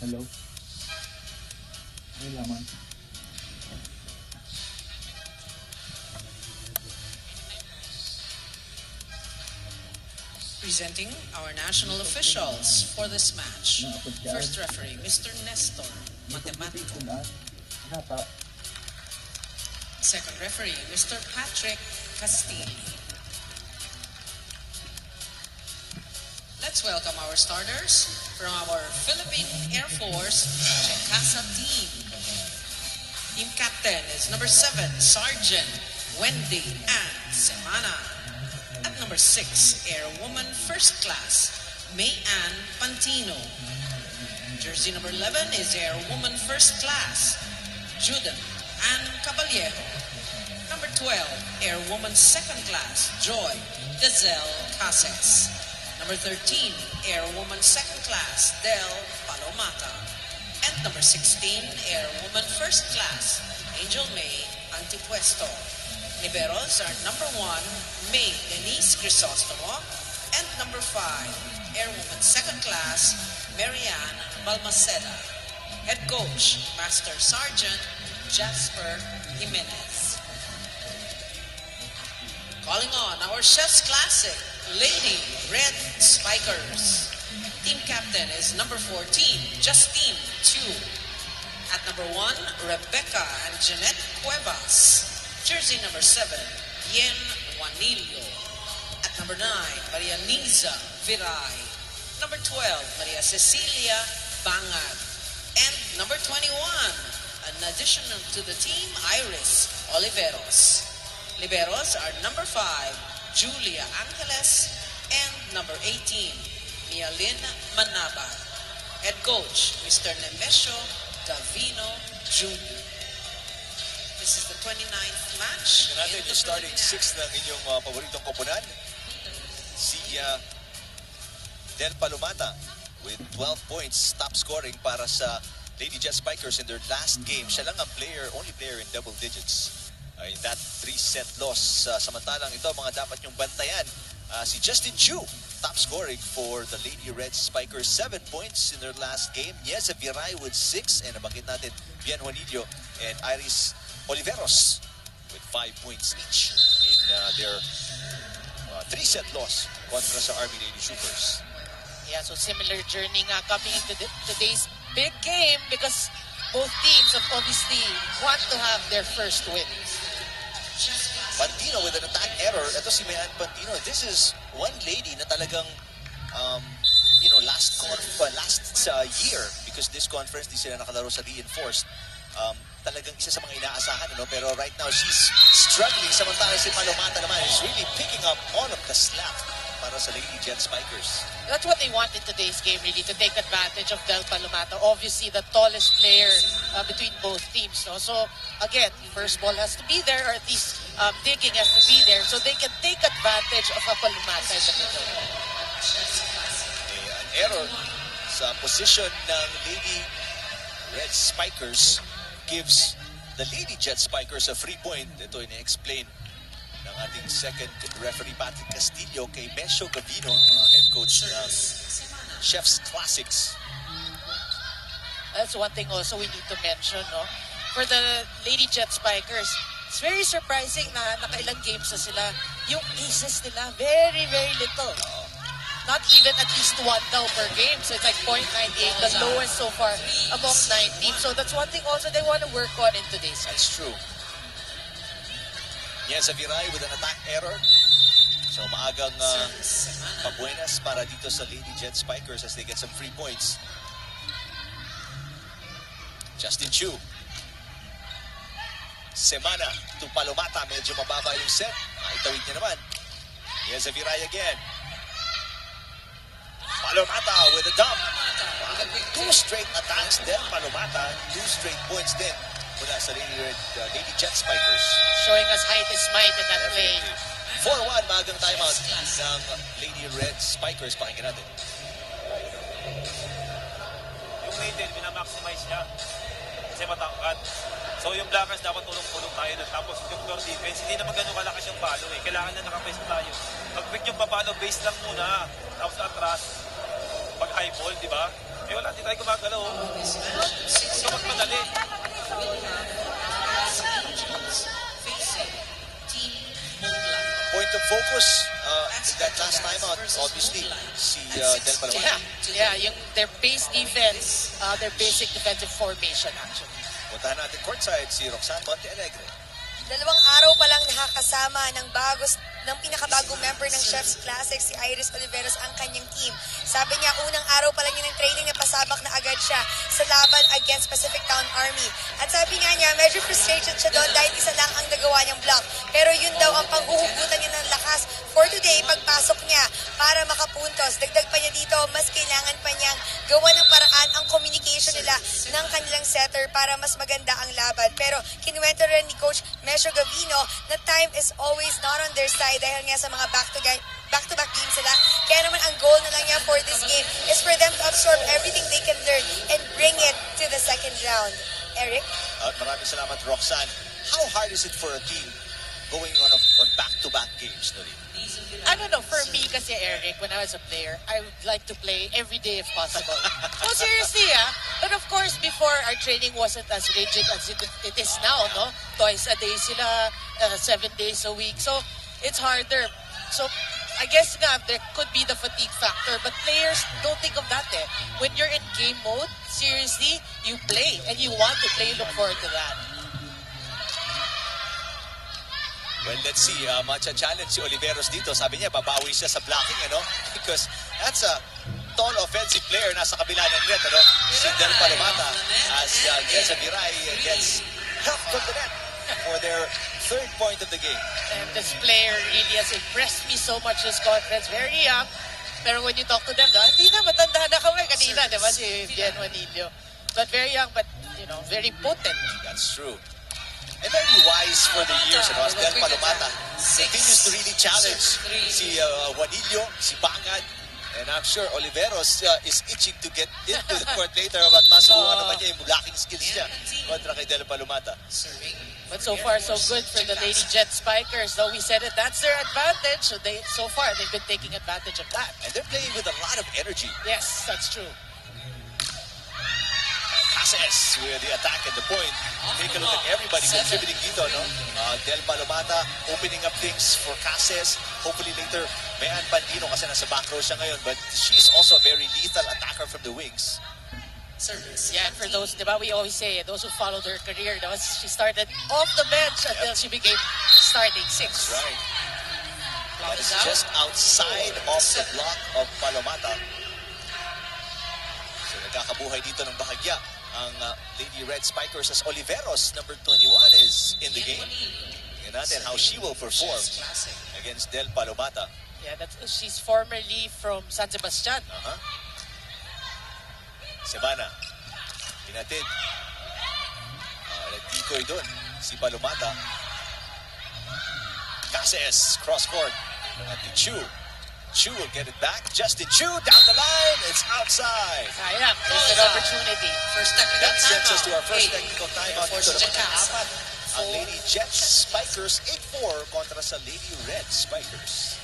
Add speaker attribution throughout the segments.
Speaker 1: Hello? Ay laman.
Speaker 2: Presenting our national officials for this match. First referee, Mr. Nestor Matematico. Second referee, Mr. Patrick Castillo. Let's welcome our starters from our Philippine Air Force Chekasa team. Team captain is number 7, Sergeant Wendy Ann Semana. At number 6, Airwoman First Class May Ann Pantino. Jersey number 11 is Airwoman First Class Judith Ann Caballero. Number 12, Airwoman Second Class Joy Gazelle Cases. Number 13, Airwoman Second Class Del Palomata. And number 16, Airwoman First Class Angel May Antipuesto. Liberos are number 1, May Denise Crisostomo, and number 5, Airwoman Second Class Marianne Balmaceda. Head Coach, Master Sergeant Jasper Jimenez. Calling on our Chef's Classic Lady Red Spikers. Team captain is number 14, Justine Chu. At number 1, Rebecca and Jeanette Cuevas. Jersey number 7, Yen Juanillo. At number 9, Maria Niza Viray. Number 12, Maria Cecilia Bangad. And number 21, an addition to the team, Iris Oliveros. Liberos are number 5, Julia Angeles, and number 18, Mialyn Manabag. Head coach, Mr. Nemesio Gavino Jr. This is the 29th match.
Speaker 3: Tingnan natin yung starting 6 ng inyong paboritong koponan. Si Del Palomata with 12 points, top scoring para sa Lady Jet Spikers in their last game. Siya lang ang only player in double digits in that 3-set loss. Samantalang ito, mga dapat nyong bantayan. Si Justin Chu, top scoring for the Lady Red Spikers, 7 points in their last game. Yeza Viray with 6, and nabanggit natin Bien Juanillo and Iris Oliveros with 5 points each in their 3-set loss kontra sa Army Lady Troopers.
Speaker 4: Yeah, so similar journey nga coming into today's big game because both teams have obviously want to have their first win.
Speaker 3: Pantino with an attack error. Ito si Mayan Pantino. This is one lady na talagang last year, because this conference di sila nakalaro sa reinforced. Talagang isa sa mga inaasahan, pero right now she's struggling. Samantala si Palomata naman is really picking up all of the slack para sa Lady Jet Spikers.
Speaker 4: That's what they want in today's game, really, to take advantage of Del Palomata. Obviously, the tallest player between both teams. No? So, again, first ball has to be there, or at least digging has to be there, so they can take advantage of a Palomata in the middle.
Speaker 3: An error sa position ng Lady Red Spikers gives the Lady Jet Spikers a free point. Ito ina-explain ng ating second referee Patrick Castillo kay Mesio Gavino, head coach ng Chef's Classics.
Speaker 4: That's one thing also we need to mention, no? For the Lady Jet Spikers, it's very surprising na nakailang games na sila. Yung aces nila, very, very little. Not even at least 1 daw per game. So it's like 0.98, the lowest so far among 9 teams. So that's one thing also they want to work on in today's game.
Speaker 3: That's true. Yeza Viray with an attack error. So maagang pabuenas para dito sa Lady Jet Spikers as they get some free points. Justin Chu. Semana to Palomata. Medyo mababa yung set. Itawid niya naman. Yeza Viray again. Palomata with a dump. 2 straight attacks then Palomata. 2 straight points din mula sa Lady Jet Spikers.
Speaker 4: Showing us height is might in that play.
Speaker 3: 4-1, maagang timeout ng Lady Red Spikers. Pakinggan natin.
Speaker 5: Yung middle, minamaximize niya. Kasi matangkad. So yung blockers dapat tulong-tulong tayo na. Tapos yung floor defense, hindi naman ganun kalakas yung palo eh. Kailangan na naka-base tayo. Pag-pick yung papalo, base lang muna. Tapos atras, pag high ball, di ba? Eh wala, di tayo gumagalaw. Huwag ka magmadali.
Speaker 2: Facing Team Motla.
Speaker 3: Point of focus in that last timeout, obviously, si Del Palamata.
Speaker 4: Yung their base defense, their basic defensive formation actually.
Speaker 3: Puntahan natin courtside si Roxanne Montealegre.
Speaker 1: 2 araw pa lang nakakasama ng pinakabagong member ng Chef's Classic, si Iris Oliveros, ang kanyang team. Sabi niya, unang araw pa lang niya ng training na pasabak na agad siya sa laban against Pacific Town Army. At sabi nga niya, medyo frustrated siya doon dahil isa lang ang nagawa niyang block. Pero yun daw ang panghuhugutan niya ng lakas for today pagpasok niya para makapuntos. Dagdag pa niya dito, mas kailangan pa niyang gawa ng paraan ang communication nila ng kanilang setter para mas maganda ang laban. Pero kinuwento rin ni Coach Mesho Gavino na time is always not on their side dahil nga sa mga back-to-back games sila. Kaya naman ang goal na lang niya for this game is for them to absorb everything they can learn and bring it to the second round. Eric?
Speaker 3: Maraming salamat, Roxanne. How hard is it for a team going on back-to-back games, Nori?
Speaker 4: I don't know, for me kasi Eric, when I was a player, I would like to play every day if possible. No, seriously But of course, before our training wasn't as rigid as it is now, no? Twice a day sila, 7 days a week. So, it's harder. So, I guess nga, there could be the fatigue factor, but players don't think of that When you're in game mode, seriously, you play, and you want to play, look forward to that.
Speaker 3: Well, let's see. Macha-challenge si Oliveros dito. Sabi niya, babawi siya sa blocking, Because that's a tall offensive player nasa kabila ng net, Si Del Palamata as Jessa Viray gets help from the net for their third point of the game.
Speaker 4: And this player really has impressed me so much this conference. Very young. Pero when you talk to them, hindi na, matanda na kami kanina, di ba, si Bien Juanillo. But very young, but, very potent.
Speaker 3: That's true. And very wise for the years, as Del Palamata continues to really challenge si Juanillo, si Bangad, and I'm sure Oliveros is itching to get into the court later but masubukan naman niya yung blocking skills niya kontra kay Del Palamata.
Speaker 4: But so far, so good for the Lady Jet Spikers. Though we said it, that's their advantage. So far, they've been taking advantage of that.
Speaker 3: And they're playing with a lot of energy.
Speaker 4: Yes, that's true.
Speaker 3: Caceres with the attack at the point. Take a look at everybody contributing dito, Del Palamata opening up things for Caceres. Hopefully later, Mayan Pandino kasi nasa back row siya ngayon, but she's also a very lethal attacker from the wings.
Speaker 2: Service.
Speaker 4: Yeah, and for those, diba, we always say, those who followed her career, she started off the bench until she became starting six.
Speaker 3: That's right. That is just outside of the block of Palamata. So nagkakabuhay dito ng bahagya ang Lady Red Spikers as Oliveros, number 21, is in the game. Tingnan natin how she will perform against Del Palamata.
Speaker 4: Yeah, she's formerly from San Sebastian.
Speaker 3: Semana, pinatid. Nagtikoy doon si Palamata. Caceres, cross-court. At Chu. Chu will get it back. Justin Chu down the line. It's outside.
Speaker 4: Sayang, there's an opportunity.
Speaker 2: First technical
Speaker 3: That sends us
Speaker 2: timeout.
Speaker 3: to our first technical timeout. Dito naman ang
Speaker 2: Jacasa.
Speaker 3: apat. Ang Lady Jets Spikers 8-4 kontra sa Lady Red Spikers.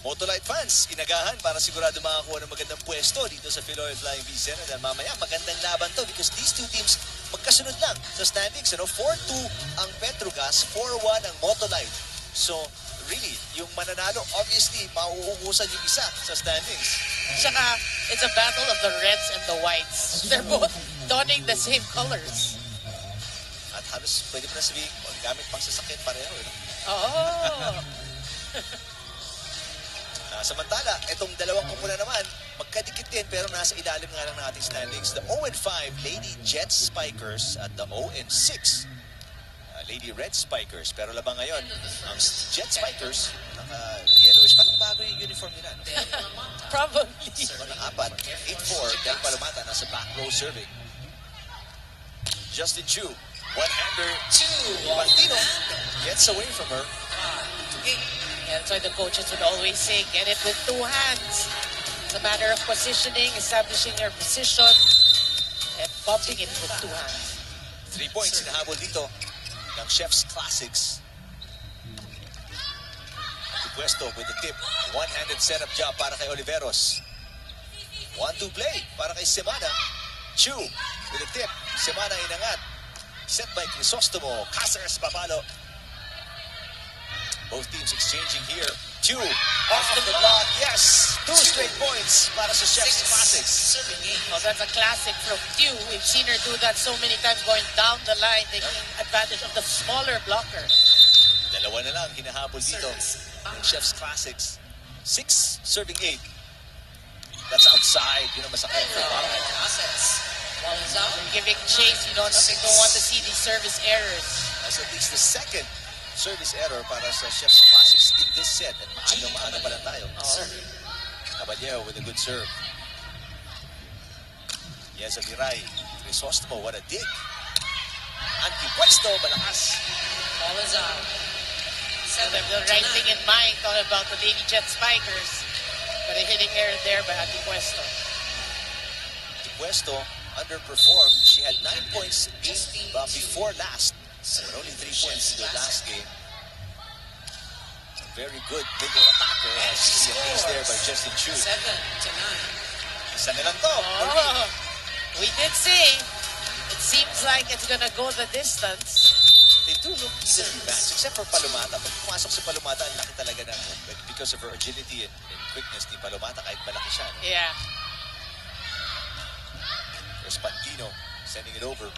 Speaker 3: Motolite fans, inagahan para sigurado makakuha ng magandang pwesto dito sa Philoil Flying V Center. Dahil mamaya magandang laban to because these two teams magkasunod lang sa standings. 4-2 ang Petrogas, 4-1 ang Motolite. So, really, yung mananalo, obviously, mauubusan yung isa sa standings.
Speaker 4: Tsaka, it's a battle of the reds and the whites. They're both donning the same colors.
Speaker 3: At halos pwede mo na sabihin, gamit pang sasakyan pareho.
Speaker 4: Oh!
Speaker 3: Samantala, itong dalawang kumpuna naman, magkadikit din pero nasa ilalim nga lang ng ating standings. The 0-5 Lady Jet Spikers at the 0-6 Lady Red Spikers. Pero labang ngayon, ang Jet Spikers Naka-yellowish. Parang bago yung uniform nila. No?
Speaker 4: Probably.
Speaker 3: Apat. 8-4. Del Palomata nasa back row serving. Justin Chu. One-hander. Pantino gets away from her.
Speaker 4: Yeah, that's why the coaches would always say, get it with two hands. It's a matter of positioning, establishing your position, and bumping it with two hands.
Speaker 3: 3 points sinahabol dito ng Chef's Classics. Puesto with the tip. One-handed setup job para kay Oliveros. 1-2 play para kay Semana. Chu with the tip. Semana inangat. Set by Crisostomo. Cáceres papalo. Both teams exchanging here. Chu off the block. Yes! 2 straight points para sa Chef's Classics.
Speaker 4: Oh, that's a classic from Tew. We've seen her do that so many times going down the line, taking advantage of the smaller blocker.
Speaker 3: Dalawa na lang hinahabol dito ng Chef's Classics. 6 serving 8. That's outside. Yun ang masakit for Bobby.
Speaker 4: Giving chase, you don't want to see these service errors.
Speaker 3: That's at least the second service error para sa Chef's Classics in this set. At maaga pa lang tayo. Caballero with a good serve. Yes, Aviray. Crisostomo, what a dig. Antipuesto, malakas.
Speaker 4: The right thing in mind, talking about the Lady Jet Spikers. But a hitting error there by Antipuesto.
Speaker 3: Antipuesto underperformed. She had 9 points before last. But only 3 points in the last game. A very good middle attacker. As is there by Justin Chu.
Speaker 2: 7-9.
Speaker 3: Isa na lang to.
Speaker 4: Oh, we did say, it seems like it's gonna go the distance.
Speaker 3: They do look evenly matched, except for Palomata. Pag pumasok si Palomata, ang laki talaga na. Because of her agility and quickness ni Palomata, kahit malaki siya. No?
Speaker 4: Yeah.
Speaker 3: There's Pantino sending it over.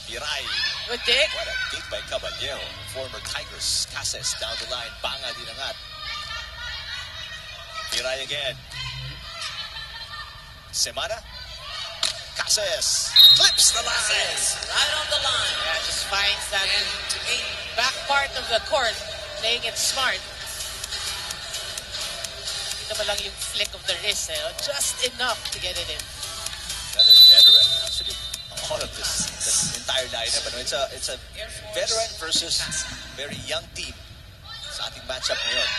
Speaker 3: Piray.
Speaker 4: Good dig.
Speaker 3: What a dig by Caballero. Former Tigers. Cases down the line. Banga dinangat. Piray again. Semana. Cases. Flips the line.
Speaker 2: Right on the line.
Speaker 4: Yeah, just finds that back part of the court, playing it smart. Hindi naman lang yung flick of the wrist, just enough to get it in.
Speaker 3: Another veteran. Actually, all of this entire lineup. Ano, it's a veteran versus very young team sa ating matchup ngayon.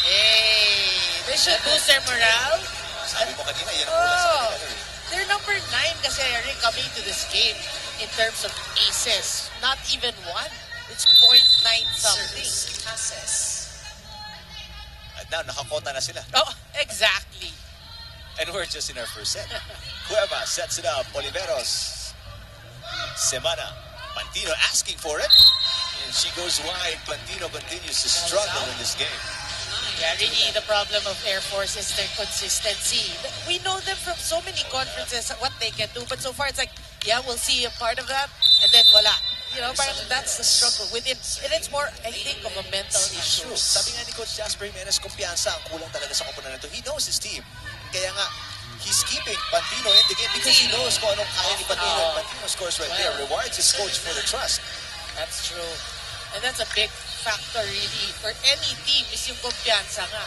Speaker 4: Hey, they should boost their morale.
Speaker 3: Sabi mo kanina, yan ang kulang sa kanila.
Speaker 4: They're number 9 kasi Eric coming to this game in terms of aces. Not even one. It's 0.9 something.
Speaker 3: At now, nakakota na sila.
Speaker 4: Oh, exactly.
Speaker 3: And we're just in our first set. Cueva sets it up. Oliveros. Semana. Pantino asking for it. And she goes wide. Pantino continues to struggle in this game.
Speaker 4: Yeah, really, the problem of Air Force is their consistency. We know them from so many conferences, what they can do, but so far it's like, yeah, we'll see a part of that, and then wala. You know, parang that's the struggle within. And it's more, I think, of a mental issue.
Speaker 3: True. Sabi nga ni Coach Jasper Jimenez, kumpiyansa ang kulang talaga sa koponan nito. He knows his team. Kaya nga, he's keeping Pantino in the game because he knows kung anong kaya ni Pantino. Pantino scores right there, rewards his coach for the trust.
Speaker 4: That's true. And that's a big factor really for any team is yung kumpiyansa nga.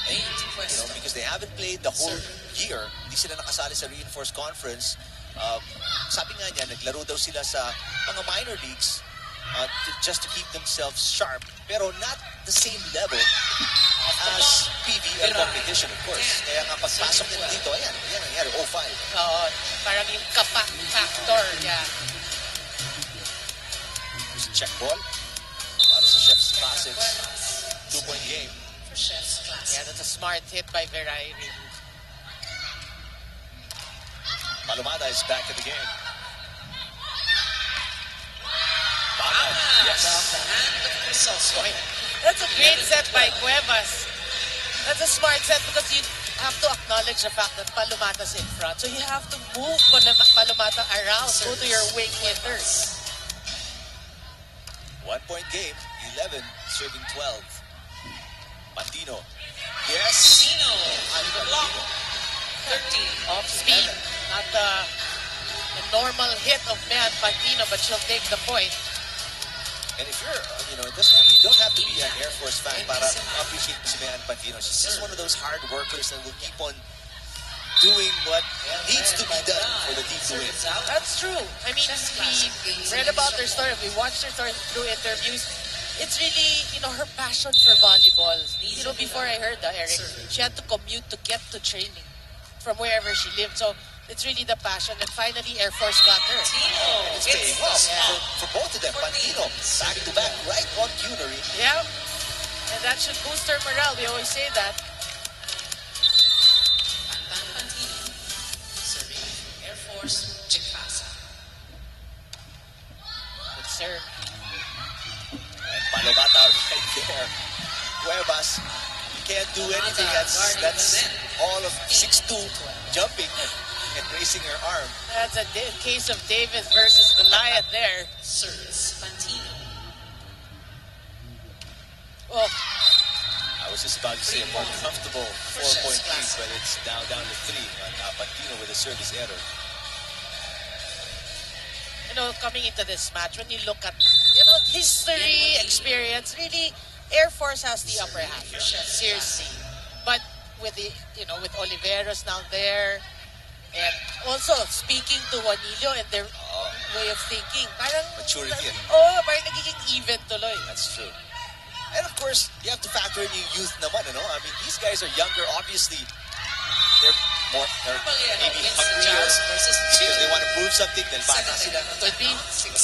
Speaker 3: You know, because they haven't played the whole year, hindi sila nakasali sa Reinforced Conference. Sabi nga niya, naglaro daw sila sa mga minor leagues just to keep themselves sharp, pero not the same level as PBL competition, of course. Kaya nga pagpasok nila dito, ayan nangyari, 0-5.
Speaker 4: Oo, parang yung kapak factor, yeah.
Speaker 3: Check ball para sa Chef's Classics. 2-point game.
Speaker 4: Yeah, that's a smart hit by Veray.
Speaker 3: Palomata is back in the game. Bangad, yes.
Speaker 4: That's a great set by Cuevas. That's a smart set because you have to acknowledge the fact that Palomata's in front. So you have to move Palomata around, go to your wing hitters.
Speaker 3: 1-point game, 11 serving 12. Pantino. Yes.
Speaker 2: On the block. 13.
Speaker 4: Off speed. Not the normal hit of Pantino, but she'll take the point.
Speaker 3: And if you're, you don't have to be an Air Force fan para appreciate mo si Mayan Pantino. She's just one of those hard workers that will keep on doing what needs to be done for the team to win.
Speaker 4: That's true. I mean, we read about their story, we watched their story through interviews. It's really, her passion for volleyball. Before I heard that, Eric, she had to commute to get to training from wherever she lived. So it's really the passion. And finally, Air Force got her.
Speaker 3: And it's paying off for both of them. Pantino, back-to-back, right on Cunery.
Speaker 4: Yeah. And that should boost her morale. We always say that.
Speaker 2: Serving Air Force Chikasa.
Speaker 4: Good serve.
Speaker 3: And Palomata right there. Cuevas, you can't do anything. That's all of 6'2", jumping and raising her arm.
Speaker 4: That's a case of Davis versus Goliath there.
Speaker 2: Service Pantino.
Speaker 4: Oh,
Speaker 3: I was just about to say a more comfortable 4-point lead, but it's now down to 3. Pantino with a service error.
Speaker 4: coming into this match, when you look at, history, experience, really, Air Force has the upper hand. Seriously. But with with Oliveros now there, and also speaking to Juanillo and their way of thinking, parang
Speaker 3: Maturity.
Speaker 4: parang nagiging even tuloy.
Speaker 3: That's true. And of course, you have to factor in yung youth naman, I mean, these guys are younger, obviously. They're maybe hungrier because they want to prove something, then bata sila.
Speaker 4: Could be.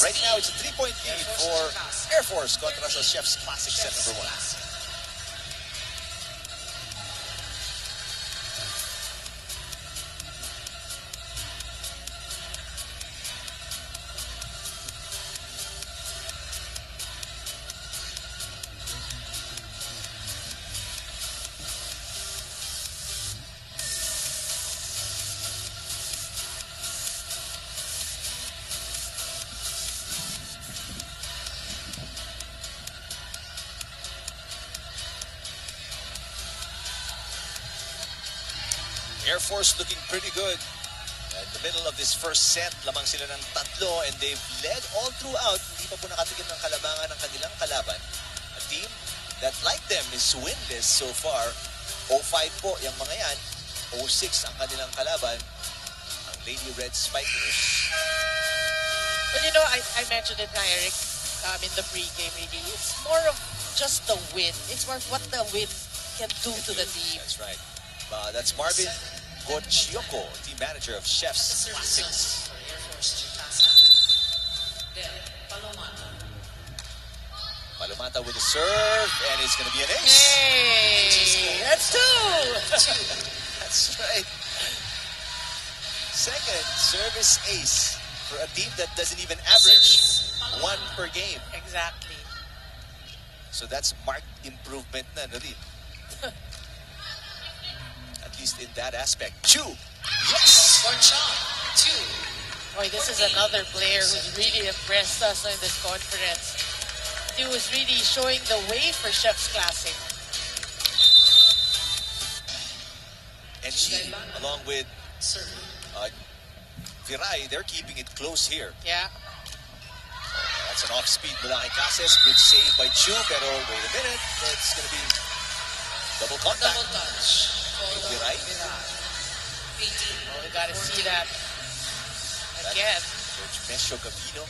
Speaker 3: Right now, it's a 3-point lead for Air Force kontra sa Chef's Classic set number 1. Air Force looking pretty good. In the middle of this first set, lamang sila ng 3 and they've led all throughout. Hindi pa po nakatikim ng kalabangan ng kanilang kalaban. A team that, like them, is winless so far. 0-5 po yung mga yan. 0-6 ang kanilang kalaban. Ang Lady Red Spikers.
Speaker 4: But I mentioned it na, Eric, in the pre-game really. It's more of just the win. It's more of what the win can do to the team.
Speaker 3: That's right. That's Marvin Gochioko, team manager of Chef's Classics.
Speaker 2: Air Force Chikasa. Then Palomata.
Speaker 3: Palomata with a serve, and it's going to be an ace.
Speaker 4: Hey, that's 2.
Speaker 3: That's right. Second service ace for a team that doesn't even average 1 per game.
Speaker 4: Exactly.
Speaker 3: So that's marked improvement na rin. At least in that aspect. Chu! Yes!
Speaker 2: For Chong. 2.
Speaker 4: Boy, this is another player who's really impressed us in this conference. He was really showing the way for Chef's Classic.
Speaker 3: And she, along with Viray, they're keeping it close here.
Speaker 4: Yeah.
Speaker 3: That's an off-speed mula kay Cases. Good save by Chu, pero wait a minute. It's gonna be double contact.
Speaker 2: Double touch.
Speaker 3: Viray.
Speaker 2: 18.
Speaker 4: Oh, we gotta see that again.
Speaker 3: Coach Mesio Gavino.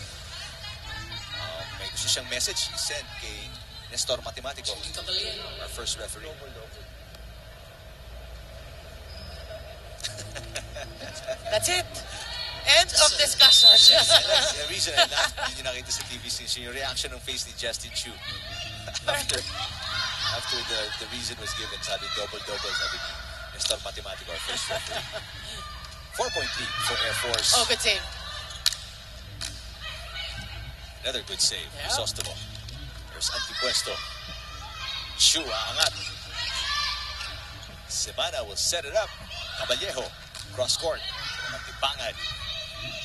Speaker 3: May gusto siyang message sent kay Nestor Matematico, our first referee.
Speaker 4: That's it. End of discussion.
Speaker 3: That's the reason I laughed hindi nakita sa TV station yung reaction ng face ni Justin Chu. After the reason was given, sabi double-double, sabi ni Nestor Matematico, our first referee. 4-point lead for Air Force.
Speaker 4: Oh, good save.
Speaker 3: Another good save.
Speaker 4: Yeah.
Speaker 3: Crisostomo. There's Antipuesto. Chu aangat. Semana will set it up. Caballejo. Cross court. Antipangad.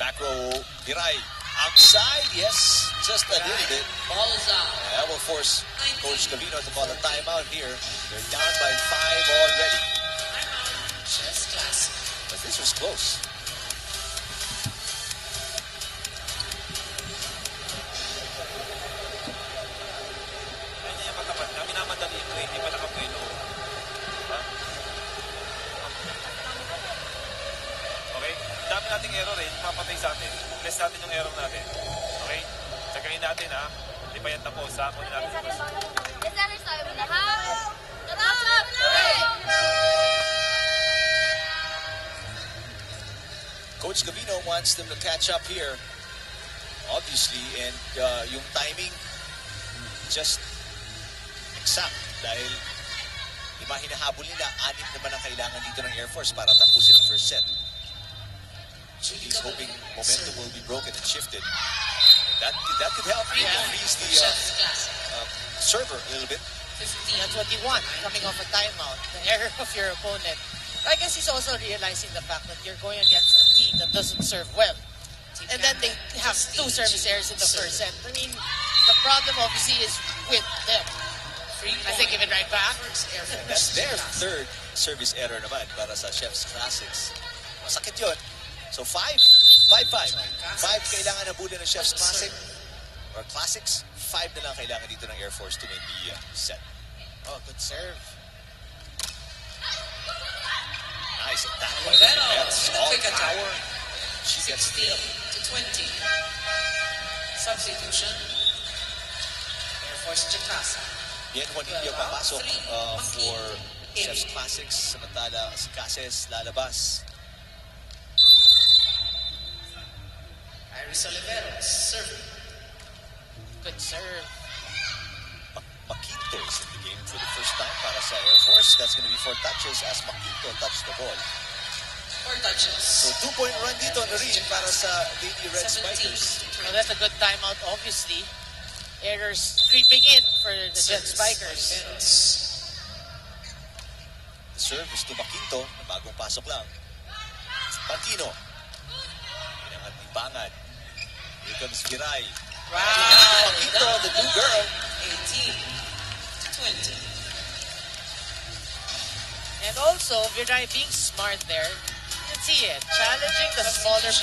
Speaker 3: Back row. Viray. Outside. Yes. Just a little bit.
Speaker 2: Ball's out.
Speaker 3: That will force Coach Gavino to call a timeout here. They're down by 5 already.
Speaker 2: Timeout. Chef's Classic.
Speaker 3: But this was close.
Speaker 5: nating error eh, yung mapatay sa atin. Less natin yung error natin. Okay? Tsagayin natin ha. Hindi pa yan tapos ha. Kunin natin yung first.
Speaker 3: Coach Gavino wants them to catch up here, obviously, and yung timing just exact dahil iba hinahabol nila, 6 naman ang kailangan dito ng Air Force para tapusin ang first set. So he's hoping momentum will be broken and shifted. And that could help increase the server a little bit.
Speaker 4: That's what you want, coming off a timeout, the error of your opponent. I guess he's also realizing the fact that you're going against a team that doesn't serve well. And then they have 2 service errors in the first set. I mean, the problem obviously is with them. I think give it right back.
Speaker 3: That's their 3rd service error naman para sa Chef's Classics. Masakit yun. So 5 kailangan habulin ng Chef's Classic or Classics. 5 na lang kailangan dito ng Air Force to win the set.
Speaker 4: Oh, good serve.
Speaker 3: Nice attack by
Speaker 2: Oliveros
Speaker 3: Oliveros.
Speaker 2: with a
Speaker 3: All
Speaker 2: quick attack.
Speaker 3: power. She gets
Speaker 2: 16 to 20. Substitution. Air Force Chikasa.
Speaker 3: Bien Juanillo papasok for Chef's Classics. Samantala si Cases lalabas.
Speaker 2: Iris Oliveros serving.
Speaker 4: Good serve.
Speaker 3: Maquinto is in the game for the first time para sa Air Force. That's going to be 4 touches as Maquinto touched the ball.
Speaker 2: 4 touches.
Speaker 3: So 2-point run dito na rin para sa Lady Red
Speaker 2: 17
Speaker 3: Spikers.
Speaker 2: to
Speaker 4: Well, that's a good timeout, obviously. Errors creeping in for the Jet Spikers.
Speaker 3: The serve is to Maquinto na bagong pasok lang. Pantino. Pinangat ni Bangad. Here comes Viray.
Speaker 4: Wow!
Speaker 3: Maquinto, the new girl.
Speaker 2: 18 to 20.
Speaker 4: And also, Viray being smart there. You can see it. Challenging the smaller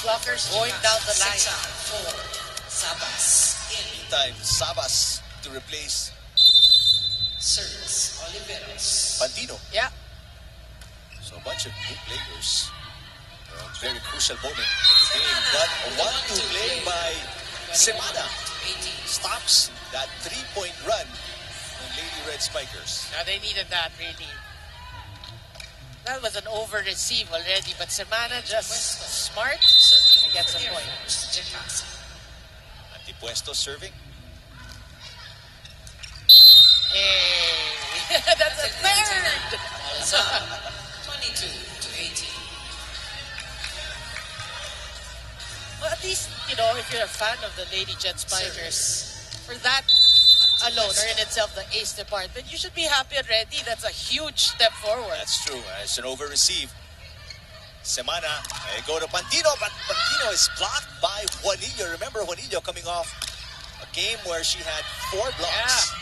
Speaker 4: blockers going down the line.
Speaker 2: 6 out. 4. Sabas. In.
Speaker 3: Meantime, Sabas to replace
Speaker 2: Service. Oliveros.
Speaker 3: Pantino.
Speaker 4: Yeah.
Speaker 3: So a bunch of new players. Very crucial moment of the game. But a 1-2 play by Semana
Speaker 2: 18.
Speaker 3: stops that 3-point run ng Lady Red Spikers.
Speaker 4: Now they needed that really. That was an over-receive already, but Semana just smart and gets a
Speaker 2: Air
Speaker 4: point.
Speaker 2: Force Chikasa.
Speaker 3: Antipuesto serving.
Speaker 4: Hey, that's a third.
Speaker 2: Alzan. 22 to 18.
Speaker 4: Well, at least, you know, if you're a fan of the Lady Jet Spikers, for that alone, or in itself, the ace department, you should be happy already. That's a huge step forward.
Speaker 3: That's true. It's an over-receive. Semana, they go to Pantino, but Pantino is blocked by Juanillo. Remember Juanillo coming off a game where she had 4 blocks.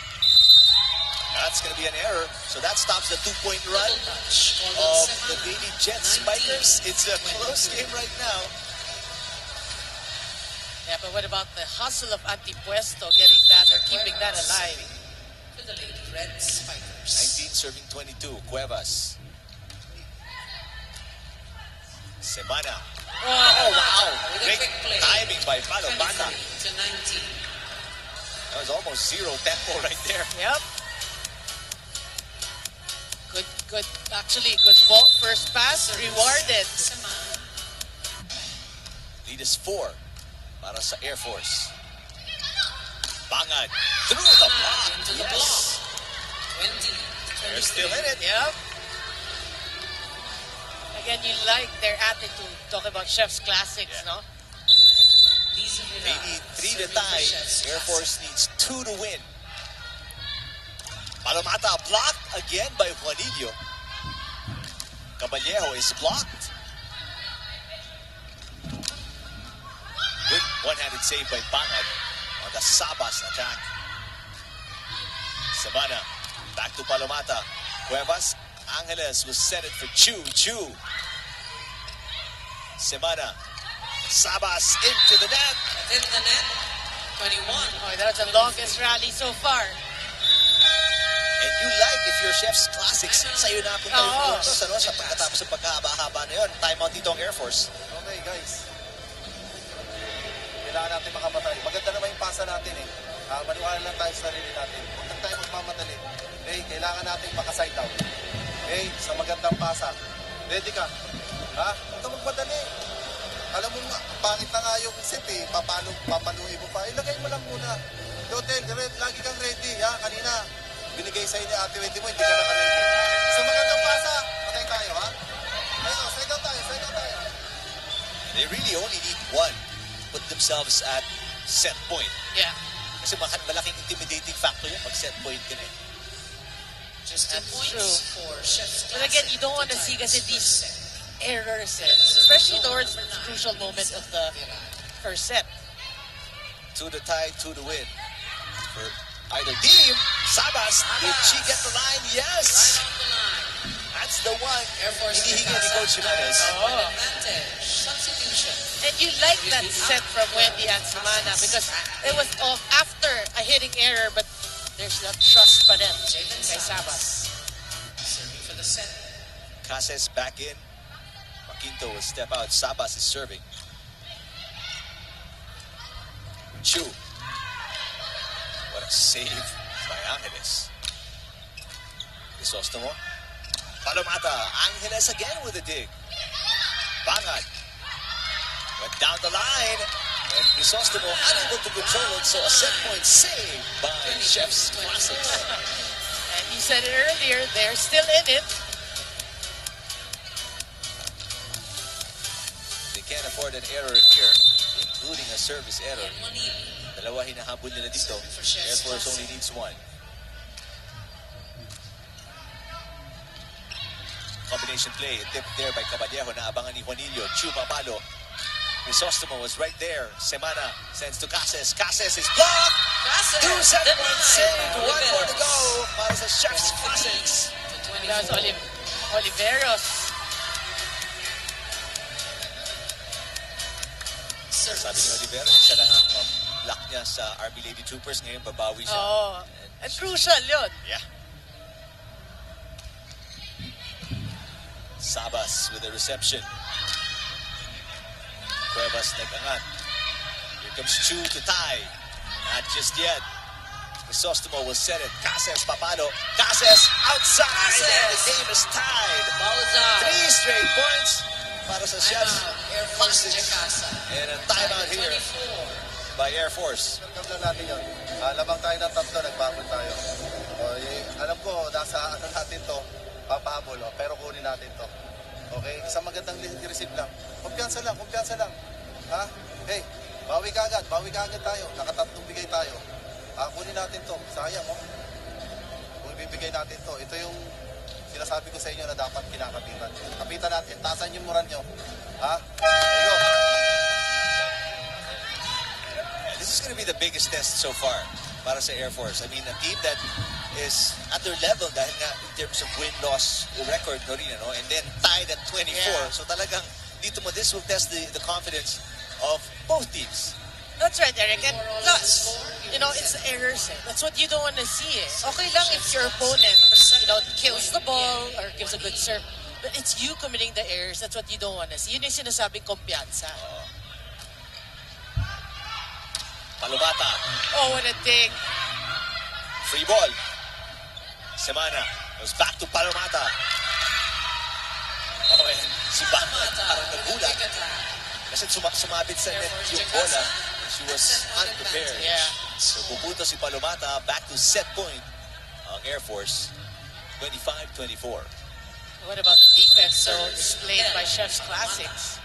Speaker 3: That's going to be an error. So that stops the 2-point run
Speaker 2: Double touch.
Speaker 3: of the Lady Jet Spikers. It's a close game right now.
Speaker 4: Yeah, but what about the hustle of Antipuesto getting that or keeping that alive?
Speaker 2: To the Lady Red Spikers.
Speaker 3: 19 serving 22, Cuevas. Semana.
Speaker 4: Oh,
Speaker 3: Wow!
Speaker 2: With a
Speaker 3: Great
Speaker 2: quick play.
Speaker 3: timing by Palo Bata.
Speaker 2: 23 to 19.
Speaker 3: That was almost 0 tempo right there.
Speaker 4: yep. Good, actually, good ball. First pass, rewarded.
Speaker 2: Semana.
Speaker 3: Lead is 4 para sa Air Force. Bangad through the block.
Speaker 2: Into the
Speaker 3: Yes.
Speaker 2: block. 20 to 23.
Speaker 3: They're still in it.
Speaker 4: Yep. Again, you like their attitude. Talk about Chef's Classics,
Speaker 3: Yeah.
Speaker 4: no?
Speaker 2: Lisa
Speaker 3: They
Speaker 2: Villa.
Speaker 3: need 3 to
Speaker 2: Serving
Speaker 3: tie.
Speaker 2: for Chef's
Speaker 3: Air
Speaker 2: Classic.
Speaker 3: Force needs 2 to win. Palomata blocked again by Juanillo. Caballero is blocked. Good one-handed save by Bangad on the Sabas attack. Semana back to Palomata. Cuevas. Angeles will set it for Chu. Semana. Sabas into the net.
Speaker 2: In the net. 21.
Speaker 4: Oh, that was the longest rally so far.
Speaker 3: And you you like if you're Chef's Classics? Sa'yo na punta yung
Speaker 4: Oo.
Speaker 3: puntos, ano? Sa pagkatapos ng pagkahaba-haba na yun. Timeout dito ang Air Force.
Speaker 6: Okay, guys. Kailangan natin makamatay. Maganda naman yung pasa natin eh. Maniwala lang tayo sa sarili natin. Huwag lang tayo magmamadali. Okay, kailangan natin makaside out. Okay, sa magandang pasa. Ready ka? Ha? Huwag ka magmadali. Alam mo nga, pangit na nga yung set eh. Papaluin mo pa. Ilagay mo lang muna. Hotel, lagi kang ready. Ha? Kanina, binigay sa'yo ni Ate Wendy mo, hindi ka naka-ready. Sa magandang pasa, patay tayo, ha? Ayun, side out tayo, side out tayo.
Speaker 3: They really only need one to put themselves at set point.
Speaker 4: Yeah.
Speaker 3: Kasi malaking intimidating factor yun pag set point ka na eh.
Speaker 2: Just 2
Speaker 4: That's
Speaker 2: points
Speaker 4: true.
Speaker 2: for Chef's
Speaker 4: But again,
Speaker 2: Classic
Speaker 4: you don't want to see kasi these errors, especially towards the crucial moment of the first set.
Speaker 3: To the tie, to the win. For either team, Sabas, did she get the line? Yes!
Speaker 2: Right on the line.
Speaker 3: That's the one.
Speaker 2: Air Force
Speaker 3: Hinihingi ni Coach Jimenez.
Speaker 2: One advantage. Substitution.
Speaker 4: And you like that set from Wendy and Samana because it was off after a hitting error, but there's that trust pa din kay Sabas.
Speaker 2: Serving for the set.
Speaker 3: Cases back in. Maquinto will step out. Sabas is serving. Chu. What a save by Angeles. Crisostomo. Palomata. Angeles again with a dig. Bangad. Went down the line. And Crisostomo unable to control it. So a set point save by Chef's Classics.
Speaker 4: And you said it earlier, they're still in it.
Speaker 3: They can't afford an error here, including a service error. Dalawa hinahabol nila dito. Air Force only needs one. Combination play, tipped there by Caballero na abangan ni Juanillo. Chu Papalo. Crisostomo was right there. Semana sends to Cases. Cases is blocked. 2 set point save. 1 more to go para sa Chef's Classics.
Speaker 4: That's Oliveros.
Speaker 3: Sabi ni Olivero, siya lang ang block niya sa Army Lady Troopers. Ngayon babawi siya.
Speaker 4: Oh, and crucial yun.
Speaker 3: Yeah. Sabas with the reception. Cuevas nag-angat. Here comes Chu to tie. Not just yet. Crisostomo will set it. Cases Papalo. Cases outside. And the game is tied.
Speaker 2: Balazar.
Speaker 3: 3 straight points para sa Chefs.
Speaker 2: Air Force
Speaker 3: Classics.
Speaker 2: Jacasa.
Speaker 3: And a timeout here
Speaker 2: 24.
Speaker 3: by Air Force.
Speaker 6: Tabla natin yun. Lamang tayo ng tatlo, nagbabol tayo. Alam ko, nasa ano natin to, papahabol, pero kunin natin to. Okay? Isang magandang receive lang. Kumpiyansa lang, kumpiyansa lang. Ha? Hey, bawi ka agad tayo. Nakatatlong bigay tayo. Kunin natin to. Sayang, oh. Kung ibibigay natin to, ito yung sinasabi ko sa inyo na dapat kinakapitan. Kapitan natin, taasan yung moral nyo. Ha? There you go.
Speaker 3: This is going to be the biggest test so far para sa Air Force. I mean, a team that is at their level dahil nga in terms of win-loss record no rin, no? And then tied at 24.
Speaker 4: Yeah.
Speaker 3: So talagang dito mo, this will test the confidence of both teams.
Speaker 4: That's right, Eric. And plus, you know, it's errors. That's what you don't want to see. Okay lang if your opponent, kills the ball or gives a good serve. But it's you committing the errors. That's what you don't want to see. Yun yung sinasabing kumpiyansa.
Speaker 3: Palomata,
Speaker 4: Oh, what a dig.
Speaker 3: free ball. Semana goes back to Palomata. Okay, si Bangad parang nagulat. Kasi sumabit sa net yung bola. She was unprepared.
Speaker 4: Yeah.
Speaker 3: So pupunta si Palomata back to set point ang Air Force. 25-24.
Speaker 4: What about the defense so displayed by Chef's Classics?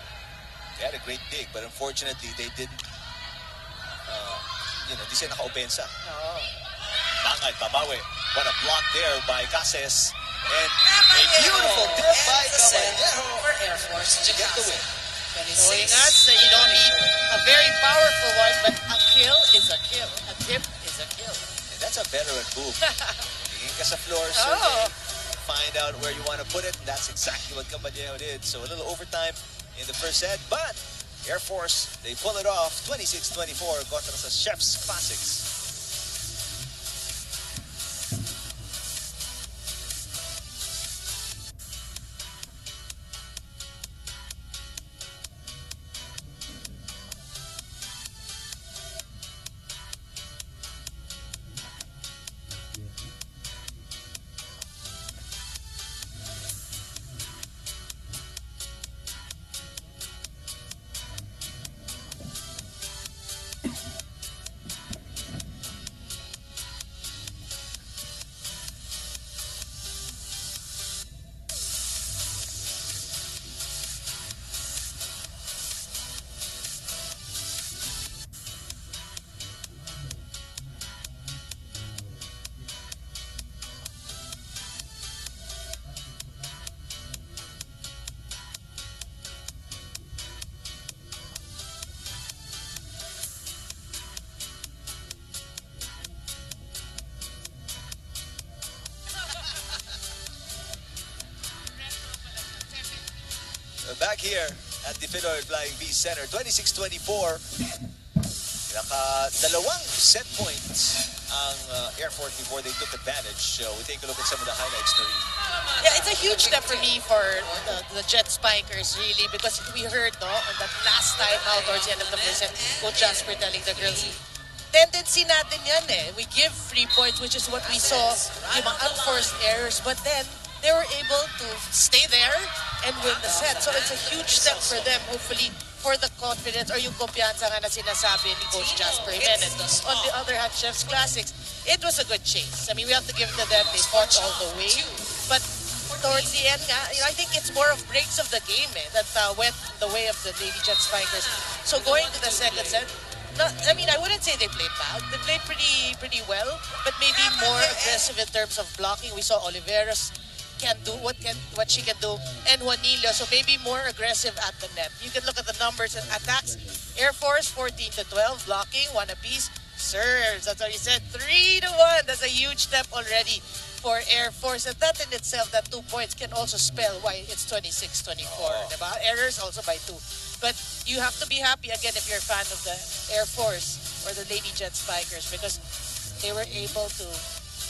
Speaker 3: They had a great dig, but unfortunately, they didn't, di siya naka-opensa.
Speaker 4: Oo.
Speaker 3: Bangad, babawi. What a block there by Cases. And a beautiful dip by Caballero.
Speaker 2: For Air Force
Speaker 3: To get the
Speaker 2: Jacasa.
Speaker 3: win.
Speaker 4: Showing us that you don't need a very powerful one, but a kill is a kill. A dip is a kill.
Speaker 3: And that's a veteran move. Tingin ka sa floor,
Speaker 4: Oh.
Speaker 3: survey, find out where you want to put it. And that's exactly what Caballero did. So a little overtime in the first set, but Air Force, they pull it off. 26-24 kontra sa Chef's Classics. back here at the Pinoy Flying V Center. 26-24. Naka-dalawang set points ang Air Force before they took advantage. So we take a look at some of the highlights, Noreen.
Speaker 4: Yeah, it's a huge step for me for the Jet Spikers, really, because we heard, no, on that last time out towards the end of the first set, Coach Jasper telling the girls, tendency natin yan eh. We give 3 points, which is what we saw, yung mga unforced errors, but then they were able to stay there and win the set. So it's a huge step for them, hopefully, for the confidence or yung kumpiyansa nga na sinasabi ni Coach Jasper Jimenez. On the other hand, Chef's Classics, it was a good chase. I mean, we have to give it to them. They fought all the way. But towards the end, I think it's more of breaks of the game that went the way of the Lady Jet Spikers. So going to the second set, I mean, I wouldn't say they played bad. They played pretty well, but maybe more aggressive in terms of blocking. We saw Oliveros can do what she can do, and Juanillo, so maybe more aggressive at the net. You can look at the numbers and attacks. Air Force 14-12, blocking 1 apiece. Serves, that's what you said, 3-1. That's a huge step already for Air Force, and that in itself, that 2 points can also spell why it's 26-24. Diba? Errors also by 2. But you have to be happy again if you're a fan of the Air Force or the Lady Jet Spikers, because they were able to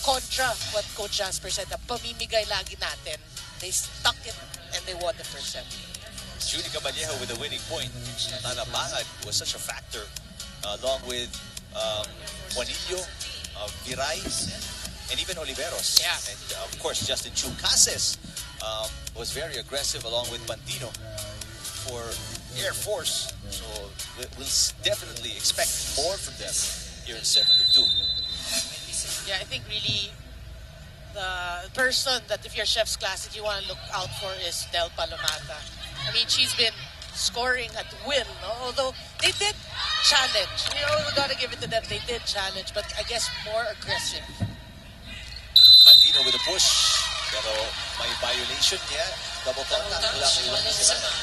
Speaker 4: contra what Coach Jasper said, na pamimigay lagi natin. They stuck it and they won the first set.
Speaker 3: Judy Caballejo with a winning point. Tanabangad was such a factor, along with Juanillo, Viray, and even Oliveros.
Speaker 4: Yeah.
Speaker 3: And of course, Justin Chu. Cases was very aggressive along with Pantino for Air Force. So we'll definitely expect more from them here in set number 2.
Speaker 4: Yeah, I think really the person that if you're Chef's Classic you want to look out for is Del Palomata. I mean, she's been scoring at will, no? Although they did challenge. You know, we gotta give it to them. They did challenge, but I guess more aggressive.
Speaker 3: Pantino with a push. Pero may violation niya. Double contact. Wala kay Juan Esteban.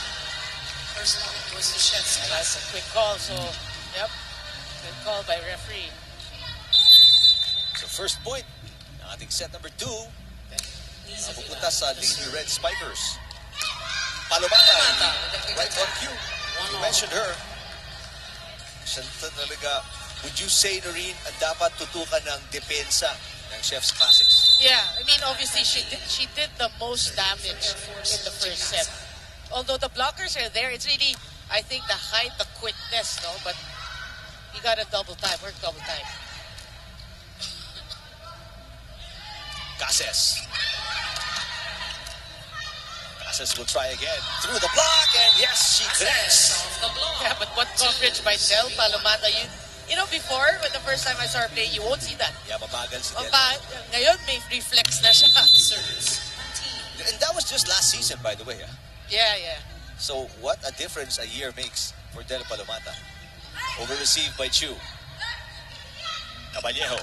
Speaker 2: First one was the Chef's
Speaker 4: And that's a quick call, so, yep. Good call by referee.
Speaker 3: So first point, ng ating set number 2, pupunta sa Lady Red Spikers. Palomata, right on cue. You mentioned her. Siya talaga, would you say, Noreen, dapat tutukan ng depensa ng Chef's Classics?
Speaker 4: Yeah, I mean, obviously she did the most damage in the first set. Although the blockers are there, it's really, I think, the height, the quickness, no? But you gotta work double time.
Speaker 3: Cases will try again. Through the block, and yes, she connects.
Speaker 4: Yeah, but what coverage by Del Palomata. You know, before, when the first time I saw her play, you won't see that.
Speaker 3: Yeah, mabagal si Del.
Speaker 4: Ngayon, may reflex na siya.
Speaker 3: And that was just last season, by the way.
Speaker 4: Yeah.
Speaker 3: So what a difference a year makes for Del Palomata. Over-received by Chu. Caballejo.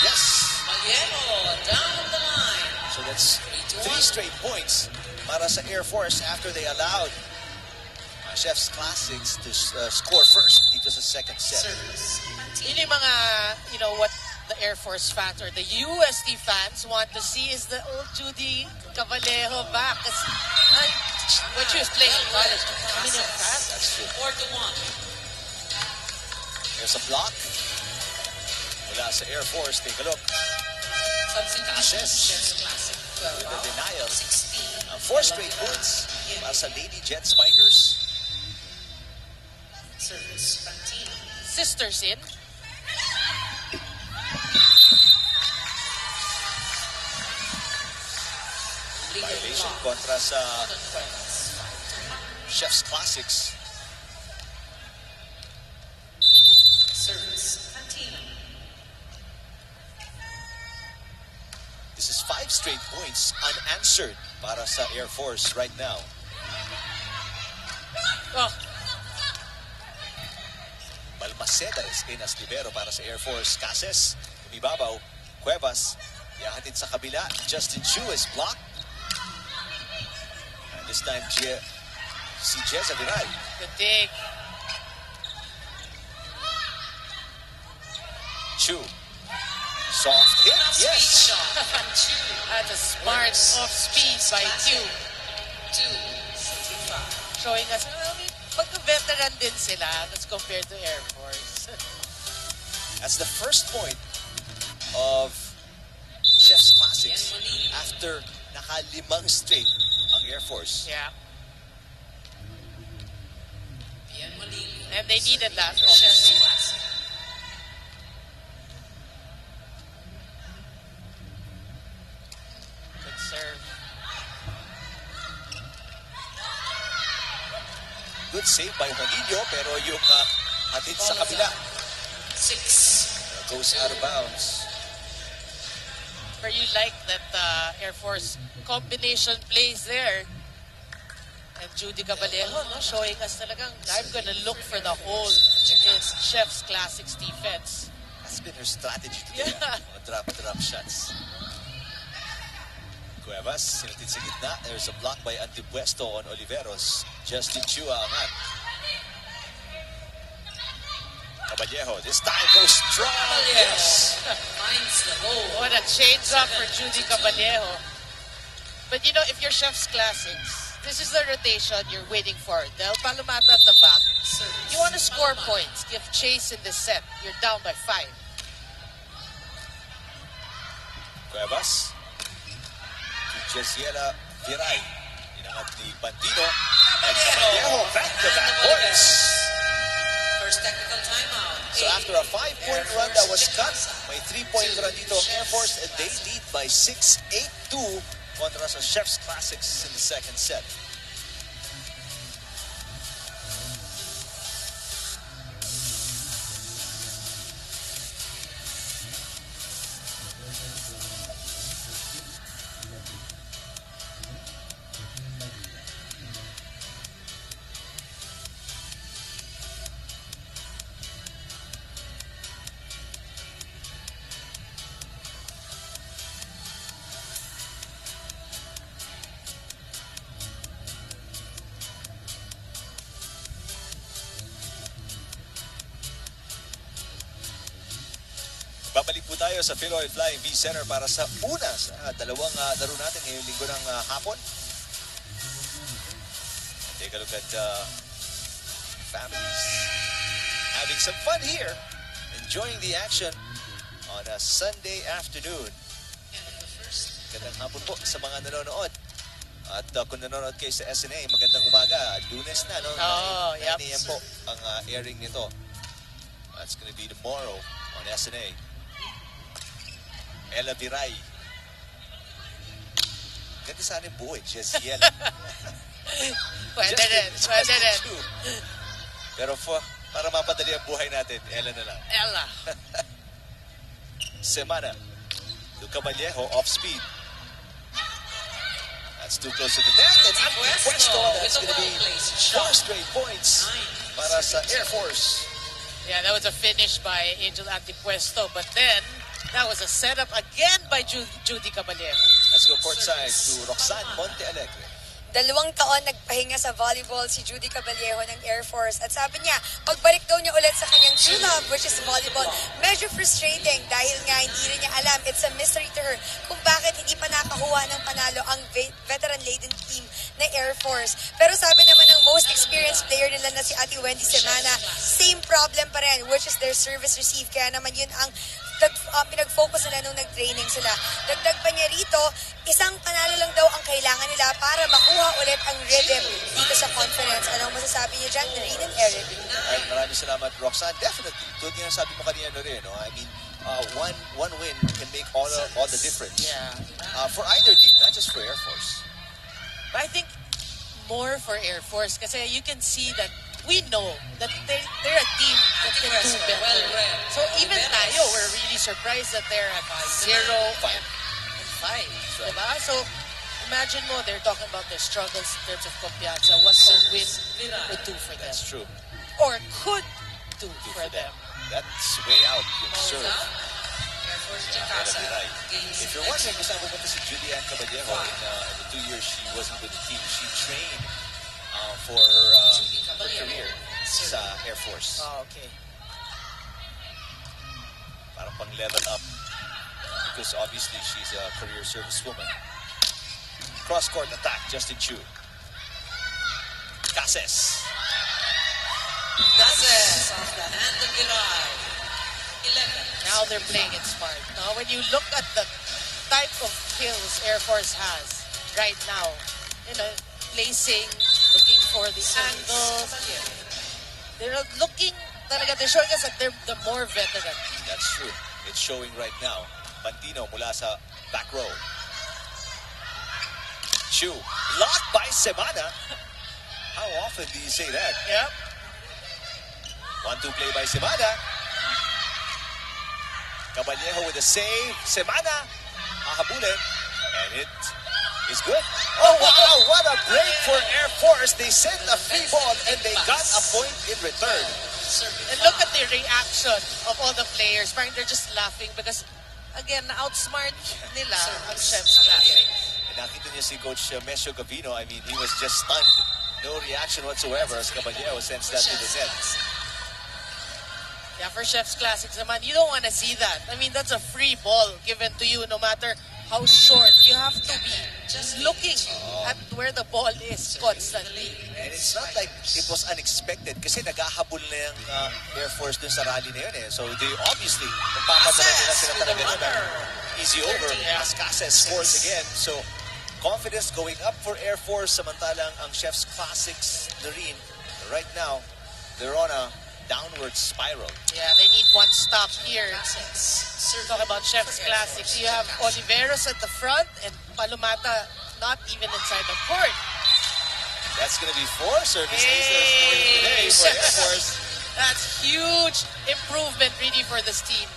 Speaker 3: Yes!
Speaker 2: down the line.
Speaker 3: So that's 3 straight points para sa Air Force after they allowed Chef's Classics to score first dito sa second set.
Speaker 4: Yun yung mga, you know, what the Air Force fans or the UST fans want to see is the old Judy Caballejo back. When she was playing in college, I mean,
Speaker 3: That's true.
Speaker 2: 4-1.
Speaker 3: There's a block. Mula sa Air Force, take a look.
Speaker 2: Substitution,
Speaker 3: Cases.
Speaker 2: Chef's Classic.
Speaker 3: With the denial.
Speaker 2: 16.
Speaker 3: 4 straight points para sa Lady Jet Spikers.
Speaker 2: Service, Pantino.
Speaker 4: sisters in.
Speaker 3: Violation kontra sa Chef's Classics.
Speaker 2: Service, Pantino.
Speaker 3: This is 5 straight points unanswered para sa Air Force right now.
Speaker 4: Oh,
Speaker 3: Balmaceda is in as libero para sa Air Force. Cases, umibabaw. Cuevas, yahatid sa kabila. Justin Chu is blocked. And this time, si Jeza Viral.
Speaker 4: good dig.
Speaker 3: Chu. Soft hit. Yes.
Speaker 2: Shot from Chu.
Speaker 4: That's a smart off speed by Q.
Speaker 2: 2-65.
Speaker 4: showing us, pag-veteran din sila as compared to Air Force.
Speaker 3: That's the first point of Chef's Classics after naka-5 straight ang Air Force.
Speaker 4: Yeah. And they needed that, obviously. Good serve.
Speaker 3: Good save by Juanillo, pero yung hatid sa kabila
Speaker 2: 6.
Speaker 3: goes out of bounds.
Speaker 4: Where you like that Air Force combination plays there. And Judy Cabalejo, no, showing us talagang, I'm gonna look for the hole in Chef's Classics defense.
Speaker 3: That's been her strategy today.
Speaker 4: Yeah.
Speaker 3: Mga drop shots. Cuevas, sinatid sa gitna. There's a block by Antipuesto on Oliveros. Justin Chua angat. Cabalejo, this time goes strong. Yes.
Speaker 2: Finds the hole.
Speaker 4: What a change up for Judy Cabalejo. But you know, if you're Chef's Classics, this is the rotation you're waiting for. Del Palomata at the back. You want to score points. Give chase in this set. You're down by 5.
Speaker 3: Cuevas. To Jesiela Viray. Inangat ni Bandino. And Cabalejo back-to-back points.
Speaker 2: First technical timeout.
Speaker 3: So after a 5-point run that was cut, may 3-point run dito ang Air Force and they lead by 6-8-2 kontra sa Chef's Classics in the second set. Babalik po tayo sa Philoil Flying V Center para sa una sa dalawang laro natin ngayong linggo ng hapon. Take a look at families having some fun here, enjoying the action on a Sunday afternoon. Magandang hapon po sa mga nanonood. At kung nanonood kayo sa SNA, magandang umaga. Lunes na, no? 9
Speaker 4: yep.
Speaker 3: a.m. po ang airing nito. That's gonna be tomorrow on SNA. Ella Viray. Ganda sana yung buhay, Jesiel.
Speaker 4: Pwede rin.
Speaker 3: Pero para mapadali ang buhay natin, Ella na lang.
Speaker 4: Ella.
Speaker 3: Semana. To Cabalejo, off speed. That's too close to the net. And Antipuesto, that's going to be 4 straight points para sa Air Force.
Speaker 4: Yeah, that was a finish by Angel Antipuesto. But then, that was a setup again by Judy Cabalejo.
Speaker 3: Let's go courtside to Roxanne Monte Alegre.
Speaker 1: 2 taon nagpahinga sa volleyball si Judy Cabalejo ng Air Force. At sabi niya, pagbalik daw niya ulit sa kanyang true love, which is volleyball, medyo frustrating dahil nga hindi rin niya alam, it's a mystery to her, kung bakit hindi pa nakakuha ng panalo ang veteran-laden team ng Air Force. Pero sabi naman ng most experienced player nila na si Ate Wendy Semana, same problem pa rin, which is their service receive. Kaya naman yun ang pinag-focus nila nung nag-training sila. Dagdag pa niya rito, isang panalo lang daw ang kailangan nila para makuha ulit ang rhythm dito sa conference. Anong masasabi niyo dyan, Noreen and Eric?
Speaker 3: Alright, maraming salamat, Roxanne. Definitely. Tulad nga sabi mo kanina, Noreen, no? I mean, one win can make all the difference.
Speaker 4: Yeah.
Speaker 3: For either team, not just for Air Force.
Speaker 4: But I think more for Air Force kasi you can see that we know that they're a team that can do better. So even tayo, we're really surprised that they're at 0 and 5. Diba? So imagine mo, they're talking about their struggles in terms of kumpiyansa, what a win would do for them.
Speaker 3: That's true.
Speaker 4: Or could do for them.
Speaker 3: That's way out yung serve. If you're wondering kung saan pupunta si Julian Cabalejo in the 2 years she wasn't with the team, she trained for her career sa Air Force.
Speaker 4: Oh, okay.
Speaker 3: Parang pang level up because obviously she's a career service woman. Cross-court attack, Justin Chu. Cases.
Speaker 2: Cases off the hand of Giray. 11.
Speaker 4: Now they're playing it smart. Now, when you look at the type of kills Air Force has right now, you know, placing, looking for the angles. They're not looking, talaga, they're showing us that they're the more veteran.
Speaker 3: That's true. It's showing right now. Pantino mula sa back row. Chu, blocked by Semana. How often do you say that?
Speaker 4: Yep.
Speaker 3: 1-2 play by Semana. Caballejo with a save. Semana, hahabulin. And it is good. Oh, wow, what a break for Air Force. They sent a free ball and they got a point in return.
Speaker 4: And look at the reaction of all the players. Parang they're just laughing because, again, outsmart nila ang Chef's Classic.
Speaker 3: And nakita niyo si Coach Mesio Gavino. I mean, he was just stunned. No reaction whatsoever as Caballero sends that to the net.
Speaker 4: Yeah, for Chef's Classics naman, you don't want to see that. I mean, that's a free ball given to you no matter how short. You have to be just looking at where the ball is constantly.
Speaker 3: And it's not like it was unexpected kasi naghahabol na yung Air Force dun sa rally na yun eh. So they obviously, nagpapadala nila sila talaga na easy over. As Cases scores again. So confidence going up for Air Force samantalang ang Chef's Classics na rin. Right now, they're on a downward spiral.
Speaker 4: Yeah, they need one stop here. Talk about Chef's Classics. You have Oliveros at the front and Palomata not even inside the court.
Speaker 3: That's going to be 4 service aces today for Air Force.
Speaker 4: That's huge improvement really for this team.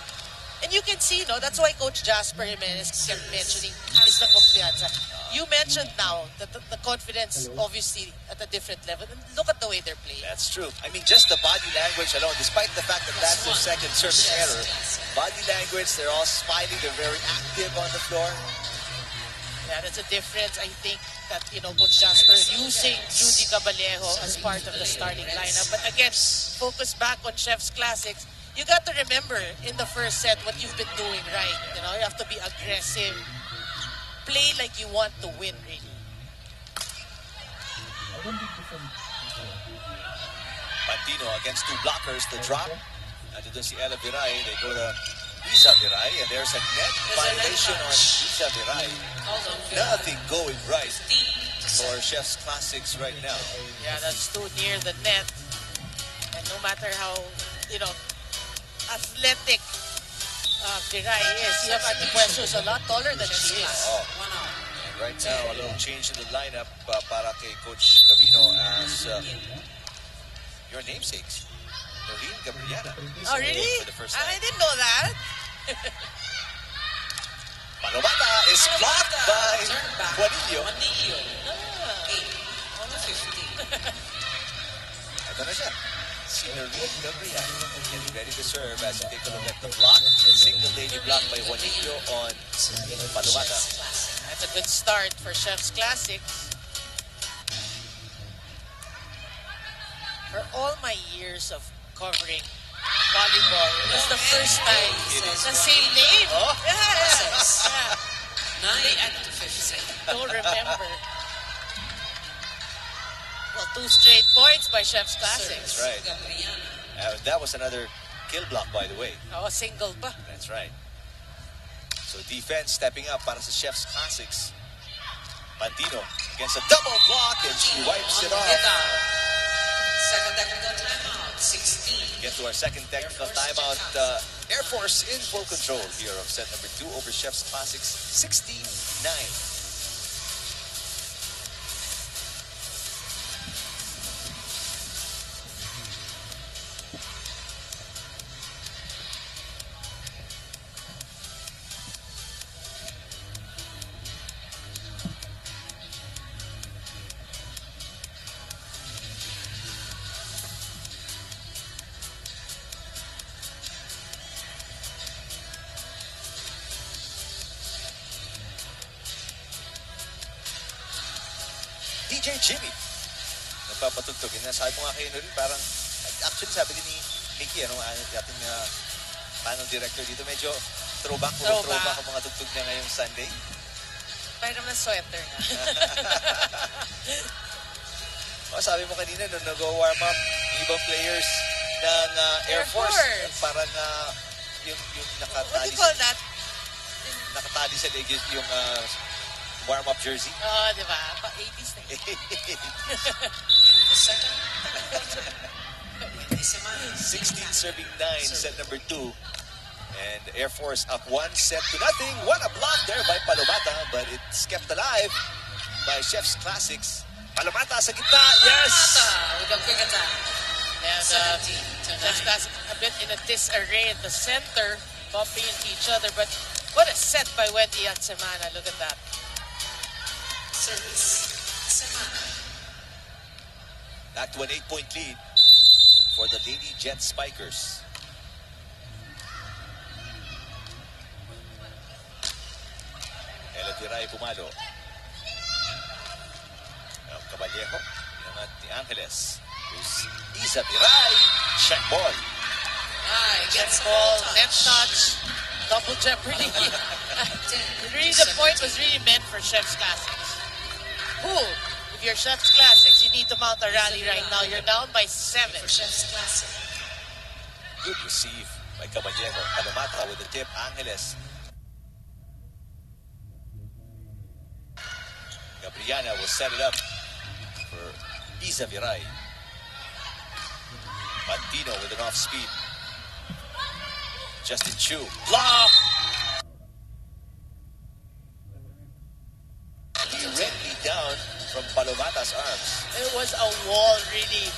Speaker 4: And you can see, no, that's why Coach Jasper Jimenez kept mentioning is the confianza. You mentioned now that the confidence obviously at a different level. And look at the way they're playing.
Speaker 3: That's true. I mean, just the body language alone, despite the fact that that's their second service error, body language, they're all smiling, they're very active on the floor.
Speaker 4: Yeah, that's a difference. I think that, you know, Coach Jasper using Judy Caballejo as part of the starting lineup. But again, focus back on Chef's Classics. You got to remember in the first set what you've been doing right. You know, you have to be aggressive. Play like you want to win, really.
Speaker 3: Pantino against 2 blockers, the drop. And doon si Ella Viray, they go to Isa Viray, and there's a net violation on Isa Viray. Nothing going right for Chef's Classics right now.
Speaker 4: Yeah, that's too near the net. And no matter how, you know, athletic Viray is, you have Antipuesto is a lot taller than she is.
Speaker 3: Oh. And right now, a little change in the lineup para kay Coach Gavino as your namesakes. Noreen Gabriela.
Speaker 4: Oh, really?
Speaker 3: For the first time.
Speaker 4: I didn't know that.
Speaker 3: Palomata is blocked by Juanillo. Ito na siya. Si Noreen Gabriela getting ready to serve as you take a look at the block. Single lady block by Juanillo on Palomata.
Speaker 4: That's a good start for Chef's Classics. For all my years of covering volleyball, it's the first time the same name.
Speaker 3: Oh.
Speaker 4: Yes. Yeah.
Speaker 2: 9 at 15.
Speaker 4: Don't remember. Well, 2 straight points by Chef's Classics.
Speaker 3: That's right. That was another kill block, by the way.
Speaker 4: Oh, single pa.
Speaker 3: That's right. So defense stepping up para sa Chef's Classics. Pantino against a double block and she wipes it off.
Speaker 2: Second technical timeout, 16.
Speaker 3: Get to our second technical timeout. Air Force in full control here of set number 2 over Chef's Classics, 16-9. DJ Jimmy. Nagpapatugtog. Sabi mo nga kayo rin, parang, actually sabi din ni Mickey, ating panel director dito, medyo throwback ang mga tugtog niya ngayong Sunday.
Speaker 4: Parang naman sweater na.
Speaker 3: sabi mo kanina, nung nag-warm up, yung ibang players ng Air Force. Parang yung
Speaker 4: What do
Speaker 3: nakatali
Speaker 4: you call that?
Speaker 3: nakatali sa leg yung warm-up jersey.
Speaker 4: Di ba? Pa-80s na yun.
Speaker 2: The second,
Speaker 3: 16 serving 9, set number 2. And Air Force up 1-0. What a block there by Palomata, but it's kept alive by Chef's Classics. Palomata sa gitna, yes!
Speaker 2: with a quick attack.
Speaker 4: And
Speaker 2: 17 to 9.
Speaker 4: that's a bit in a disarray at the center, bumping into each other. But what a set by Wendy at Semana. Look at that.
Speaker 2: Service. Semana.
Speaker 3: Back to an 8-point lead for the Lady Jet Spikers. Ella Viray pumalo. Ang Caballejo ng ni Angeles. There's Isa Viray. Check ball.
Speaker 4: Gets ball, net touch, double jeopardy. Really, the point was really meant for Chef's Classics. Who, if you're Chef's Classics, you need to mount a rally right now. You're down by 7.
Speaker 2: For Chef's Classic.
Speaker 3: Good receive by Caballejo. Palomata with the tip. Angeles. Gabriana will set it up for Isa Viray. Pantino with an off speed. Justin Chu. Block! Directly down from Palomata's arms.
Speaker 4: It was a wall really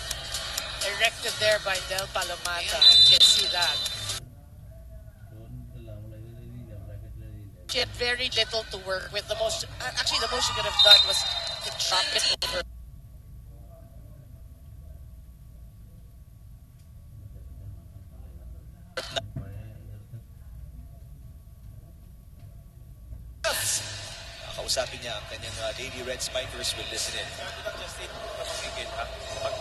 Speaker 4: erected there by Del Palomata. You can see that. She had very little to work with. The most she could have done was to drop it over.
Speaker 3: Kausapin niya ang kanyang Lady Red Spikers will listen in.
Speaker 5: Justin, kapagigil ha. Pag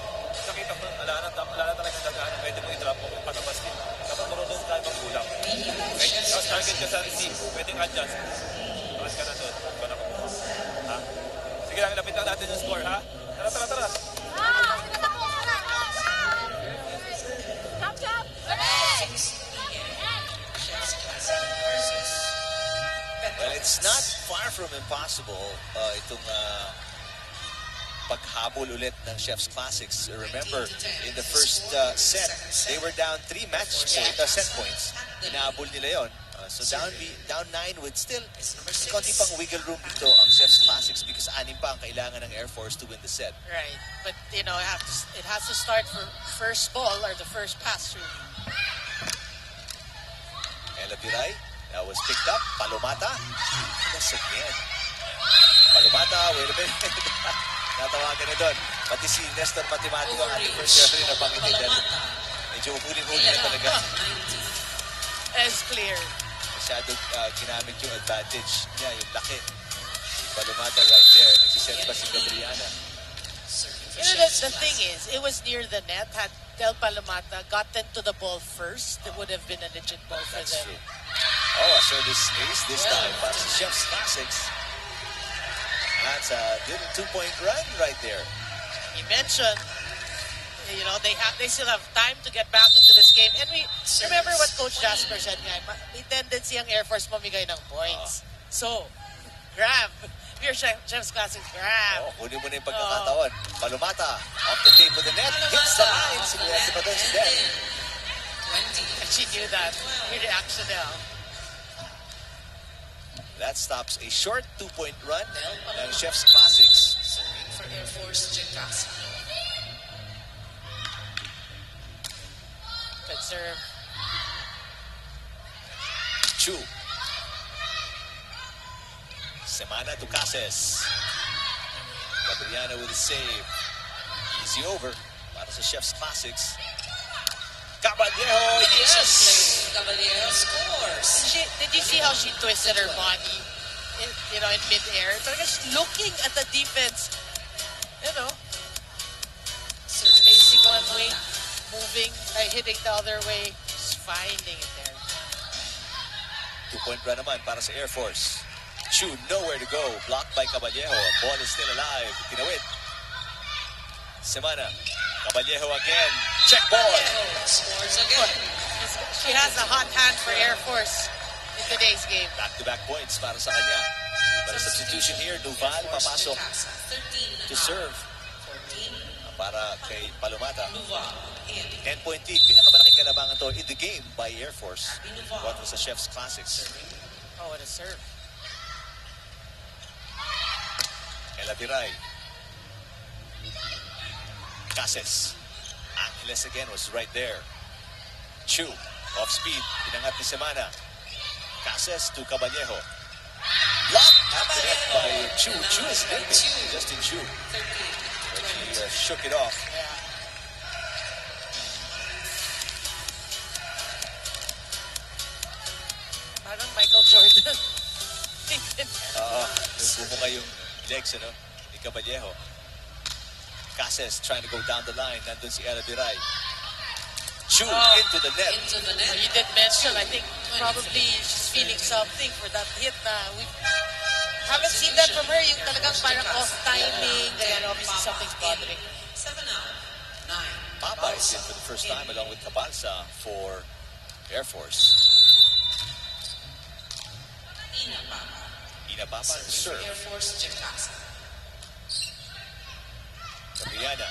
Speaker 5: nakita mo, wala na talaga nagana, pwede mo i-drop mo palabas din. Kapag marunong tayo magkulang. Tapos target ka sa receive, pwedeng adjust. Tapos ka na doon. Ikaw na kumuha. Ha? Sige lang, lapit lang natin yung score, ha? Tara.
Speaker 2: Chef's Classic versus
Speaker 3: Well, it's not far from impossible itong paghabol ulit ng Chef's Classics. Remember, in the first set, they were down 3 set points. Inaabol nila yon. So down 9 with still konti pang wiggle room dito ang Chef's Classics because 6 pa ang kailangan ng Air Force to win the set.
Speaker 4: Right, but it has to start for first ball or the first pass through.
Speaker 3: Ella Viray, that was picked up. Palomata, yes again. Palomata, wait a minute. Natawagan na doon. Pati si Nestor Matematico, ang ating first referee na pangitin. Medyo huli-huli na talaga.
Speaker 4: It's clear.
Speaker 3: Masyado ginamit yung advantage niya, yung laki. Palomata right there. Nagsiset pa si Gabriana.
Speaker 4: You know, the thing is, it was near the net. Had Del Palomata gotten to the ball first, it would have been a legit ball for
Speaker 3: That's
Speaker 4: them.
Speaker 3: true. Oh, a service ace this time. But Chef's Classics. That's a good 2-point run right there.
Speaker 4: You mentioned, you know, they still have time to get back into this game. And we remember what Coach Jasper said nga, may tendency ang Air Force mamigay ng points. So, grab. If you're Chef's Classics, grab.
Speaker 3: Oh, huli mo na yung pagkakataon. Palomata, off the tape of the net, hits the line. Sinuwerte pa doon si Del.
Speaker 2: 20.
Speaker 4: And she knew that. Your reaction now.
Speaker 3: That stops a short 2-point run ng Chef's Classics.
Speaker 2: Serving for Air Force, Jacasa.
Speaker 4: Good serve.
Speaker 3: Chu. Semana to Cases. Gabriana with a save. Easy over para sa Chef's Classics. Caballejo, yes!
Speaker 2: Caballero scores.
Speaker 4: Did you see how she twisted her body, in mid-air? Talaga she's looking at the defense, facing one way, moving, hitting the other way, just finding it there.
Speaker 3: 2-point run naman para sa Air Force. Chu, nowhere to go. Blocked by Caballejo. Ball is still alive. Tinawid. Semana. Caballejo again. Check ball.
Speaker 2: Scores again.
Speaker 4: She has a hot hand for Air Force in today's game.
Speaker 3: Back-to-back points para sa kanya. But a substitution here, Duval papasok to serve para kay Palomata. 10-point lead. Pinakamalaking kalabangan to in the game by Air Force. What was the Chef's Classics?
Speaker 4: Oh, what a serve.
Speaker 3: Ella Viray. Cases. Angeles again was right there. Chu, off speed. Pinangat ni Semana. Cases to Caballejo. Blocked at the net by Chu. Chu is limping. Justin Chu. But she shook it off.
Speaker 4: Parang Michael Jordan.
Speaker 3: Bumuka yung legs, ano, ni Caballejo. Cases trying to go down the line. Nandun si Ella Viray. Chu into the net.
Speaker 4: You did mention, I think probably she's feeling something for that hit na we haven't seen that from her. Yung talagang parang off timing. Kaya obviously something's bothering.
Speaker 2: 7 out. 9.
Speaker 3: Papa is in for the first time along with Cabalsa for Air Force. Ina Papa to serve.
Speaker 2: Air Force Jackasa.
Speaker 3: Gabriana.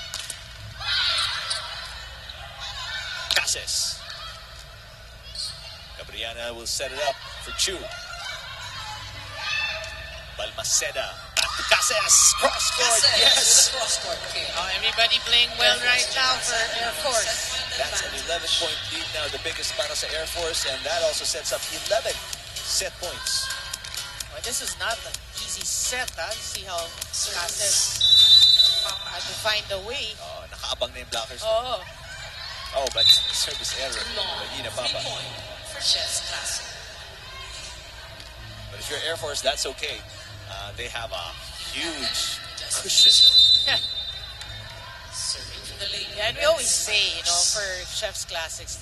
Speaker 3: Cases. Gabriana will set it up for Chu. Balmaceda. Back to Cases. Cross-court. Yes.
Speaker 2: Cross-court kick.
Speaker 4: Oh, everybody playing well right now for Air Force.
Speaker 3: That's an 11-point lead now, the biggest para sa Air Force, and that also sets up 11 set points.
Speaker 4: Well, this is not an easy set, huh? See how Cases had to find a way.
Speaker 3: Nakaabang na yung blockers.
Speaker 4: Oh,
Speaker 3: But service error. Ina
Speaker 2: 3
Speaker 3: Papa.
Speaker 2: point for Chef's Classic.
Speaker 3: But if you're Air Force, that's okay. They have a huge cushion.
Speaker 2: Serving for the lady.
Speaker 4: Yeah, and we always say, for Chef's Classics,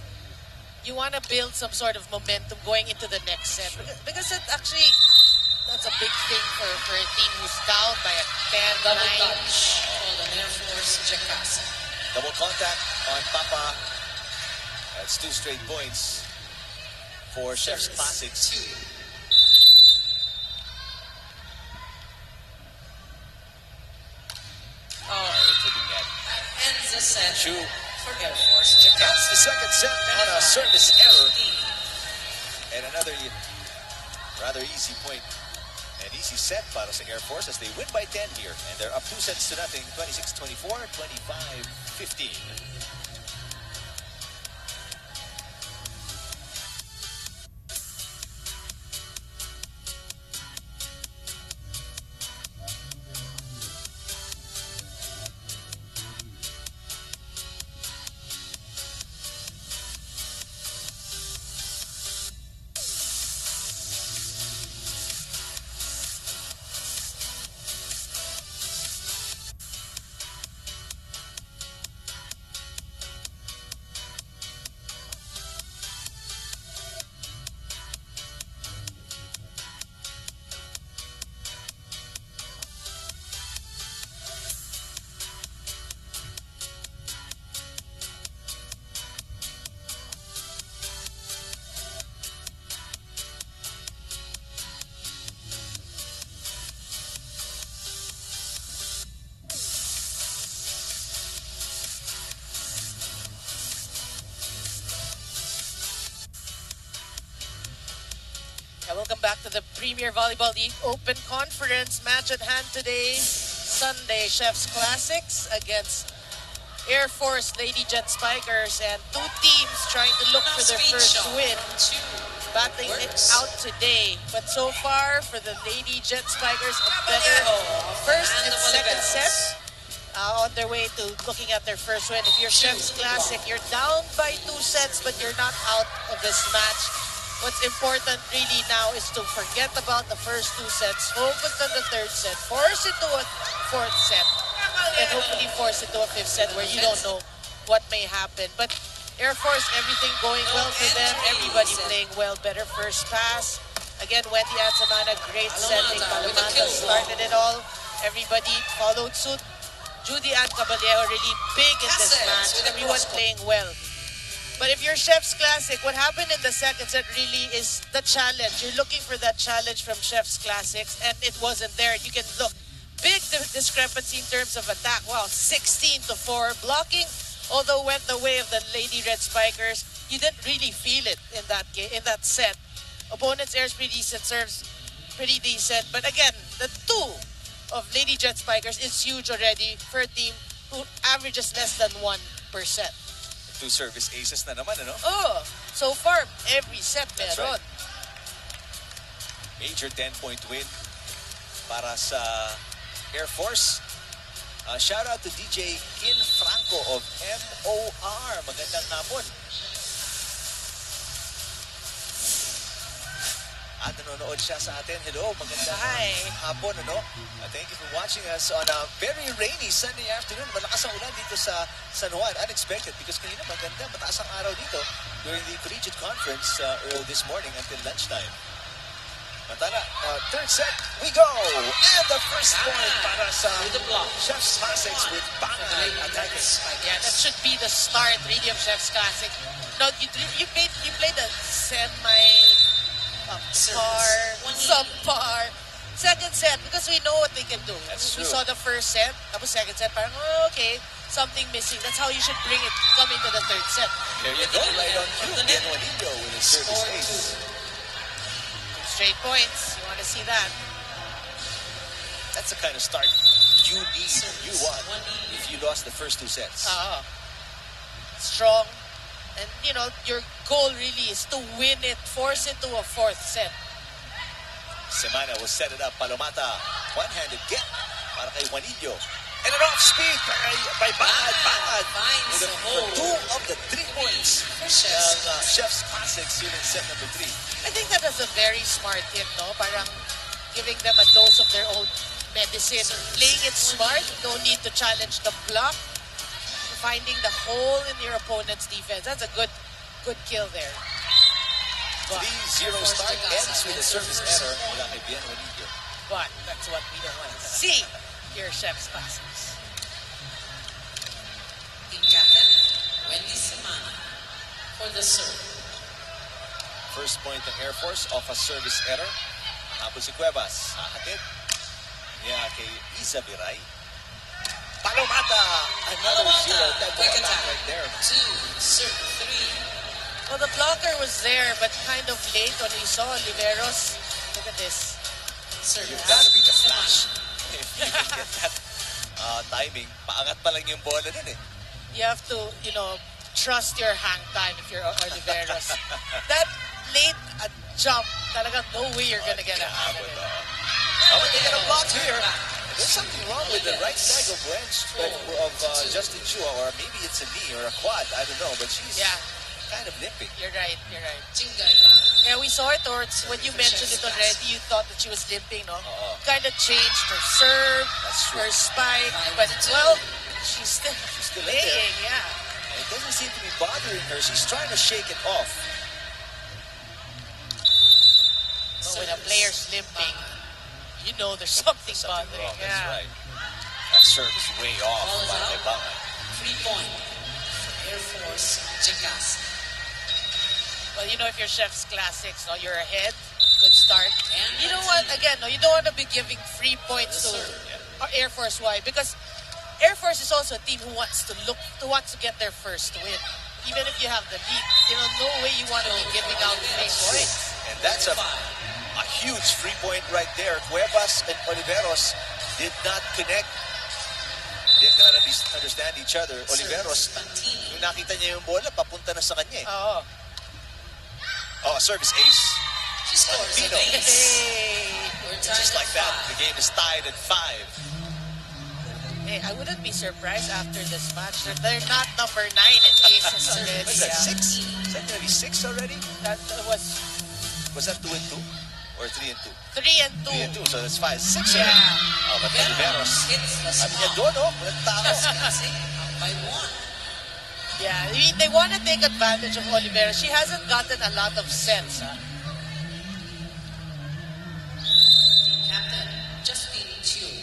Speaker 4: you want to build some sort of momentum going into the next set. Because that's a big thing for a team who's down by a 10,
Speaker 2: Double
Speaker 4: 9.
Speaker 2: touch. Called an Air Force Jackasa.
Speaker 3: Double contact on Papa. That's 2 straight points for Chef's Classics.
Speaker 2: 2.
Speaker 3: To the net.
Speaker 2: Ends the set
Speaker 3: Chu.
Speaker 2: for Air Force
Speaker 3: That's
Speaker 2: Jackasa.
Speaker 3: the second set on a service error. And another rather easy point. An easy set para sa Air Force as they win by 10 here. And they're up 2 sets to nothing. 26-24, 25-15.
Speaker 4: Welcome back to the Premier Volleyball League Open Conference. Match at hand today, Sunday, Chef's Classics against Air Force Lady Jet Spikers, and 2 teams trying to look for their first win, battling it out today. But so far, for the Lady Jet Spikers, a better first and second set. On their way to looking at their first win. If you're Chef's Classic, you're down by 2 sets, but you're not out of this match. What's important really now is to forget about the first 2 sets, focus on the 3rd set, force it to a 4th set, and hopefully force it to a 5th set where you don't know what may happen. But Air Force, everything going well for them, everybody playing well, better first pass. Again, Wendy Ansamana, great setting. Palomata started it all. Everybody followed suit. Judy Ann Caballero really big in this match. Everyone playing well. But if you're Chef's Classic, what happened in the second set really is the challenge. You're looking for that challenge from Chef's Classics, and it wasn't there. You can look. Big discrepancy in terms of attack. Wow, 16-4. Blocking, although went the way of the Lady Red Spikers, you didn't really feel it in that game, in that set. Opponents' airs pretty decent, serves pretty decent. But again, the two of Lady Jet Spikers is huge already for a team who averages less than 1%.
Speaker 3: 2 service aces na naman, ano?
Speaker 4: Oh, so far, every set
Speaker 3: That's
Speaker 4: meron.
Speaker 3: right. Major 10-point win para sa Air Force. Shout out to DJ Kin Franco of MOR. Magandang hapon. At nanonood siya sa atin. Hello, magandang
Speaker 4: Hi.
Speaker 3: hapon. Ano? Thank you for watching us on a very rainy Sunday afternoon. Malakas ang ulan dito sa San Juan. Unexpected because kanina maganda, mataas ang araw dito during the collegiate conference early this morning until lunchtime. Matala, third set, we go! And the first point para sa Chef's Classics with Bangan attacking.
Speaker 4: Yeah, that should be the start really of Chef's Classic. No, you played a semi subpar second set because we know what they can do.
Speaker 3: That's
Speaker 4: We
Speaker 3: true.
Speaker 4: saw the first set, tapos second set, parang, oh, okay, something missing. That's how you should bring it coming to the third set.
Speaker 3: There you go, right on cue. Ben Juanillo with his service ace.
Speaker 4: Straight points. You want to see that?
Speaker 3: That's the kind of start you need, you want, if you lost the first 2 sets.
Speaker 4: Strong. And, you know, your goal really is to win it, force it to a fourth set.
Speaker 3: Semana will set it up. Palomata, one-handed get para kay Juanillo. And an off-speed by Bangad. Bangad with the 2 of the 3 points ng Chef's Classics here in set number 3.
Speaker 4: I think that was a very smart hit, no? Parang giving them a dose of their own medicine. Playing it smart, no need to challenge the block. Finding the hole in your opponent's defense. That's a good kill there.
Speaker 3: 3-0 start ends with a service error mula kay Ben Juanillo.
Speaker 4: But that's what we don't want to see. Your Chef's Classics.
Speaker 2: Team captain, Wendy Semana for the serve.
Speaker 3: First point ng Air Force off a service error. Habol si Cuevas. Hahatid niya kay Isa Viray. Palomata! Another 0 tempo attack right there.
Speaker 2: 2, serve 3.
Speaker 4: Well, the blocker was there, but kind of late when we saw Oliveros. Look at this.
Speaker 2: Serve
Speaker 3: You've got to be the flash. If you can get that timing, paangat pa lang yung bola din eh.
Speaker 4: You have to, you know, trust your hang time if you're Oliveros. That late jump, talagang no way you're gonna get a hang of it.
Speaker 3: But they get a block here. There's something wrong with the right leg of Justin Chua, or maybe it's a knee or a quad. I don't know, but she's kind of limping.
Speaker 4: You're right.
Speaker 2: Jingay lang.
Speaker 4: Yeah, we saw it towards when you mentioned it already, you thought that she was limping, no? Kind of changed her serve, her spike, but well, she's still
Speaker 3: in
Speaker 4: playing,
Speaker 3: there.
Speaker 4: yeah.
Speaker 3: It doesn't seem to be bothering her. She's trying to shake it off.
Speaker 4: But when a player's limping, you know there's something
Speaker 3: Something
Speaker 4: bothering.
Speaker 3: wrong.
Speaker 4: Yeah.
Speaker 3: That's right. That serve is way off.
Speaker 2: Ball is
Speaker 3: Para kay
Speaker 2: out.
Speaker 3: Bangad.
Speaker 2: 3 point. Air Force, Jacas.
Speaker 4: Well, you know, if you're Chef's Classics, no, you're ahead. Good start.
Speaker 2: And
Speaker 4: You know what? Again, no, you don't want to be giving free points to Air Force. Why? Because Air Force is also a team who wants to get their first win. Even if you have the lead, you know, no way you want to be giving out free points.
Speaker 3: And that's a huge free point right there. Cuevas and Oliveros did not connect. Did not understand each other. Oliveros, yung nakita niya yung bola, papunta na sa kanya eh.
Speaker 4: Oh.
Speaker 3: Oh, a service ace.
Speaker 2: She scores
Speaker 3: Pino.
Speaker 2: an ace.
Speaker 4: Hey.
Speaker 2: We're tied
Speaker 3: Just
Speaker 2: at
Speaker 3: like that,
Speaker 2: 5.
Speaker 3: the game is tied at 5.
Speaker 4: Hey, I wouldn't be surprised after this match that they're not number 9 in aces already.
Speaker 3: What is that,
Speaker 4: Yeah.
Speaker 3: 6? Is that going to be 6 already?
Speaker 4: That was
Speaker 3: Was that 2 and 2? Or 3 and 2?
Speaker 4: 3 and 2.
Speaker 3: 3 and 2, so that's 5. 6
Speaker 4: Yeah.
Speaker 3: already. Oh, but Oliveros.
Speaker 2: Hits the
Speaker 3: Sabi niya
Speaker 2: spot.
Speaker 3: doon, oh. Nagtakas.
Speaker 2: Kasi up by 1.
Speaker 4: Yeah, I mean, they want to take advantage of Oliveira. She hasn't gotten a lot of sense. Huh?
Speaker 2: Team captain, Justin Chiu.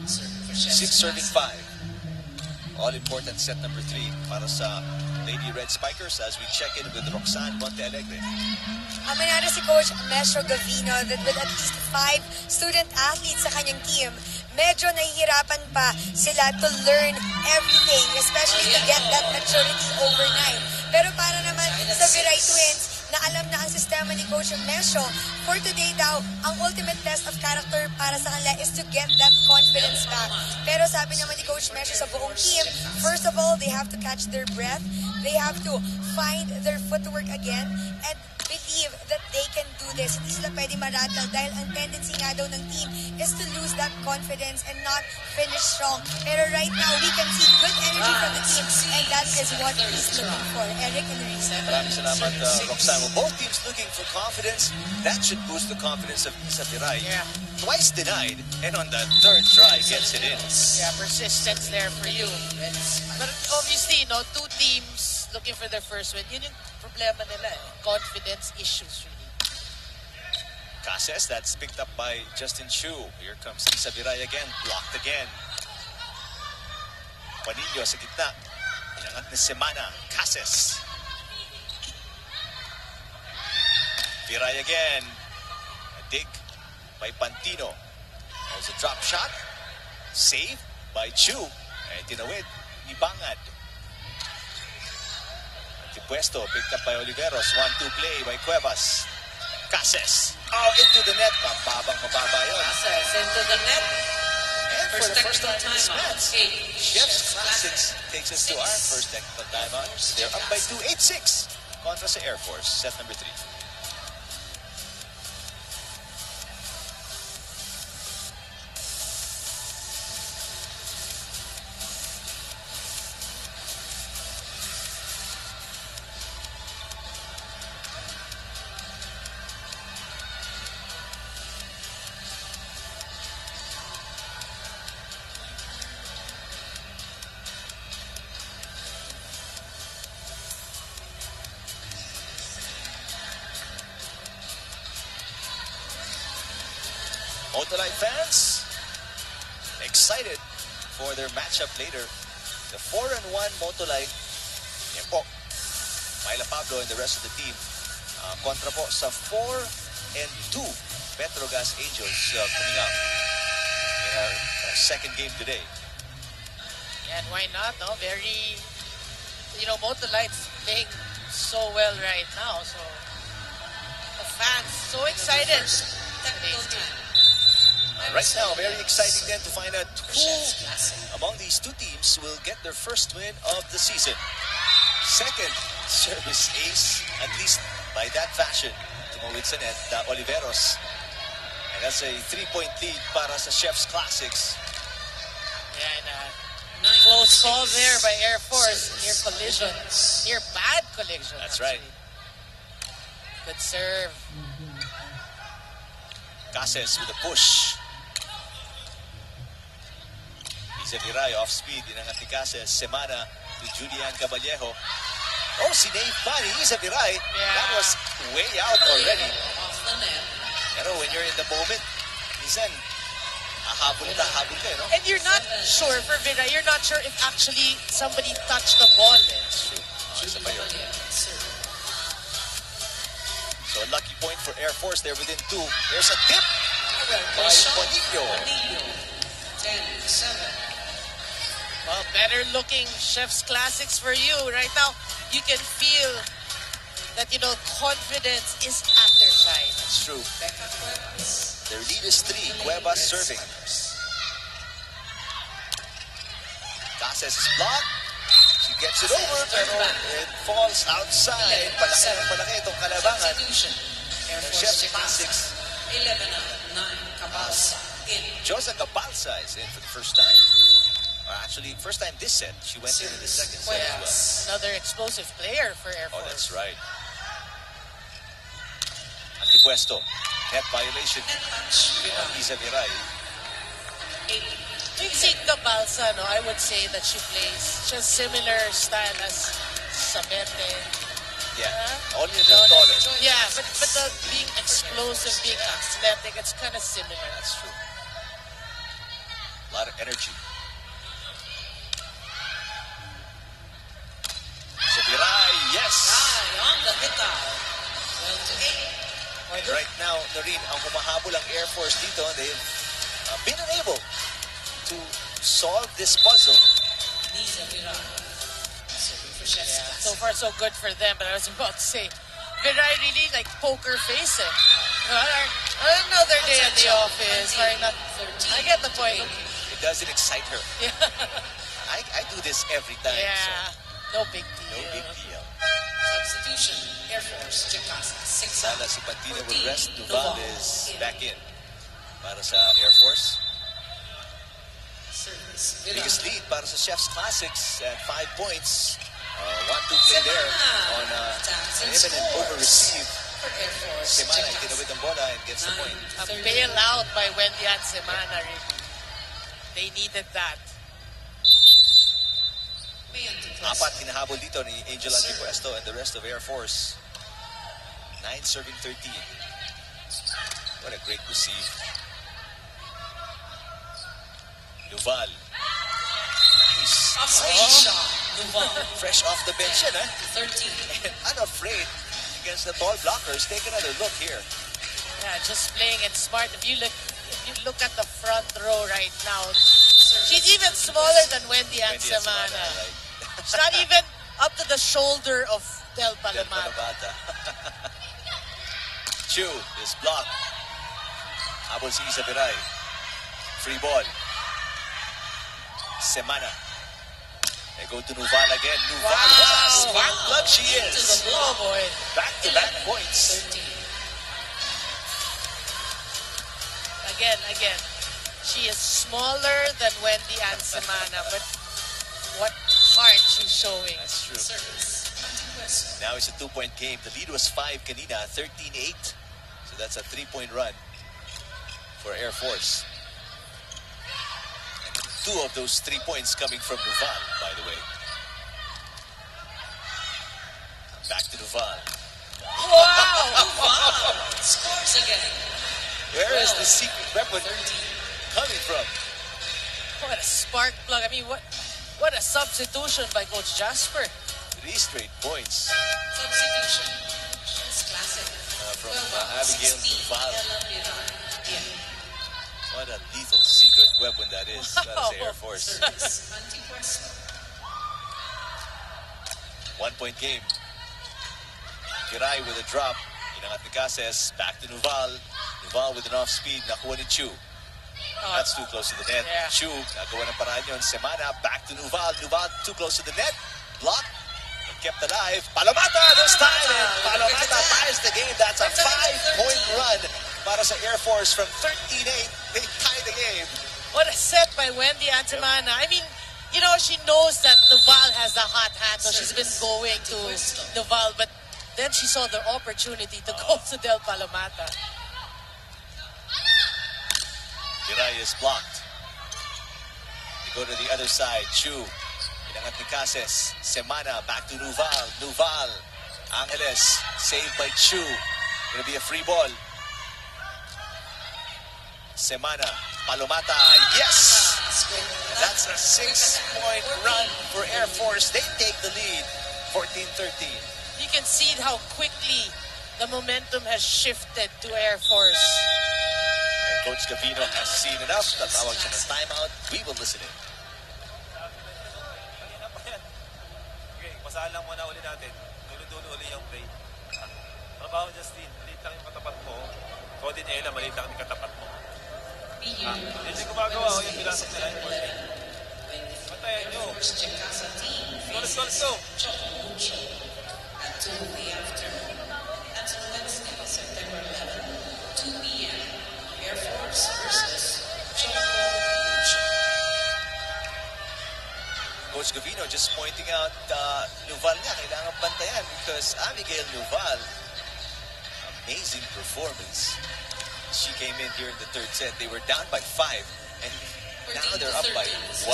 Speaker 2: Serve for
Speaker 3: 6 serving 5. All-important set number 3 para sa Lady Red Spikers as we check in with Roxanne Montealegre.
Speaker 1: Aminado si Coach Mesro Gavino that with at least 5 student athletes sa kanyang team, medyo nahihirapan pa sila to learn everything, especially to get that maturity overnight. Pero para naman sa Viray Twins, na alam na ang sistema ni Coach Mesro, for today daw, ang ultimate test of character para sa kanila is to get that confidence back. Pero sabi naman ni Coach Mesro sa buong team, first of all, they have to catch their breath, they have to find their footwork again, and believe that they can do this. Hindi sila pwede maratal dahil ang tendency nga daw ng team is to lose that confidence and not finish strong. Pero right now, we can see good energy from the team and that is what he's looking for. Eric and Risa.
Speaker 3: Maraming salamat, Roxanne. Well, both teams looking for confidence. That should boost the confidence of Isa Viray.
Speaker 4: Yeah.
Speaker 3: Twice denied, and on the third try, gets it in.
Speaker 4: Yeah, persistence there for you. But obviously, two teams looking for their first win. Yun yung problema nila eh. Confidence issues really.
Speaker 3: Cases, that's picked up by Justin Chu. Here comes Isa Viray again, blocked again. Juanillo sa gitna. Inangat ni Semana. Cases. Viray again. A dig by Pantino. There's a drop shot. Saved by Chu. Eh, tinawid ni Bangad. Puesto, picked up by Oliveros. 1-2 play by Cuevas. Cases. Oh, into the net. Mababa yun.
Speaker 2: Cases into the net.
Speaker 3: And for the first time in this
Speaker 2: timeout.
Speaker 3: match, Chef's Classics takes us to our first technical timeout. They're up by 2, 8-6 kontra sa Air Force. Set number 3. Motolite fans excited for their matchup later. The 4-1 Motolite. Yan po. Myla Pablo and the rest of the team. Kontra po sa 4-2 Petrogas Angels coming up in our second game today.
Speaker 4: And why not, no? Very, Motolite's playing so well right now. So, the fans so excited. Today's game.
Speaker 3: Right now, very exciting then to find out who among these two teams will get their first win of the season. Second service ace, at least by that fashion. Tumawid sa net, Oliveros. And that's a 3-point lead para sa Chef's Classics.
Speaker 4: Yeah, and close call there by Air Force. Near collision. Near bad collision.
Speaker 3: That's
Speaker 4: actually.
Speaker 3: right.
Speaker 4: Good serve.
Speaker 3: Cases with a push. Isa Viray off speed. Inangat ni Cases. Semana to Julian Caballejo. Oh, sinave pa ni Isa Viray. That was way out already.
Speaker 2: Off the net.
Speaker 3: Pero when you're in the moment, minsan, habol ka, no?
Speaker 4: And you're not sure, for Viray, you're not sure if actually somebody touched the ball.
Speaker 3: Isa pa yun. So a lucky point for Air Force. They're within 2. There's a tip by Juanillo.
Speaker 2: 10-7.
Speaker 4: Well, better looking Chef's Classics for you. Right now, you can feel that, confidence is at their side.
Speaker 3: That's true.
Speaker 2: Becca Cuevas.
Speaker 3: Their lead is 3. Cuevas serving. Cases is blocked. She gets it over, pero it falls outside. Palaki itong kalabangan.
Speaker 2: Substitution. Air
Speaker 3: The
Speaker 2: Force
Speaker 3: Chef's
Speaker 2: Jakarta.
Speaker 3: Classics.
Speaker 2: 11 out. 9. Cabalsa. In.
Speaker 3: Josa Cabalsa is in for the first time. Actually, first time this set. She went in the second set as well.
Speaker 4: Another explosive player for Air
Speaker 3: Oh,
Speaker 4: Force.
Speaker 3: that's right. Antipuesto. Net violation.
Speaker 2: Net touch.
Speaker 3: Isa Viray.
Speaker 4: 8. Yung Signa Balsa, I would say that she plays just similar style as Sabete.
Speaker 3: Yeah. Only a little taller.
Speaker 4: Yeah, but the being explosive, being athletic, it's kind of similar.
Speaker 3: That's true. A lot of energy. And right now, Noreen, ang humahabol ang Air Force dito, they've been unable to solve this puzzle.
Speaker 2: Niza Virar. Serving for Chef's
Speaker 4: Yeah,
Speaker 2: Classic.
Speaker 4: so far so good for them, but I was about to say, Viray really like poker face eh. Another day at the office. Parang not, I get the point.
Speaker 3: It doesn't excite her.
Speaker 4: Yeah,
Speaker 3: I do this every time,
Speaker 4: yeah. No big
Speaker 3: so
Speaker 4: deal.
Speaker 3: no big deal.
Speaker 2: Substitution. Air Force. Jacasa. 6
Speaker 3: Sana si Pantino will
Speaker 2: 14,
Speaker 3: rest. Duval is back in para sa Air Force.
Speaker 2: Service. Virar.
Speaker 3: Biggest lead para sa Chef's Classics at 5 points. 1-2 play there on an imminent over-receive.
Speaker 2: For Air Force.
Speaker 3: Semana
Speaker 2: Jacasa.
Speaker 3: itinawid ang bola and gets the point.
Speaker 4: A bailout by Wendy and Semana, really. They needed that.
Speaker 2: Mayan to
Speaker 3: Apat hinahabol dito ni Angel Antipuesto and the rest of Air Force. 9 serving 13. What a great receive. Duval. Nice.
Speaker 2: Offside shot. Duval.
Speaker 3: Fresh off the bench yan,
Speaker 2: 13.
Speaker 3: Unafraid against the ball blockers. Take another look here.
Speaker 4: Yeah, just playing it smart. If you look at the front row right now, she's even smaller than Wendy and
Speaker 3: Wendy and
Speaker 4: Semana.
Speaker 3: right?
Speaker 4: She's not even up to the shoulder of Del
Speaker 3: Del
Speaker 4: Palomata.
Speaker 3: Palomata. Chu is blocked. Habol si Isa Viray. Free ball. Semana. They go to Nuval again. Nuval, what a spark plug she
Speaker 2: Into the
Speaker 3: is.
Speaker 2: block.
Speaker 4: Oh boy.
Speaker 3: Back-to-back points.
Speaker 2: 13.
Speaker 4: Again. She is smaller than Wendy and Semana, but what heart she's showing.
Speaker 3: That's true.
Speaker 2: Service. Antipuesto.
Speaker 3: Now it's a 2-point game. The lead was 5 kanina, 13-8. So that's a 3-point run for Air Force. And 2 of those 3 points coming from Nuval, by the way. Back to Nuval.
Speaker 4: Wow!
Speaker 2: Scores again.
Speaker 3: Where is the secret weapon
Speaker 2: 13.
Speaker 3: coming from?
Speaker 4: What a spark plug. I mean, what a substitution by Coach Jasper.
Speaker 3: 3 straight points
Speaker 2: Substitution. Chef's Classic.
Speaker 3: from
Speaker 2: 12,
Speaker 3: Abigail
Speaker 2: 16.
Speaker 3: Nuval.
Speaker 2: Ella Virar. Yeah.
Speaker 3: What a lethal secret weapon that is. That is the Air Force.
Speaker 2: Service. Antipuesto.
Speaker 3: 1-point game. Giray with a drop. Inangat ni Cases. Back to Nuval. Nuval with an off-speed. Nakuha ni Chu. That's too close to the net.
Speaker 4: Yeah.
Speaker 3: Chu, nagawa ng paraan yun. Semana, back to Nuval. Nuval, too close to the net. Block. And kept alive. Palomata this time. And Palomata ties the game. That's a 5-point run para sa Air Force from 13-8. They tie the game.
Speaker 4: What a set by Wendy Antimana. I mean, you know, she knows that Duval has a hot hand, so she's been going to Duval, but then she saw the opportunity to go to Del Palomata.
Speaker 3: Giray is blocked. They go to the other side. Chu. Inangat ni Cases. Semana back to Nuval. Nuval. Angeles. Saved by Chu. Gonna be a free ball. Semana. Palomata. Yes! And that's a 6-point run for Air Force. They take the lead. 14-13.
Speaker 4: You can see how quickly the momentum has shifted to Air Force.
Speaker 3: And Coach Gavino has seen enough. Tatawag siya ng timeout. We will listen in.
Speaker 5: Kanina pa yan. Okay, basahan lang muna uli natin. Dulo-dulo uli yung play. Trabaho, Justin. Maliit lang yung katapat mo. Ikaw din, Ella, maliit lang yung katapat mo. Hindi gumagawa ko yung bilasok nila yung ball. Patayan nyo. Let's go.
Speaker 2: At 2 in the afternoon. That's on Wednesday, September 11, 2 p.m. Air Force versus Choco Mucho.
Speaker 3: Coach Gavino just pointing out Nuval nga, kailangan bantayan because Abigail Nuval, amazing performance. She came in here in the third set. They were down by 5 and now they're up by 1.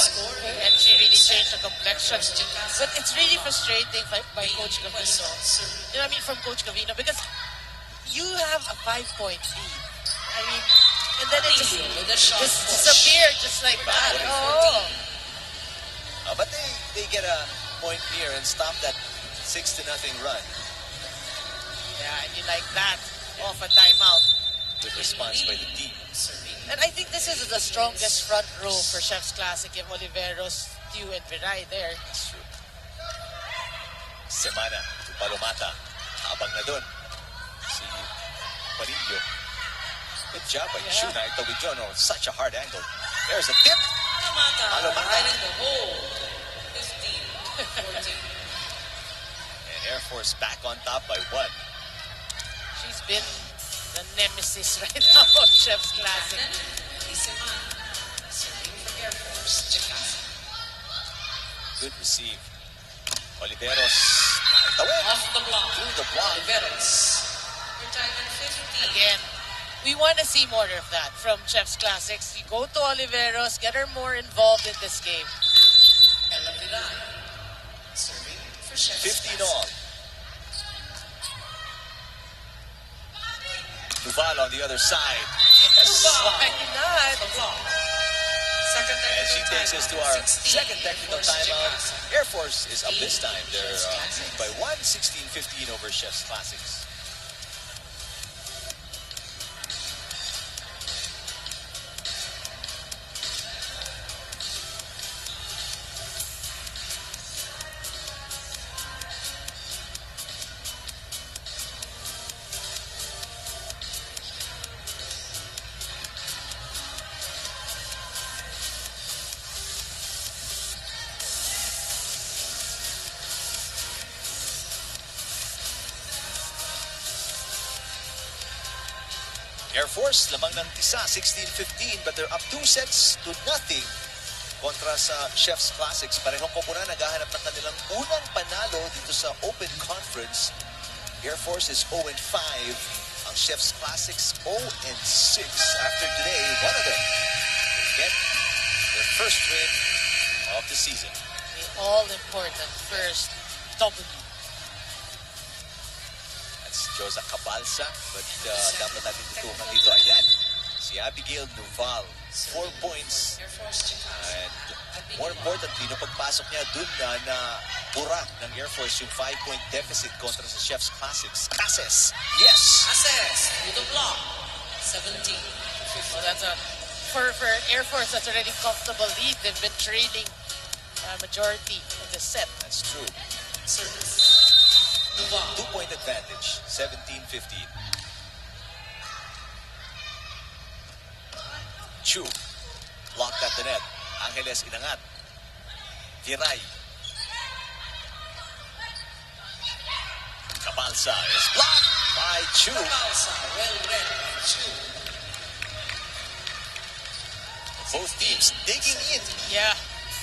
Speaker 4: And she really changed the complexion. But it's really frustrating by Coach Gavino. You know what I mean, from Coach Gavino, because you have a 5-point lead. I mean, and then it just disappeared just like that. Oh.
Speaker 3: But they get a point here and stop that 6-0 run.
Speaker 4: Yeah, and you like that. off a timeout.
Speaker 3: Good response by the team.
Speaker 4: And I think this is the strongest front row for Chef's Classic. Yung Oliveros, Tiu, and Viray there.
Speaker 3: That's true. Semana to Palomata. Habang na dun. Si Parillo. Good job by
Speaker 4: Yeah.
Speaker 3: Shuna. Ito with John. Such a hard angle. There's a tip.
Speaker 2: Palomata right in the hole. 15-14.
Speaker 3: And Air Force back on top by 1.
Speaker 4: She's been the nemesis right now of Chef's Classic.
Speaker 2: Semana serving for Air Force. Chicasa.
Speaker 3: Good receive. Oliveros. Tawid.
Speaker 2: Off the block.
Speaker 3: Through the block.
Speaker 2: Oliveros. We're tied at 15.
Speaker 4: Again, we want to see more of that from Chef's Classics. You go to Oliveros, get her more involved in this game.
Speaker 2: Ella Viray serving for Chef's
Speaker 3: 15
Speaker 2: Classic.
Speaker 3: all. Duval on the other side.
Speaker 4: Why not?
Speaker 2: The block. Second
Speaker 3: And she
Speaker 2: technical
Speaker 3: takes us to
Speaker 2: timeout.
Speaker 3: our
Speaker 2: 16
Speaker 3: second technical
Speaker 2: for
Speaker 3: timeout.
Speaker 2: Chicasa.
Speaker 3: Air Force is up this time. They're leading by 1, 16-15 over Chef's Classics. Air Force, lamang ng tisa, 16-15, but they're up 2 sets to nothing kontra sa Chef's Classics. Parehong koponan naghahanap ng kanilang unang panalo dito sa Open Conference. Air Force is 0-5. Ang Chef's Classics 0-6. After today, one of them will get their first win of the season.
Speaker 4: The all-important first W.
Speaker 3: That's Josa Cabalsa, but dapat natin tutukan dito. Ayan, si Abigail Duval, 4 points.
Speaker 2: Air Force Chicasa.
Speaker 3: And more importantly, nung pagpasok niya dun na pura ng Air Force yung 5-point deficit kontra sa Chef's Classics. Cases, yes!
Speaker 2: Access to the block. 17.
Speaker 4: Well, that's for Air Force, that's already comfortable lead. They've been trailing majority of the set.
Speaker 3: That's true.
Speaker 2: Service. Duval.
Speaker 3: 2-point advantage, 17-15. Chu, blocked at the net. Angeles inangat. Viray. Cabalsa is blocked by Chu.
Speaker 2: Cabalsa. Well read by Chu.
Speaker 3: Both teams digging in.
Speaker 4: Yeah.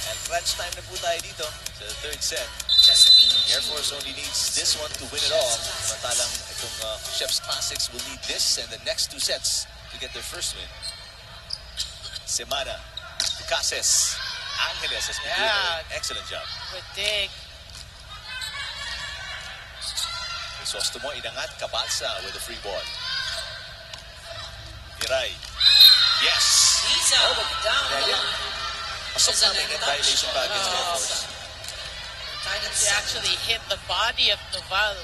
Speaker 3: And crunch time na po tayo dito sa third set.
Speaker 2: Chesapeake.
Speaker 3: Air Force only needs this one to win it all. Samantalang itong Chef's Classics will need this and the next 2 sets to get their first win. Semana, Cases, Angeles has been doing an excellent job.
Speaker 4: Good dig.
Speaker 3: Crisostomo inangat, Cabalsa with a free ball. Viray. Yes!
Speaker 2: He's out. Down the line.
Speaker 3: Pasok namin yung violation pa against Air Force.
Speaker 2: Tied at
Speaker 4: She
Speaker 2: 7.
Speaker 4: actually hit the body of Noval.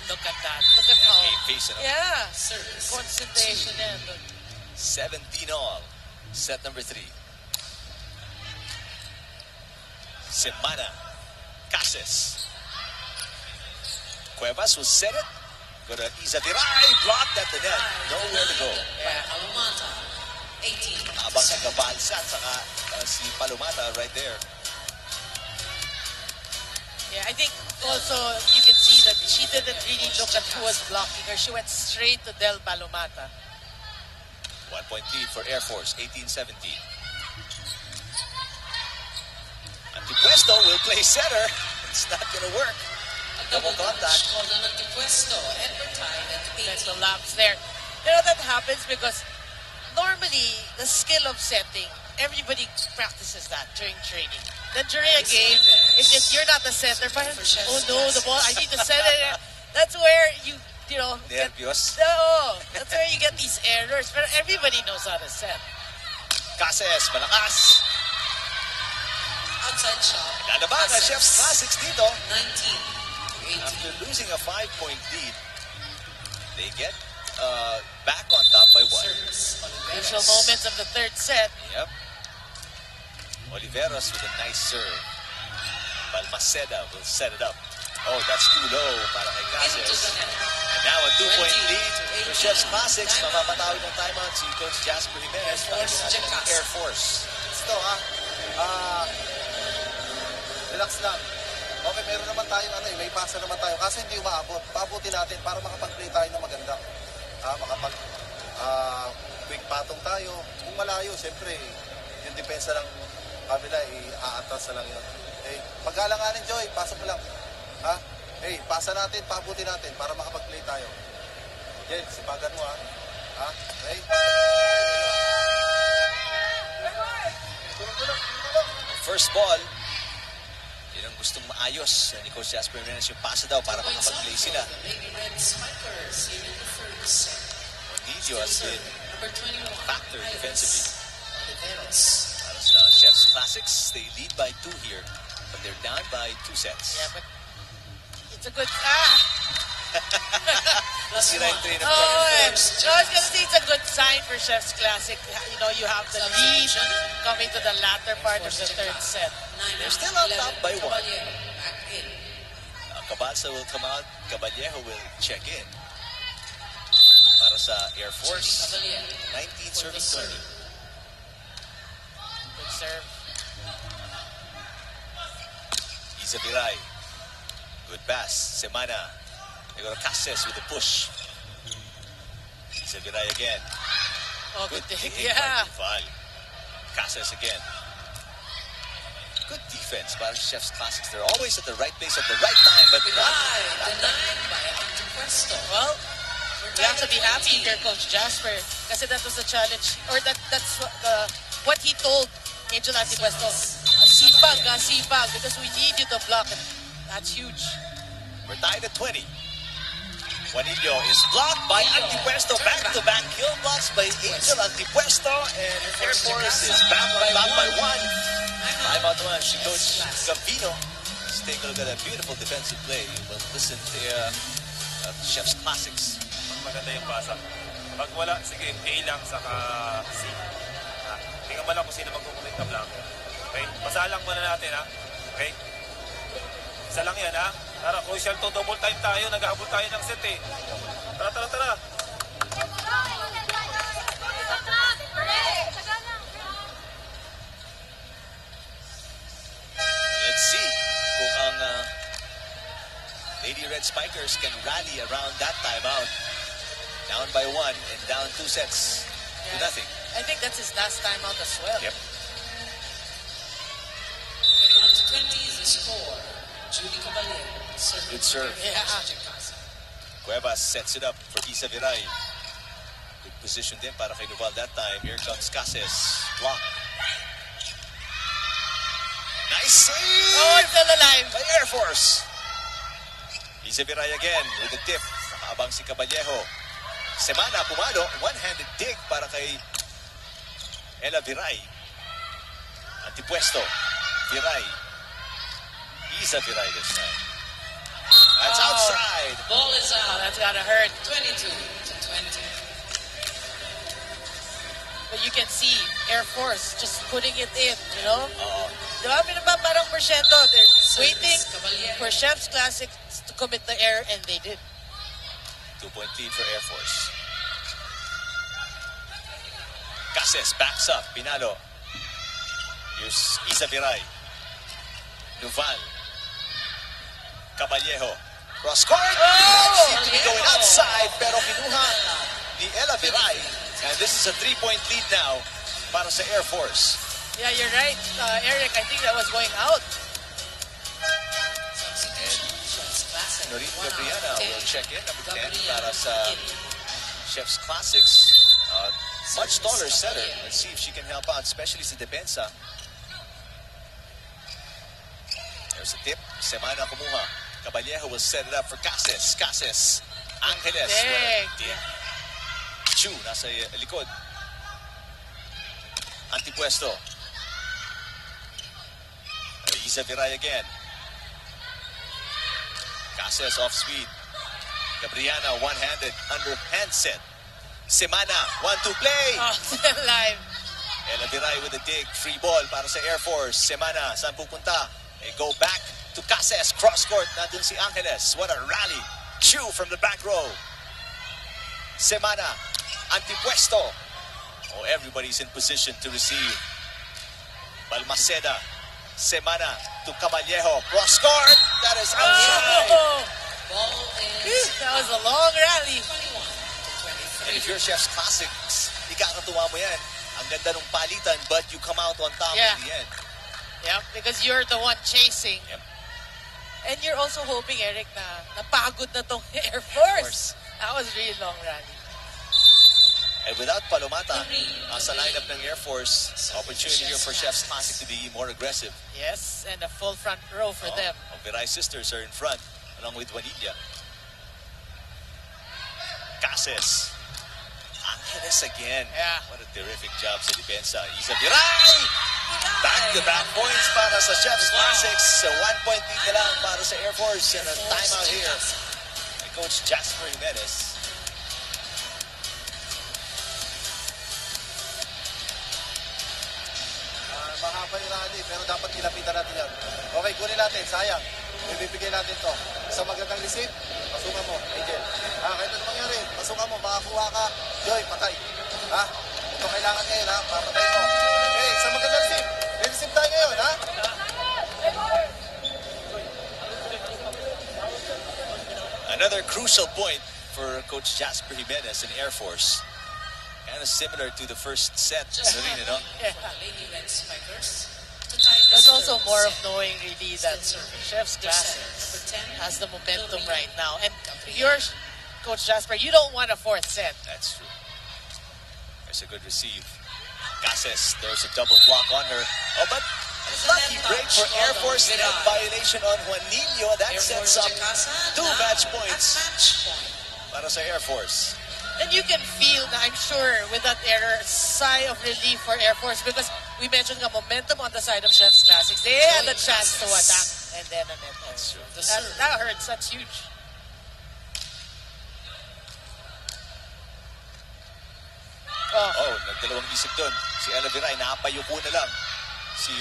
Speaker 4: Look at that. Look at how.
Speaker 3: Game face and
Speaker 4: Yeah.
Speaker 2: Service.
Speaker 4: Concentration and
Speaker 3: 17 all. Set number 3. Semana. Cases. Cuevas will set it. Go to Isa Viray. Blocked at the net. Nowhere to go.
Speaker 2: By Palomata. 18.
Speaker 3: Habang si Cabalsa at saka si Palomata right there.
Speaker 4: yeah, I think also you can see that she didn't really look at who was blocking her. She went straight to Del Palomata.
Speaker 3: 1-point lead for Air Force, 18-17. Antipuesto will play center. It's not gonna work. Double contact.
Speaker 2: Called on Antipuesto. And we're tied at
Speaker 4: There's
Speaker 2: 18.
Speaker 4: the laps there. You know, that happens because normally the skill of setting, everybody practices that during training. Then during a game, if you're not the center, parang, oh no, the ball, I need to set it. That's where you know, get,
Speaker 3: Nervios.
Speaker 4: no, that's where you get these errors. But everybody knows how to set.
Speaker 3: Cases, malakas.
Speaker 2: Outside shot.
Speaker 3: Lalaban na Chef's Classics dito.
Speaker 2: 19. 18.
Speaker 3: After losing a 5-point lead, They get back on top by 1.
Speaker 4: Crucial moments of the third set.
Speaker 3: Yep. Oliveros with a nice serve. Balmaceda will set it up. Oh, that's too low para kay Cases. And now a 2-point lead for Chef's Classics. Mapapatawid ng timeout si Coach Jasper Jimenez para sa Air Force.
Speaker 6: Ito relax lang. Okay, meron naman tayong may pasa naman tayo. Kasi hindi umaabot. Paabutin natin para makapag-play tayo ng maganda. Quick patong tayo. Kung malayo, siyempre, yung depensa ng kabila, aatras na lang yun. Okay, pag-alanganin, Joy, pasa mo lang. Hey, pasa natin, paabutin natin para makapag-play tayo. Jen, sipagan mo Okay?
Speaker 3: First ball, yun ang gustong maayos ni Coach Jasper Jimenez yung pasa daw para makapag-play sila. Monillo has been a factor defensively. Para sa Chef's Classics, they lead by 2 here, but they're down by 2 sets.
Speaker 4: Yeah, but it's a good...
Speaker 3: Sira yung train of
Speaker 4: I was gonna say it's a good sign for Chef's Classic. You know, you have the lead coming to the latter part of the third set.
Speaker 3: They're still on top by 1. Cabalsa will come out. Caballero will check in. Para sa Air Force, 19 serving 20.
Speaker 4: Good serve.
Speaker 3: Isabiray. Good pass. Semana. They go to Cases with a push. Isabiray again.
Speaker 4: Oh, good
Speaker 3: Good
Speaker 4: dig.
Speaker 3: dig
Speaker 4: Yeah.
Speaker 3: by Duval. Cases again. Good defense by Chef's Classics. They're always at the right place at the right time, but
Speaker 4: Well, we have to be happy here, Coach Jasper, kasi that was the challenge, or that's what he told Angel Antipuesto. Sipag, because we need you to block. That's huge.
Speaker 3: we're tied at 20. Juanillo is blocked by Antipuesto. Back-to-back kill blocks by Angel Antipuesto, and Air Force is back on top by 1. Timeout naman si Coach Gambino. Let's take a look at a beautiful defensive play. We'll listen to Chef's Classics.
Speaker 5: Maganda yung pasa. Pag wala, sige, A lang saka C. Tingnan mo lang kung sino magkukulit na blanco. Okay? Pasalang muna natin, Okay? Isa lang yan, Tara, crucial to. Double time tayo. Nag-aabot tayo ng set, Tara.
Speaker 3: Let's see kung ang Lady Red Spikers can rally around that timeout. Down by 1 and down 2 sets to nothing.
Speaker 4: I think that's his last time out as well.
Speaker 3: Yep.
Speaker 2: 21-20 is the score. Julie Caballero.
Speaker 3: Good serve.
Speaker 4: Yeah.
Speaker 3: Cuevas sets it up for Isaviray. Good position din para kay Duval that time. Here comes Cases. Block. Nice save!
Speaker 4: Oh, it's still alive.
Speaker 3: By Air Force. Isaviray again with the tip. Nakaabang si Caballero. Semana pumalo. One-handed dig para kay Ella Viray. Antipuesto. Viray. Isaviray this time. That's outside.
Speaker 2: Ball is
Speaker 4: Oh,
Speaker 2: out.
Speaker 4: that's gotta hurt.
Speaker 2: 22-20.
Speaker 4: But you can see Air Force just putting it in, you know?
Speaker 3: Oo.
Speaker 4: Diba, parang porsyento. They're waiting
Speaker 2: Caballero.
Speaker 4: for Chef's Classic to commit the error, and they did.
Speaker 3: 2-point lead for Air Force. Cases backs up. Pinalo. Here's Isaviray. Duval. Caballero. Cross court. Seemed to be going outside, pero kinuha ni Ella Viray. And this is a 3-point lead now para sa Air Force.
Speaker 4: Yeah, you're right, Eric. I think that was going out.
Speaker 3: Noreen Gabriela will check in, number 10, para sa Chef's Classics. Much taller setter. Let's see if she can help out, especially sa depensa. There's a tip. Semana kumuha. Caballero will set it up for Cases. Cases. Angeles.
Speaker 4: Dang.
Speaker 3: Chu, nasa likod. Antipuesto. Isaviray again. Cases off speed. Gabriana, one-handed underhand set. Semana, 1-2 play.
Speaker 4: Oh, live.
Speaker 3: Ella Viray with a dig. Free ball para sa Air Force. Semana, saan pupunta? They go back to Cases. Cross-court. Nandun si Angeles. What a rally. Chew from the back row. Semana, antipuesto. Oh, everybody's in position to receive. Balmaceda. Semana to Caballejo. Cross-court. That is outside.
Speaker 4: Oh,
Speaker 2: Ball is
Speaker 4: that was a long rally.
Speaker 2: 21 to 23.
Speaker 3: And if you're Chef's Classics, ikakatuwa mo yan. Ang ganda ng palitan, but you come out on top
Speaker 4: Yeah.
Speaker 3: in the end.
Speaker 4: Yeah, because you're the one chasing.
Speaker 3: Yep.
Speaker 4: And you're also hoping, Eric, na napagod na tong Air Force. That was really long rally.
Speaker 3: And without Palomata, sa lineup ng Air Force, opportunity here for Chef's Classic to be more aggressive.
Speaker 4: Yes, and a full front row for them.
Speaker 3: Ang Viray sisters are in front, along with Juanilla. Cases. Angeles again.
Speaker 4: Yeah.
Speaker 3: What a terrific job sa depensa. Isa Viray! Back-to-back points para sa Chef's Classics. 1-point lead na lang para sa Air Force. And a timeout here by Coach Jasper Jimenez.
Speaker 6: Mahaba yung rally, pero dapat kilapitan natin yan. Okay, kunin natin, sayang. Ibibigay natin to. Sa magandang receive, pasukan mo, Angel. Kahit ano mangyari, pasukan mo, makakuha ka. Joy, patay. Ha? Ito kailangan ngayon, ha? Papatay mo. Okay, sa magandang receive. Receive tayo ngayon, ha?
Speaker 3: Another crucial point for Coach Jasper Jimenez in Air Force. Kind of similar to the first set. Sarina, no?
Speaker 4: Yeah.
Speaker 2: Lady Red Spikers to tie the
Speaker 4: That's also
Speaker 2: third
Speaker 4: more of
Speaker 2: set.
Speaker 4: knowing really that Chef's Classics
Speaker 2: Number 10
Speaker 4: has the momentum right now. And if you're Coach Jasper, you don't want a fourth set.
Speaker 3: That's true. There's a good receive. Cases, there's a double block on her. Oh, but lucky break for Air Force. Net violation on Juanillo. That
Speaker 2: Air
Speaker 3: sets
Speaker 2: Force
Speaker 3: up
Speaker 2: Jacasa
Speaker 3: 2
Speaker 2: na
Speaker 3: match
Speaker 2: at
Speaker 3: points
Speaker 2: match point.
Speaker 3: para sa Air Force.
Speaker 4: And you can feel, I'm sure, with that error, sigh of relief for Air Force because we mentioned the momentum on the side of Chef's Classics. They had the chance to attack and then a net error. That hurts. That's huge.
Speaker 3: Oh, nagdalawang isip doon. Si Ella Viray, nakapayuko na lang. Si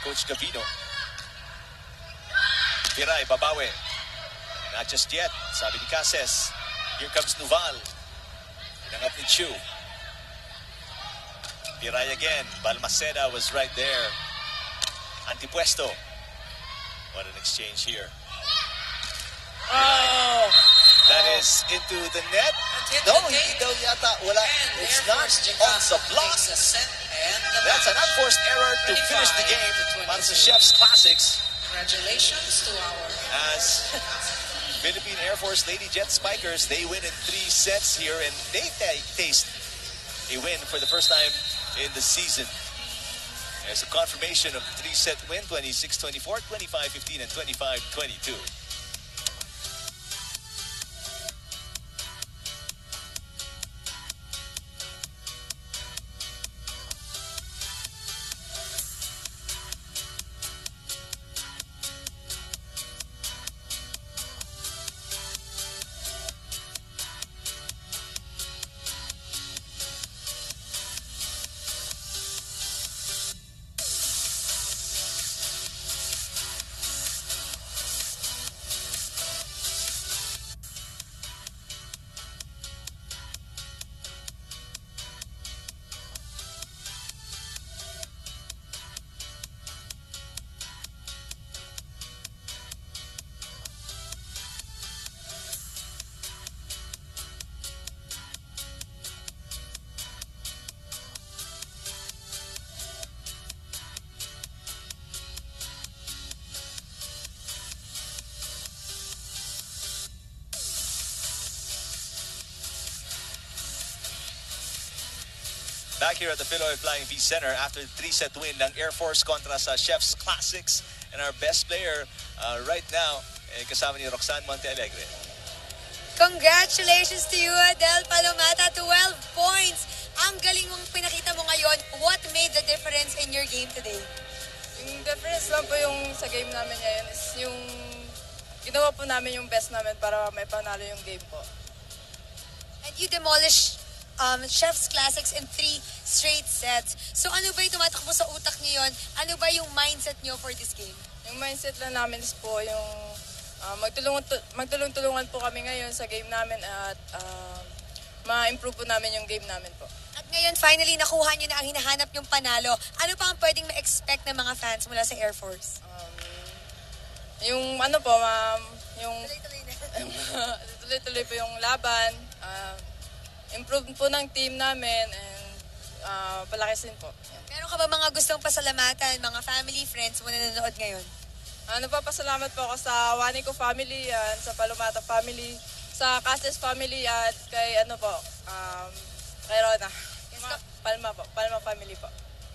Speaker 3: Coach Gavino. Viray, babawi. Not just yet, sabi ni Cases. Here comes Nuval. Inangat ni Chu. Viray again. Balmaceda was right there. Antipuesto. What an exchange here.
Speaker 4: Oh!
Speaker 3: That is into the net. No, hindi daw yata. Wala. It's not off the block. That's an unforced error to finish the game para sa Chef's Classics.
Speaker 2: Congratulations to our
Speaker 3: As Philippine Air Force Lady Jet Spikers, they win in 3 sets here and they taste a win for the first time in the season. There's a confirmation of 3-set win, 26-24, 25-15, and 25-22. Back here at the Philoy Flying V Center after the 3-set win ng Air Force kontra sa Chef's Classics. And our best player right now, kasama ni Roxanne Montealegre.
Speaker 1: Congratulations to you, Del Palomata. 12 points. Ang galing mong pinakita mo ngayon. What made the difference in your game today?
Speaker 7: Yung difference lang po yung sa game namin ngayon is yung ginawa po namin yung best namin para may panalo yung game po.
Speaker 1: And you demolish Chef's Classics in 3 straight sets. So ano ba yung tumatakbo sa utak niyo yun? Ano ba yung mindset niyo for this game?
Speaker 7: Yung mindset lang namin is po yung magtulong-tulungan po kami ngayon sa game namin at ma-improve po namin yung game namin po.
Speaker 1: At ngayon, finally, nakuha niyo na ang hinahanap yung panalo. Ano pa ang pwedeng ma-expect ng mga fans mula sa Air Force?
Speaker 7: Yung ano po, yung
Speaker 1: Tuloy-tuloy na.
Speaker 7: tuloy-tuloy po yung laban, improve po ng team namin, and palakisin po.
Speaker 1: Meron ka ba mga gustong pasalamatan, mga family, friends mo na nanonood ngayon?
Speaker 7: Nagpapasalamat po ako sa Wanico family, sa Palumata family, sa Cases family, at kay kay Rona. Palma family po.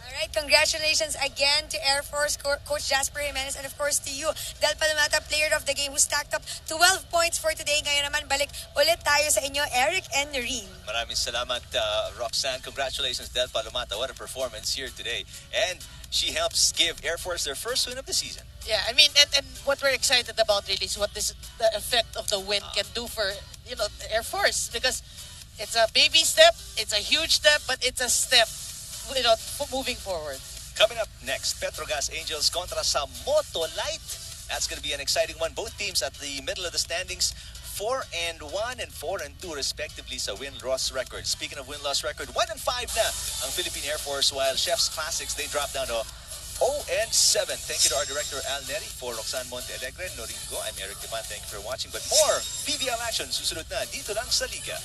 Speaker 1: Alright, congratulations again to Air Force Coach Jasper Jimenez, and of course to you, Del Palomata, player of the game, who stacked up 12 points for today. Ngayon naman, balik ulit tayo sa inyo, Eric and Noreen.
Speaker 3: Maraming salamat, Roxanne. Congratulations, Del Palomata. What a performance here today. And she helps give Air Force their first win of the season.
Speaker 4: Yeah, I mean, and what we're excited about really is what the effect of the win can do for, Air Force, because it's a baby step, it's a huge step, but it's a step, moving forward.
Speaker 3: Coming up next, Petrogas Angels kontra sa Moto Light. That's going to be an exciting one. Both teams at the middle of the standings, 4-1 and 4-2 respectively sa win-loss record. Speaking of win-loss record, 1-5 na ang Philippine Air Force, while Chef's Classics, they drop down to 0-7. Thank you to our director Al Neri. For Roxanne Montealegre, Noringo, I'm Eric Diman. Thank you for watching. But more PBL action susunod na dito lang sa Liga.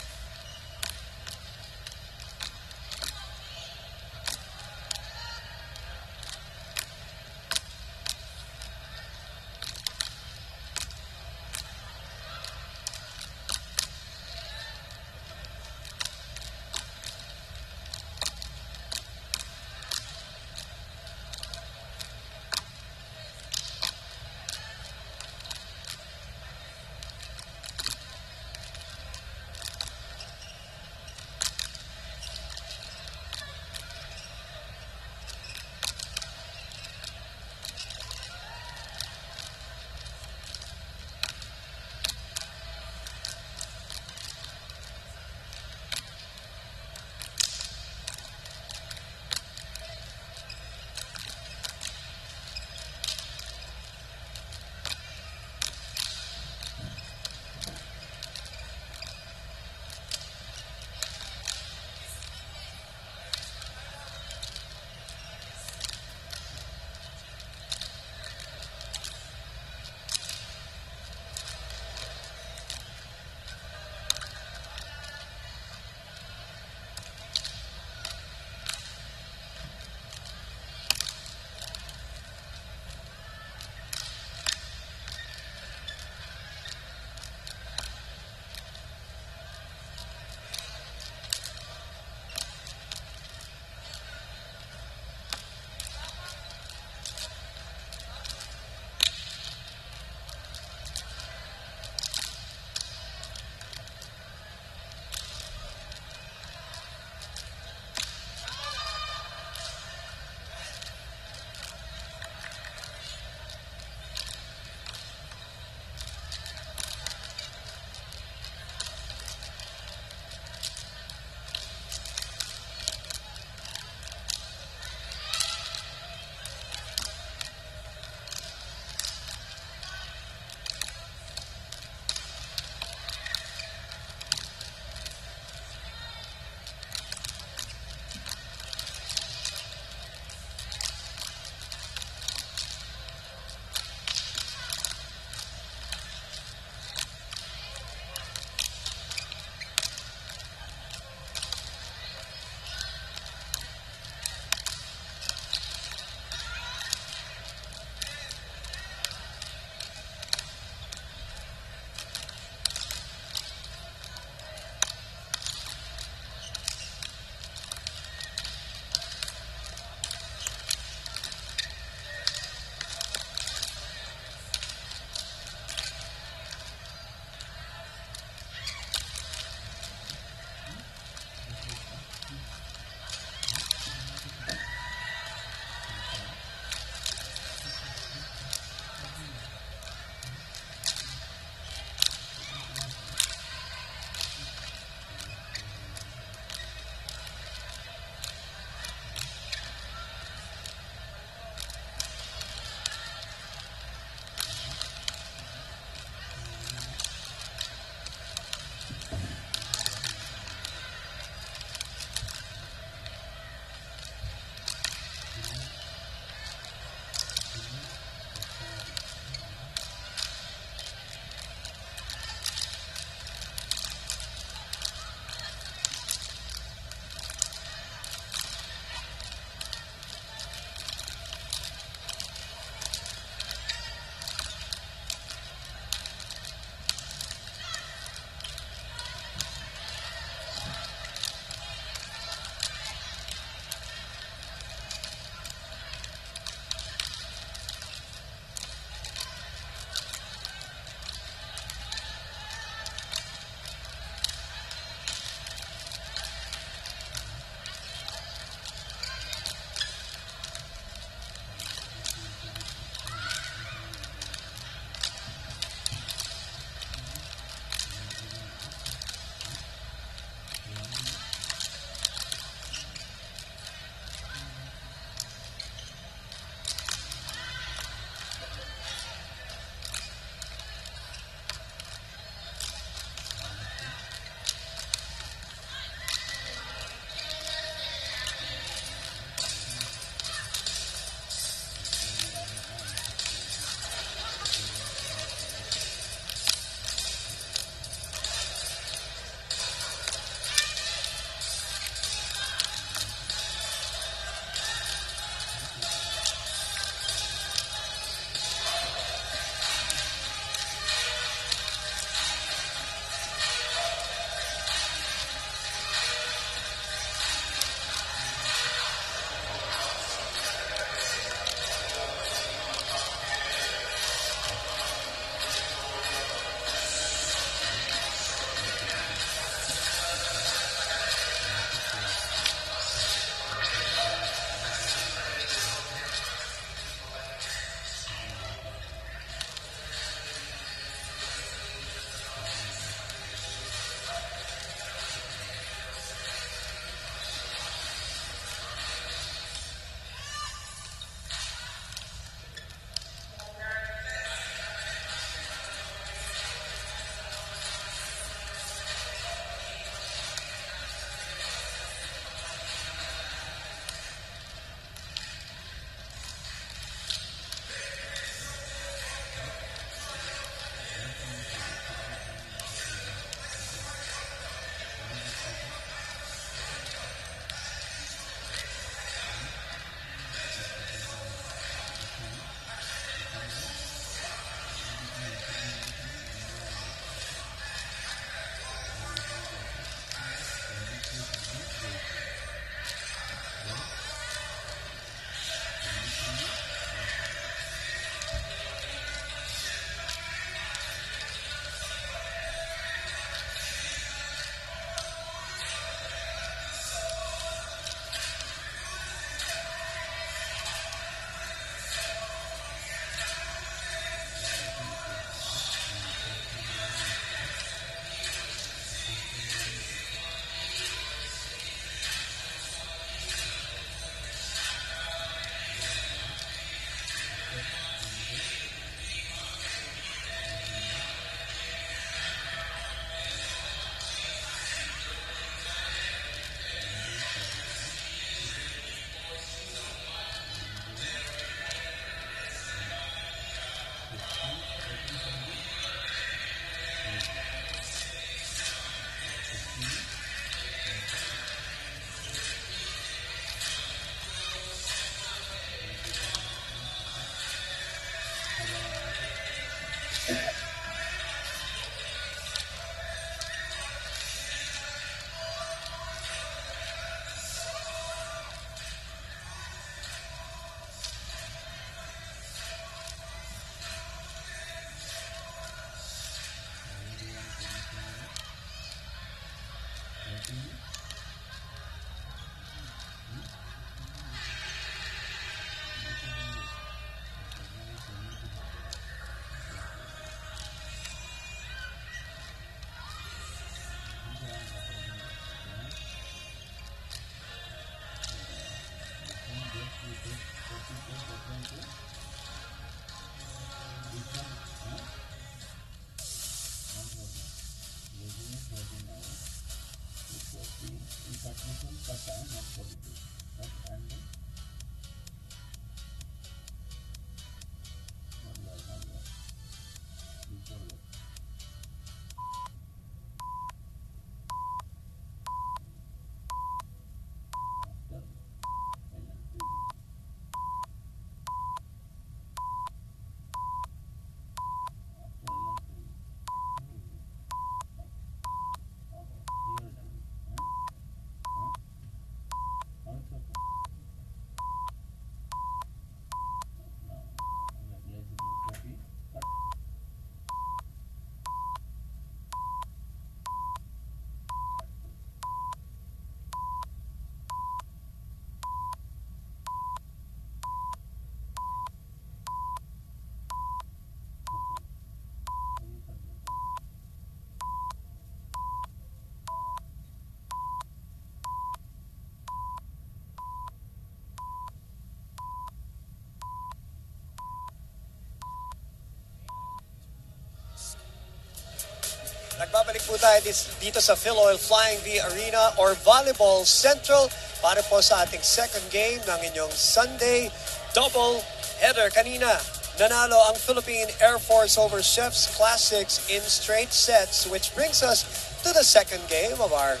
Speaker 8: Nagbabalik po tayo dito sa Philoil Flying V Arena or Volleyball Central para po sa ating second game ng inyong Sunday double header. Kanina, nanalo ang Philippine Air Force over Chefs Classics in straight sets, which brings us to the second game of our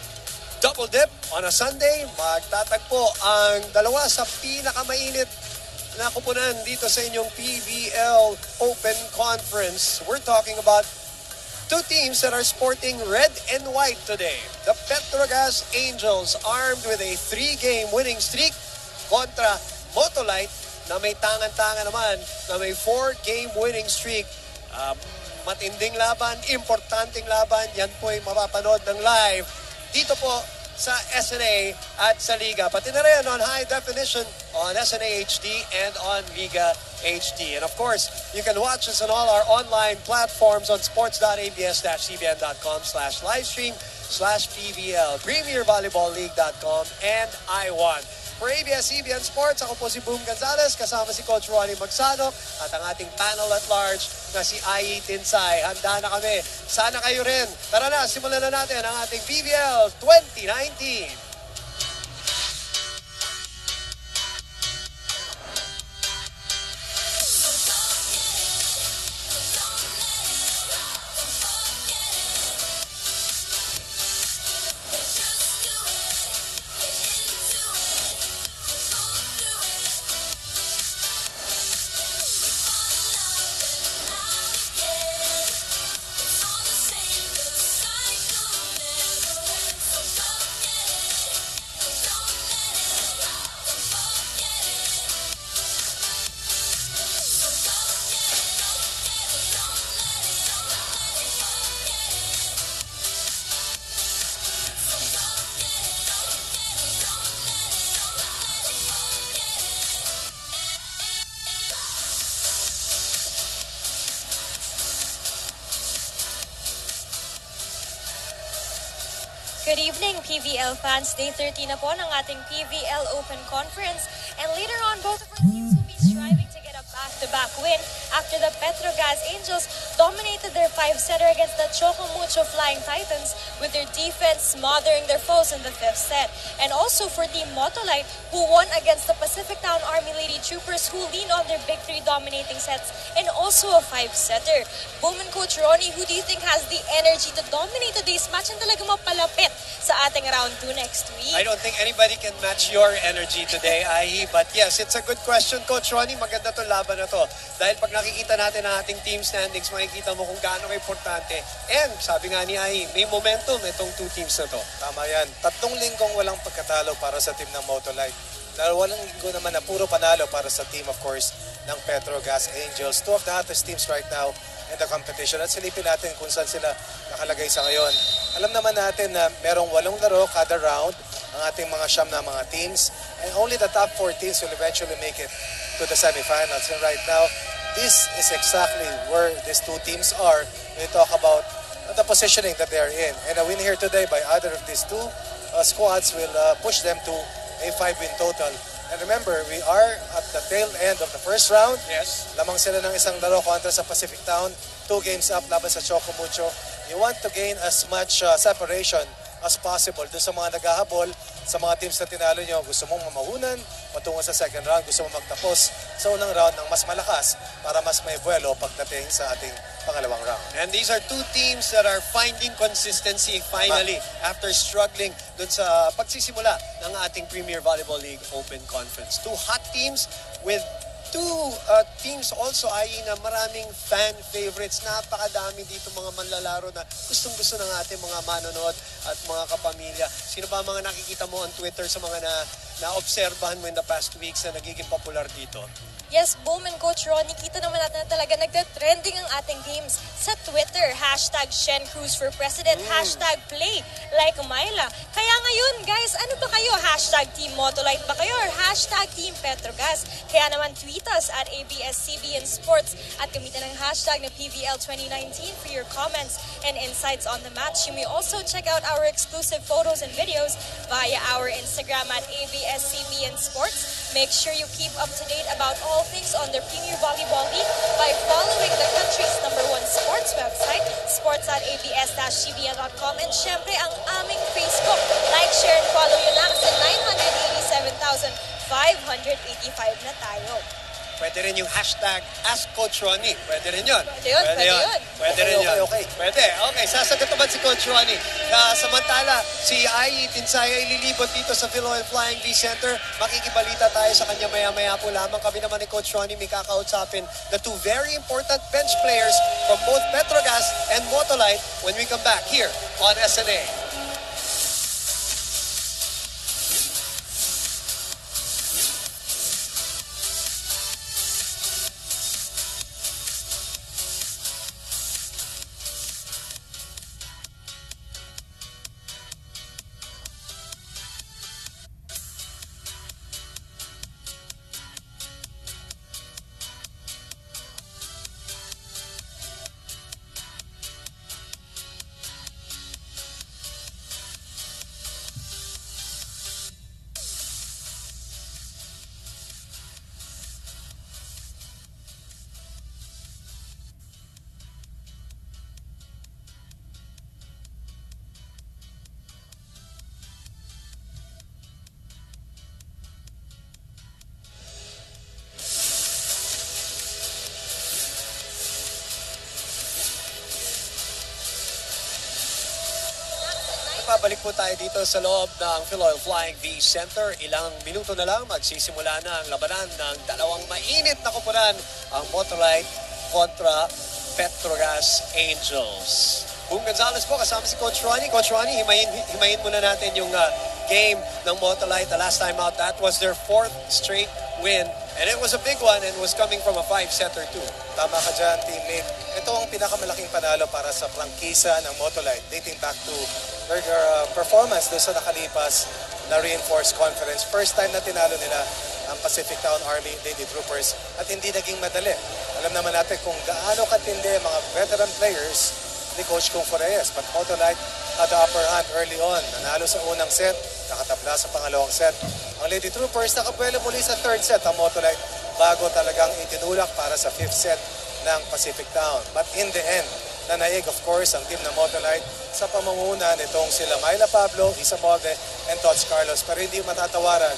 Speaker 8: double dip on a Sunday. Magtatagpo ang dalawa sa pinakamainit na kupunan dito sa inyong PVL Open Conference. We're talking about two teams that are sporting red and white today. The Petrogas Angels armed with a 3-game winning streak kontra Motolite na may tangan-tangan naman na may 4-game winning streak. Matinding laban, importanteng laban. Yan po ay mapapanood ng live dito po sa SNA at sa Liga. Pati na rin on high definition on SNA HD and on Liga HD. And of course, you can watch us on all our online platforms on sports.abs-cbn.com/livestream/PVL, PremierVolleyballLeague.com, and I1. For ABS-CBN Sports, ako po si Boom Gonzalez, kasama si Coach Ronnie Magsanok at ang ating panel at large na si Ai Tinsay. Handa na kami. Sana kayo rin. Tara na, simulan na natin ang ating PVL 2019.
Speaker 9: Good evening, PVL fans. Day 13 na po ng ating PVL Open Conference. And later on, both of our teams will be striving to get a back-to-back win after the Petrogas Angels dominated their 5-setter against the Choco Mucho Flying Titans with their defense smothering their foes in the 5th set. And also for Team Motolite, who won against the Pacific Town Army Lady Troopers, who leaned on their big 3 dominating sets and also a 5-setter. Boom and Coach Ronnie, who do you think has the energy to dominate today's match and talaga mapalapit sa ating round 2 next week?
Speaker 8: I don't think anybody can match your energy today, Ai. But yes, it's a good question, Coach Ronnie. Maganda itong laban na to. Dahil pag nakikita natin ang ating team standings, makikita mo kung gaano importante. And sabi nga ni Ai, may momentum itong two teams na to.
Speaker 6: Tama yan. 3 linggong walang pagkatalo para sa team ng Motolite. 2 linggo naman na puro panalo para sa team, of course, ng Petrogas Angels. 2 of the hottest teams right now in the competition. At silipin natin kung saan sila nakalagay sa ngayon. alam naman natin na merong 8 laro kada round ang ating mga siyam na mga teams. And only the top 4 teams will eventually make it to the semifinals. And right now, this is exactly where these 2 teams are when we talk about the positioning that they are in. And a win here today by either of these 2 squads will push them to a 5-win total. And remember, we are at the tail end of the first round.
Speaker 8: Yes.
Speaker 6: Lamang sila ng isang laro kontra sa Pacific Town. 2 games up laban sa Chocomucho. You want to gain as much separation as possible doon sa mga naghahabol, sa mga teams na tinalo nyo. Gusto mong mamahunan, patungo sa second round, gusto mong magtapos sa unang round ng mas malakas para mas may buwelo pagdating sa ating pangalawang round.
Speaker 8: And these are 2 teams that are finding consistency finally after struggling dun sa pagsisimula ng ating Premier Volleyball League Open Conference. 2 hot teams with 2 teams also ay na maraming fan favorites. Napakadami dito mga manlalaro na gustong-gusto ng ating mga manonood at mga kapamilya. Sino ba mga nakikita mo on Twitter sa mga na-obserbahan mo in the past weeks na nagiging popular dito?
Speaker 9: Yes, Boom and Coach Ronnie, kita naman natin na talaga nagte-trending ang ating games sa Twitter. Hashtag Shen Cruz for President, hashtag Play Like Myla. Kaya ngayon, guys, ano ba kayo? Hashtag Team Motolite ba kayo or hashtag Team Petrogas? Kaya naman tweet us at ABS-CBN Sports at gamitin ang hashtag na PVL 2019 for your comments and insights on the match. You may also check out our exclusive photos and videos via our Instagram at ABS-CBN Sports. Make sure you keep up to date about all things on the Premier Volleyball League by following the country's #1 sports website, sports.abs-cbn.com, and syempre ang aming Facebook. Like, share, and follow yun na kasi 987,585 na tayo.
Speaker 8: Pwede rin yung hashtag Ask Coach Ronnie. Pwede rin yun.
Speaker 9: Pwede yun.
Speaker 8: Pwede rin yun.
Speaker 6: Okay.
Speaker 8: Pwede. Okay, sasagot naman si Coach Ronnie. Samantala, si Ai Tinsaya ililibot dito sa Philoil Flying V Center. Makikibalita tayo sa kanya maya-maya po lamang. Kami naman ni Coach Ronnie may kakausapin the 2 very important bench players from both Petrogas and Motolite when we come back here on SNA. Pabalik po tayo dito sa loob ng Philoil Flying V Center. Ilang minuto na lang magsisimula na ang labanan ng dalawang mainit na koponan, ang Motolite kontra Petrogas Angels. Boom Gonzalez po kasama si Coach Ronnie. Coach Ronnie, himayin muna natin yung game ng Motolite. The last time out, that was their 4th straight win. And it was a big one and was coming from a 5-setter too.
Speaker 6: Tama ka dyan, teammate. Ito ang pinakamalaking panalo para sa prangkisa ng Motolite dating back to their performance doon sa nakalipas na reinforced conference. First time na tinalo nila ang Pacific Town Army Lady Troopers at hindi naging madali. Alam naman natin kung gaano katindi mga veteran players ni Coach Kung Foreyes. But Motolite had the upper hand early on. Nanalo sa unang set, nakatabla sa pangalawang set. Ang Lady Troopers nakabuelo muli sa 3rd set ang Motolite bago talagang itinulak para sa 5th set ng Pacific Town. But in the end, nanaig of course ang team ng Motolite sa pamumuno nitong sila Myla Pablo, Isa Molde, and Tots Carlos. Pero hindi matatawaran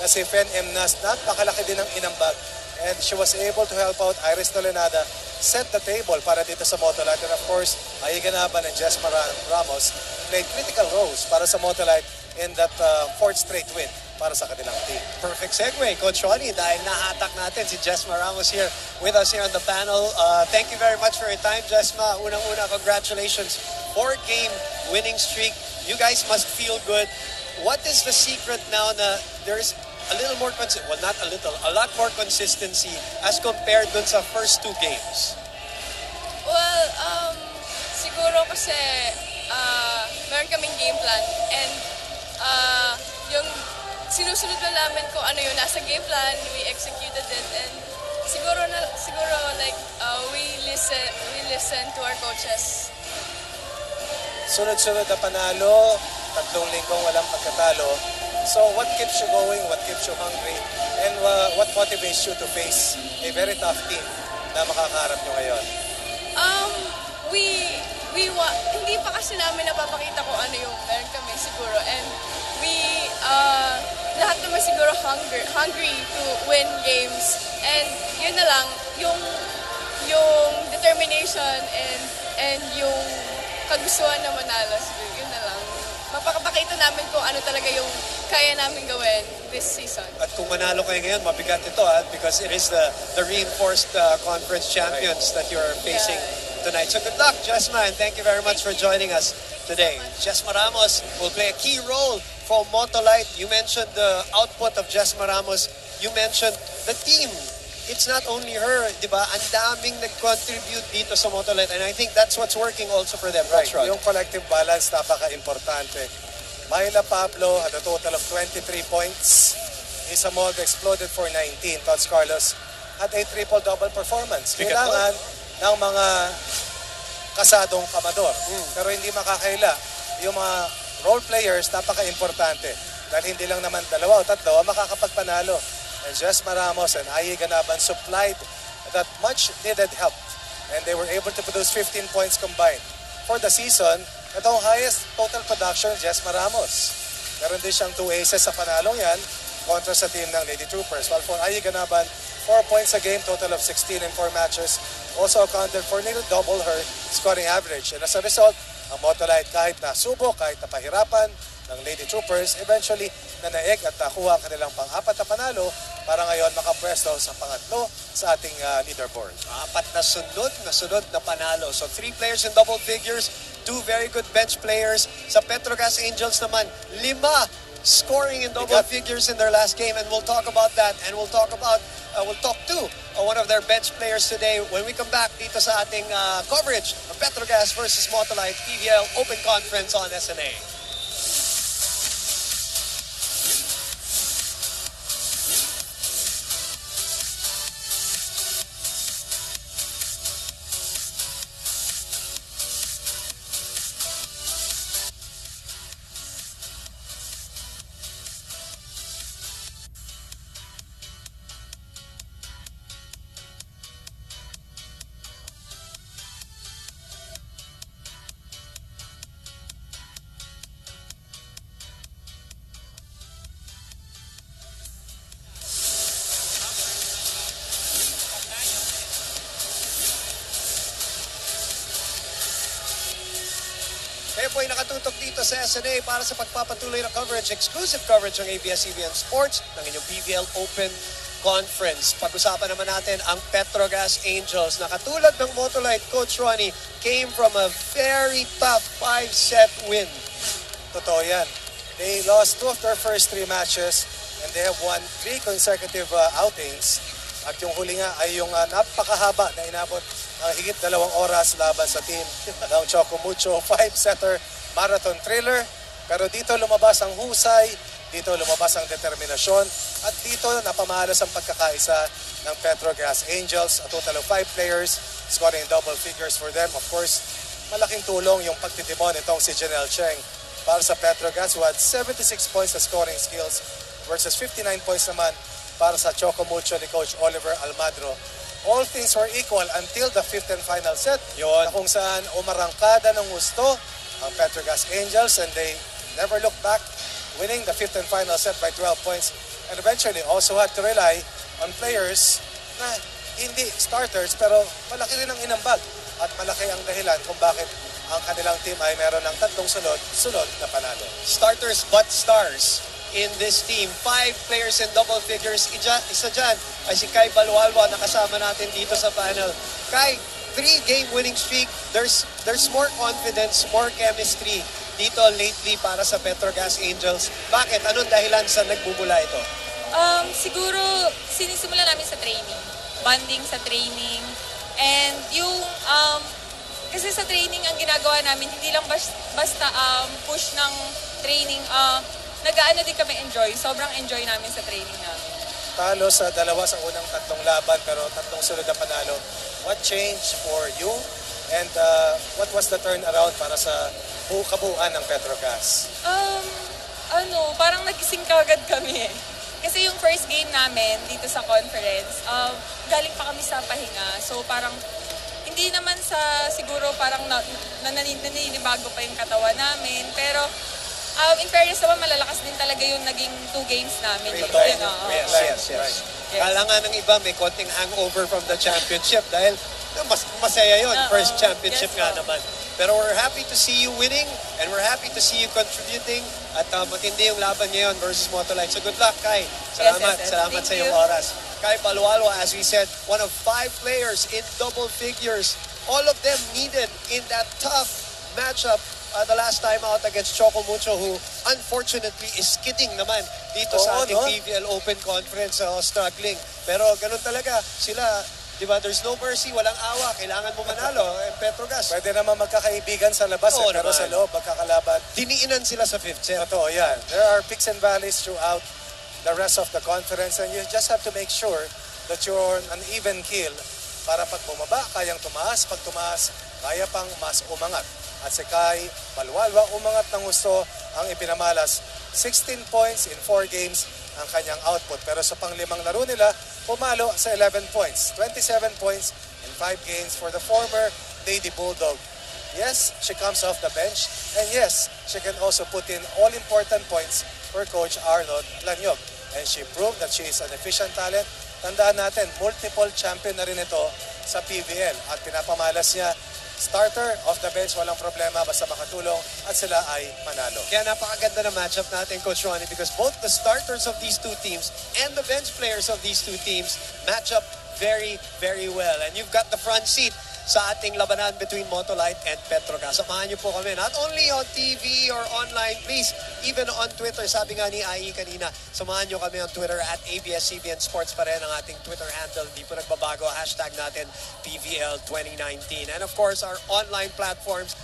Speaker 6: na si Fen M. Nas, napakalaki din ang inambag. And she was able to help out Iris Tolenada set the table para dito sa Motolite. And of course, ay ganaban ng Jesma Ramos played critical roles para sa Motolite in that 4th straight win para sa kanilang team.
Speaker 8: Perfect segue, Coach Ronnie, dahil nahatak natin si Jesma Ramos here with us here on the panel. Thank you very much for your time, Jesma. Unang-una, congratulations. 4-game winning streak. You guys must feel good. What is the secret now na there's a little more, well not a little, a lot more consistency as compared dun sa first 2 games?
Speaker 7: Well, siguro kasi meron kaming game plan. And yung sinusunod na namin kung ano yung nasa game plan, we executed it. And siguro like we listen to our coaches.
Speaker 8: Sunod-sunod na panalo, 3 linggong walang pagkatalo. So what keeps you going, what keeps you hungry, and what motivates you to face a very tough team na makakaharap nyo ngayon?
Speaker 7: Hindi pa kasi namin napapakita kung ano yung meron kami siguro. And lahat naman siguro hungry to win games. And yun na lang, yung determination and yung kagustuhan na manalo. Siguro, yun na lang. Mapapakita namin kung ano talaga yung kaya namin gawin this season.
Speaker 8: At kung manalo kayo ngayon, mabigat ito because it is the reinforced conference champions that you're facing tonight. So good luck, Jesma, and thank you very much for joining us today. Jesma Ramos will play a key role for Motolite. You mentioned the output of Jesma Ramos. You mentioned the team. It's not only her, di ba? Ang daming nag-contribute dito sa Motolite, and I think that's what's working also for them.
Speaker 10: Right,
Speaker 8: Coach Rod.
Speaker 10: yung collective balance napaka-importante. Myla Pablo had a total of 23 points. Isa Molde exploded for 19. Tots Carlos had a triple-double performance.
Speaker 8: Bigat
Speaker 10: Kailangan ng mga kasadong kamador. Pero hindi makakaila. Yung mga role players, napaka-importante. Dahil hindi lang naman 2 o 3 ang makakapagpanalo. And Jesma Ramos and Ayi Ganaban supplied that much-needed help. And they were able to produce 15 points combined. For the season, ito ang highest total production, Jesma Ramos. Meron din siyang 2 aces sa panalong yan kontra sa team ng Lady Troopers. While for Ayi Ganaban, 4 points a game, total of 16 in 4 matches. Also accounted for nearly double her scoring average. And as a result, ang Motolite kahit nasubok, kahit napahirapan ng Lady Troopers, eventually nanaig at nakuha ang kanilang pang-4 na panalo para ngayon makapwesto sa pangatlo sa ating leaderboard.
Speaker 8: 4 na sunod na panalo. So 3 players in double figures, 2 very good bench players. Sa Petrogas Angels naman, 5 scoring in double figures in their last game, and we'll talk about that, and we'll talk to one of their bench players today when we come back dito sa ating coverage of Petrogas versus Motolite PVL Open Conference on SNA. Kayo po ay nakatutok dito sa SNA para sa pagpapatuloy ng coverage, exclusive coverage ng ABS-CBN Sports ng inyong PVL Open Conference. Pag-usapan naman natin ang Petrogas Angels na katulad ng Motolite, Coach Ronnie, came from a very tough 5-set win.
Speaker 10: Totoo yan. They lost 2 of their first 3 matches and they have won 3 consecutive outings. At yung huli nga ay yung napakahaba na inabot higit 2 oras laban sa team ng Choco Mucho 5-setter marathon thriller. Pero dito lumabas ang husay, dito lumabas ang determinasyon, at dito napamalas ang pagkakaisa ng Petrogas Angels. A total of 5 players scoring double figures for them. Of course, malaking tulong yung pagtitimon itong si Janelle Cheng para sa Petrogas, who had 76 points sa scoring skills versus 59 points naman para sa Choco Mucho ni Coach Oliver Almadro. All things were equal until the 5th and final set, na kung saan umarangkada ng gusto ang Petrogas Angels, and they never looked back, winning the 5th and final set by 12 points, and eventually also had to rely on players na hindi starters pero malaki rin ang inambag at malaki ang dahilan kung bakit ang kanilang team ay meron ng 3 sunod na panalo.
Speaker 8: Starters but stars in this team. 5 players in double figures. Isa dyan ay si Kai Balualwa na kasama natin dito sa panel. Kai, 3-game winning streak. There's more confidence, more chemistry dito lately para sa Petrogas Angels. Bakit? Anong dahilan sa nagmumula ito?
Speaker 11: Siguro sinisimula namin sa training. Bonding sa training. And yung
Speaker 7: Kasi sa training ang ginagawa namin, hindi lang basta push ng training. Nag-aano din kami enjoy. Sobrang enjoy namin sa training namin.
Speaker 10: Talo sa dalawa sa unang tatlong laban pero tatlong sunod na panalo. What changed for you? And what was the turnaround para sa kabuuan ng Petrogas?
Speaker 7: Parang nagising kagad kami eh. Kasi yung first game namin dito sa conference, galing pa kami sa pahinga. So parang hindi naman siguro parang naninibago pa yung katawan namin. Pero in fairness naman, malalakas din talaga yung naging 2 games namin.
Speaker 8: Yes. Kala nga ng iba may konting hangover from the championship dahil masaya yun. First championship nga naman. Pero we're happy to see you winning and we're happy to see you contributing at matindi yung laban ngayon versus Motolite. So good luck, Kai. Salamat sa iyong oras. Kai Palualo, as we said, one of 5 players in double figures. All of them needed in that tough matchup the last time out against Choco Mucho, who unfortunately is skidding naman dito sa ating PVL Open Conference, struggling. Pero ganun talaga sila, di ba? There's no mercy, walang awa, kailangan mo manalo. Petrogas.
Speaker 10: Pwede naman magkakaibigan sa labas, pero sa loob, magkakalaban.
Speaker 8: Diniinan sila sa 5th set.
Speaker 10: Totoo yan. There are peaks and valleys throughout the rest of the conference and you just have to make sure that you're on an even keel para pag bumaba, kayang tumaas. Pag tumaas, kaya pang mas umangat. At si Kai Palualwa umangat ng gusto ang ipinamalas. 16 points in 4 games ang kanyang output. Pero sa pang-5 laro nila, pumalo sa 11 points. 27 points in 5 games for the former Lady Bulldog. Yes, she comes off the bench. And yes, she can also put in all-important points for Coach Arnold Lanyog. And she proved that she is an efficient talent. Tandaan natin, multiple champion na rin ito sa PVL. At pinapamalas niya starter off the bench, walang problema, basta makatulong at sila ay manalo.
Speaker 8: Kaya napakaganda na matchup natin, Coach Ronnie, because both the starters of these 2 teams and the bench players of these 2 teams match up very, very well. And you've got the front seat sa ating labanan between Motolite and Petrogas. Samahan niyo po kami, not only on TV or online, please, even on Twitter. Sabi nga ni Ai kanina, samahan niyo kami on Twitter at ABS-CBN Sports pa rin ang ating Twitter handle. Hindi po nagbabago, hashtag natin PVL 2019. And of course, our online platforms,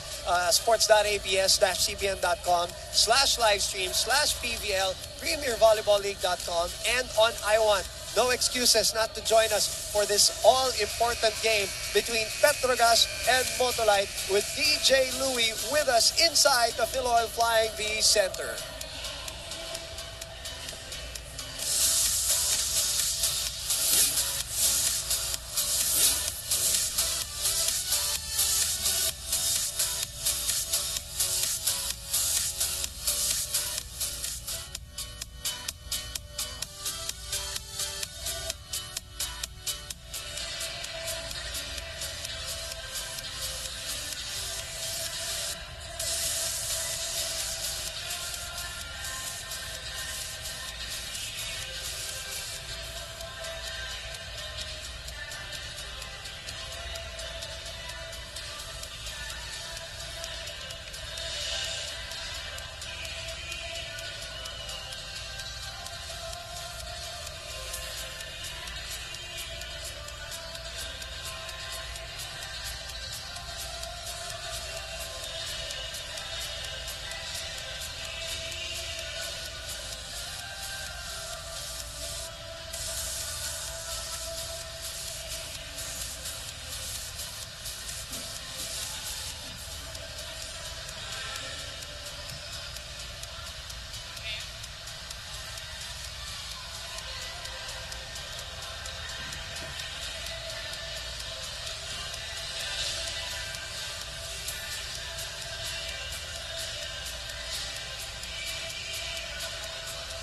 Speaker 8: sports.abs-cbn.com/livestream/PVL, premiervolleyballleague.com, and on iWant. No excuses not to join us for this all-important game between Petrogas and Motolite with DJ Louie with us inside the Philoil Flying V Center.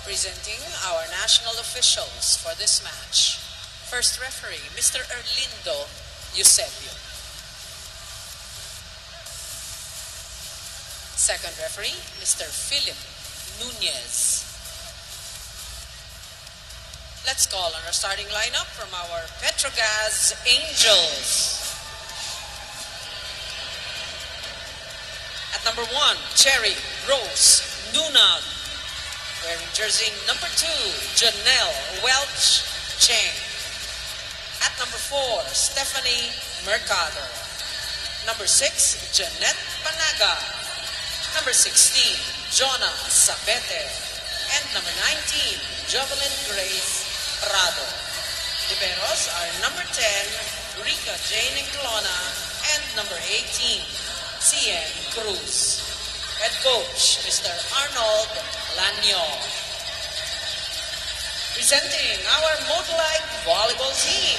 Speaker 2: Presenting our national officials for this match. First referee, Mr. Erlindo Eusebio. Second referee, Mr. Philip Nunez. Let's call on our starting lineup from our Petrogas Angels. At number 1, Cherry Rose Nunag. Wearing jersey number 2, Janelle Welch Cheng. At number 4, Stephanie Mercado. Number 6, Jeanette Panaga. Number 16, Jonah Sabete. And number 19, Jovelyn Grace Prado. Liberos are number 10, Rica Jane Inclona, and number 18, Cien Cruz. Head coach, Mr. Arnold Lanyo. Presenting our Motorlite volleyball team.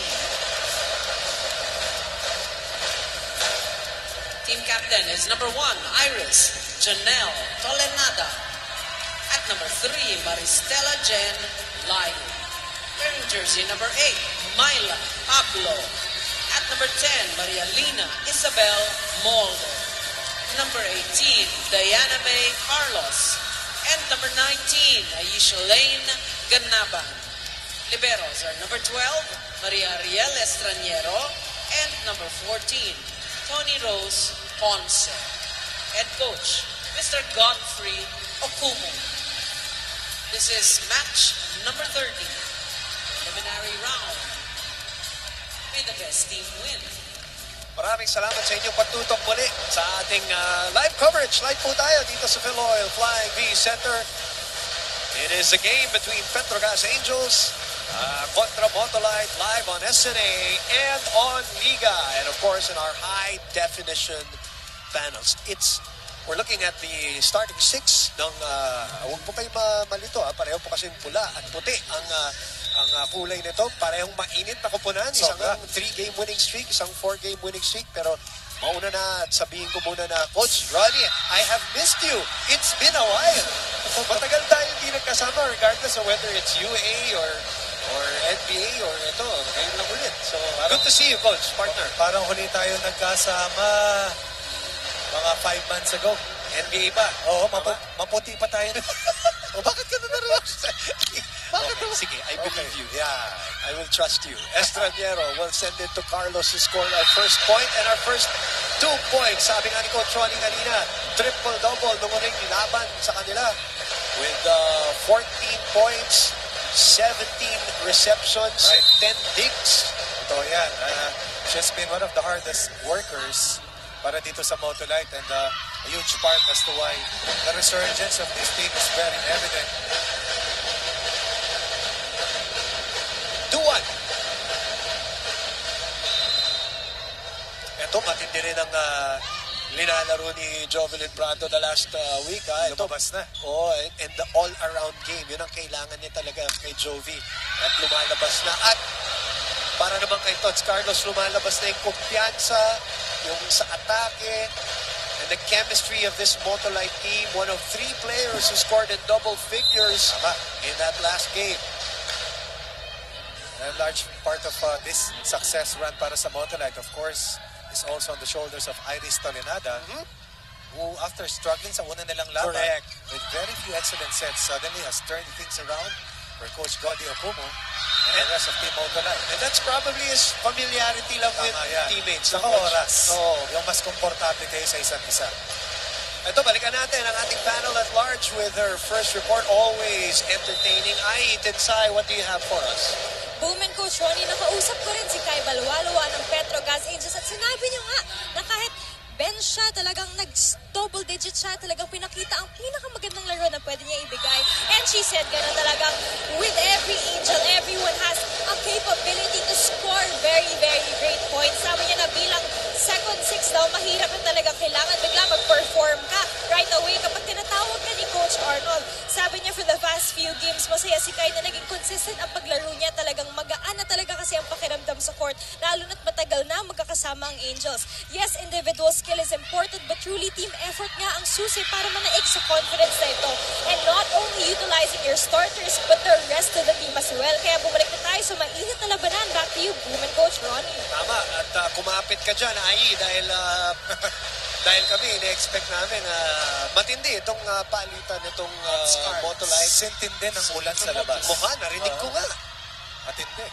Speaker 2: Team captain is number 1, Iris Janelle Tolenada. At number 3, Maristela Jen Lai. Wearing jersey number 8, Myla Pablo. At number 10, Maria Lina Isabel Molde. Number 18, Diana May Carlos. And number 19, Aisha Lane Ganaban. Liberos are number 12, Maria Ariel Estraniero. And number 14, Tony Rose Ponce. Head coach, Mr. Godfrey Okumo. This is match number 30, preliminary round. May the best team win.
Speaker 8: Maraming salamat sa inyong pagtutok muli sa ating live coverage. Live po tayo dito sa Philoil Flying V Center. It is a game between Petrogas Angels contra Motolite live on SNA and on Liga. And of course, in our high-definition panels. We're looking at the starting 6 ng, huwag po kayo malito, pareho po kasing pula at puti ang kulay nito. Parehong mainit na kupunan. Isang 3-game winning streak, isang 4-game winning streak. Pero mauna na at sabihin ko muna na, Coach Ronnie, I have missed you. It's been a while. Matagal tayo hindi nagkasama regardless of whether it's UA or NBA or ito. Ngayon lang ulit. So, good to see you, Coach, partner.
Speaker 10: Parang huli tayo nagkasama mga 5 months ago.
Speaker 8: NBA ba?
Speaker 10: Oo, maputi pa tayo.
Speaker 8: O bakit ka na naroon? Bakit okay, sige, I believe you. Yeah, I will trust you. Estraniero will send it to Carlos to score our first point and our first 2 points. Sabi nga ni Coach Ronnie kanina, triple-double nung uling laban sa kanila with 14 points, 17 receptions, right. 10 digs.
Speaker 10: Ito yan. She's been one of the hardest workers para dito sa Motolite and a huge part as to why the resurgence of this team is very evident.
Speaker 8: 2-1. Ito, matindi rin ang linalaro ni Jovelyn Prado the last week.
Speaker 10: Lumabas na.
Speaker 8: Oh, and the all-around game. Yun ang kailangan niya talaga kay Jovi. At lumalabas na. At para naman kay Tots Carlos, lumalabas na yung kumpiyansa, yung sa atake, and the chemistry of this Motolite team. One of 3 players who scored in double figures in that last game.
Speaker 10: A large part of this success run para sa Motolite, of course, is also on the shoulders of Iris Tolenada, who after struggling sa una nilang laban, with very few excellent sets, suddenly has turned things around for Coach Godi Okumo and the rest of Team Motolite.
Speaker 8: And that's probably his familiarity lang with teammates.
Speaker 10: Saka oras. Yung mas komportable kayo sa isa't isa.
Speaker 8: Ito, balikan natin ang ating panel at large with her first report. Always entertaining. Ai Tensai, what do you have for us?
Speaker 9: Boom and Coach Ronnie, nakausap ko rin si Kai Balwalawa ng Petrogas Angels at sinabi niya nga na kahit bench siya, talagang nag-double digit siya, talagang pinakita ang pinakamagandang laro na pwede niya ibigay. And she said gano'n talagang with every Angel, everyone has a capability to score very, very great points. Sabi niya na bilang second 6 daw, mahirap na talaga, kailangan bigla mag-perform ka right away kapag tinatawag ka ni Coach Arnold. Sabi niya for the past few games, masaya si Kai na naging consistent ang paglaro niya, talagang magaan na talaga kasi ang pakiramdam sa court, lalo na't matagal na magkakasama ang Angels. Yes, individual skill is important, but truly team effort nga ang susi para manaig sa confidence na ito. And not only utilizing your starters, but the rest of the team as well. Kaya bumalik na tayo sa mainit na labanan. Back to you, Boom and Coach Ronnie.
Speaker 8: Tama, at kumapit ka dyan, Ai, dahil dahil kami, ina-expect namin matindi itong palitan itong Motolite.
Speaker 10: Sintindi ng ulan sa labas.
Speaker 8: Mukha, narinig ko nga.
Speaker 10: Matindi.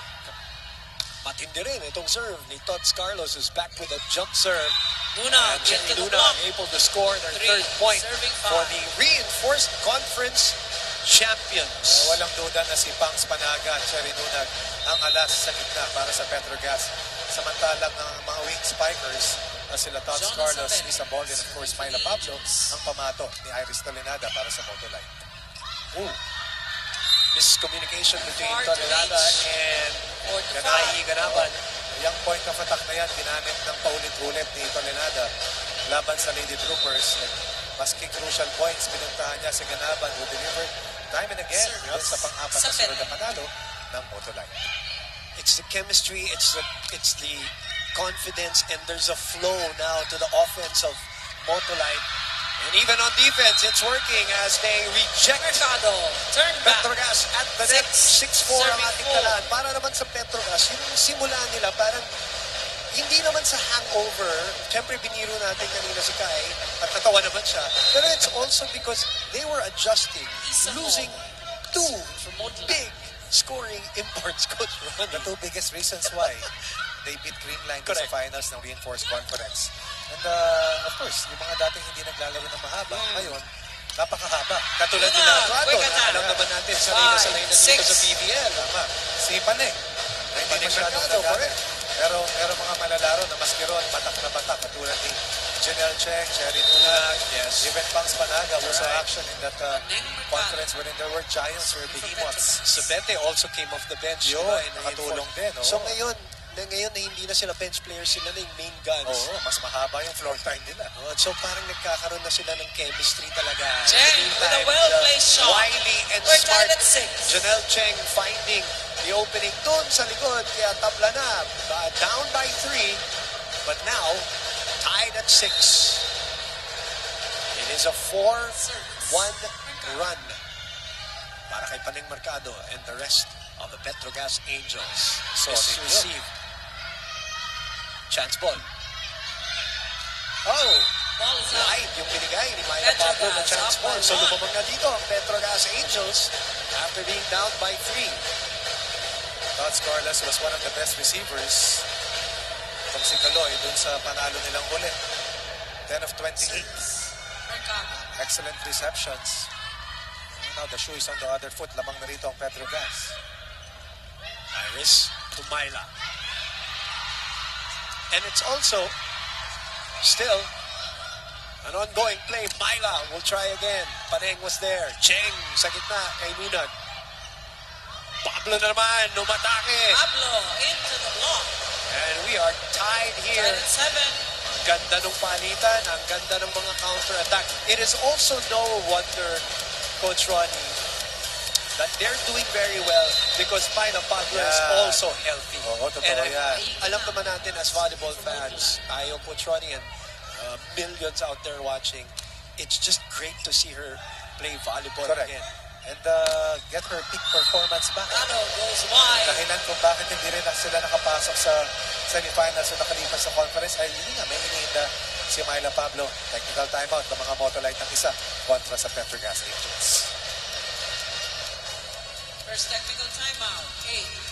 Speaker 8: Matindi rin itong serve ni Tots Carlos is back with a jump serve.
Speaker 2: Nuna,
Speaker 8: Jenny Nuna able to score their 3rd point for the reinforced conference champions.
Speaker 10: Walang duda na si Pangs Panaga at Cherry Nunag ang alas sa gitna para sa Petrogas. Samantalang ng mga wing spikers na sila Tots Carlos, Lisa Ball, and of course Myla Pablo ang pamato ni Iris Tolenada para sa Motolite.
Speaker 3: Miscommunication between Tolenada and Ganay Ganaban.
Speaker 10: Yung point of attack na yan, ginamit ng paulit-ulit ni Tolenada laban sa Lady Troopers. Maski crucial points, pinuntahan niya si Ganaban who delivered time and again sa pang-apat na sunod na panalo ng Motolite.
Speaker 3: It's the chemistry, it's the confidence, and there's a flow now to the offense of Motolite. And even on defense, it's working as they reject
Speaker 2: Mercado, turn back.
Speaker 3: Petrogas at the net. 6-4 ang ating talaan. Para naman sa Petrogas, yung simula nila parang hindi naman sa hangover. Siyempre, biniro natin kanina si Kai at natawa naman siya. Pero it's also because they were adjusting, losing two big scoring imports, Coach Ronnie.
Speaker 10: The two biggest reasons why they beat Greenline sa finals ng Reinforced Conference. And of course, yung mga dating hindi naglalaro ng mahaba, ngayon, napakahaba.
Speaker 3: Katulad nila Tuato, alam naman natin, sanay na dito sa PBL.
Speaker 10: Tama. Si Pane. Hindi masyadong nagamit. Pero mga malalaro na maski ron, batak na batak. Katulad ni Janelle Cheng, Cherry Nuna, even Pangs Panaga was in action in that conference wherein there were giants or behemoths.
Speaker 3: Sabete also came off the bench.
Speaker 10: Yun,
Speaker 3: diba,
Speaker 10: nakatulong din.
Speaker 3: So ngayon na hindi na sila bench players, sila na yung main guns.
Speaker 10: Oo, mas mahaba yung floor time nila.
Speaker 3: So parang nagkakaroon na sila ng chemistry talaga.
Speaker 2: Cheng with a well-placed shot.
Speaker 3: Wiley and
Speaker 2: We're
Speaker 3: smart.
Speaker 2: tied at 6.
Speaker 3: Janelle Cheng finding the opening doon sa likod. Kaya tabla na. Down by 3. But now, tied at 6. It is a 4-1 run para kay Paneng Mercado and the rest of the Petrogas Angels. So receive. Chance ball. Oh!
Speaker 2: Ball is out.
Speaker 3: Right, yung binigay ni Myla Pablo na chance ball. So lumabang na dito ang Petrogas Angels after being down by 3.
Speaker 10: Tots Carlos was one of the best receivers. Itong si Kaloy dun sa panalo nilang huli. 10 of 28. Excellent receptions. Now the shoe is on the other foot. Lamang na rito ang Petrogas.
Speaker 3: Iris to Myla. And it's also still an ongoing play. Myla will try again. Paneng was there. Cheng sa gitna kay Nunag. Pablo na naman, umatake.
Speaker 2: Pablo into the block.
Speaker 3: And we are tied here.
Speaker 2: Tied at 7.
Speaker 3: Ganda ng palitan, ang ganda ng mga counter-attack. It is also no wonder, Coach Ronnie, that they're doing very well because Myla Pablo is also healthy.
Speaker 10: Oo, totoo
Speaker 3: And
Speaker 10: yan.
Speaker 3: alam naman natin as volleyball fans, tayo, Coach Ronnie, and millions out there watching, it's just great to see her play volleyball
Speaker 10: Correct.
Speaker 3: again.
Speaker 10: And get her peak performance back.
Speaker 2: Mercado goes wide.
Speaker 10: Dahilan kung bakit hindi rin sila nakapasok sa semifinals o nakalipas sa conference ay hindi nga may iniinda si Myla Pablo. Technical timeout ng mga Motolite ng isa kontra sa Petrogas Angels.
Speaker 2: First technical timeout. 8.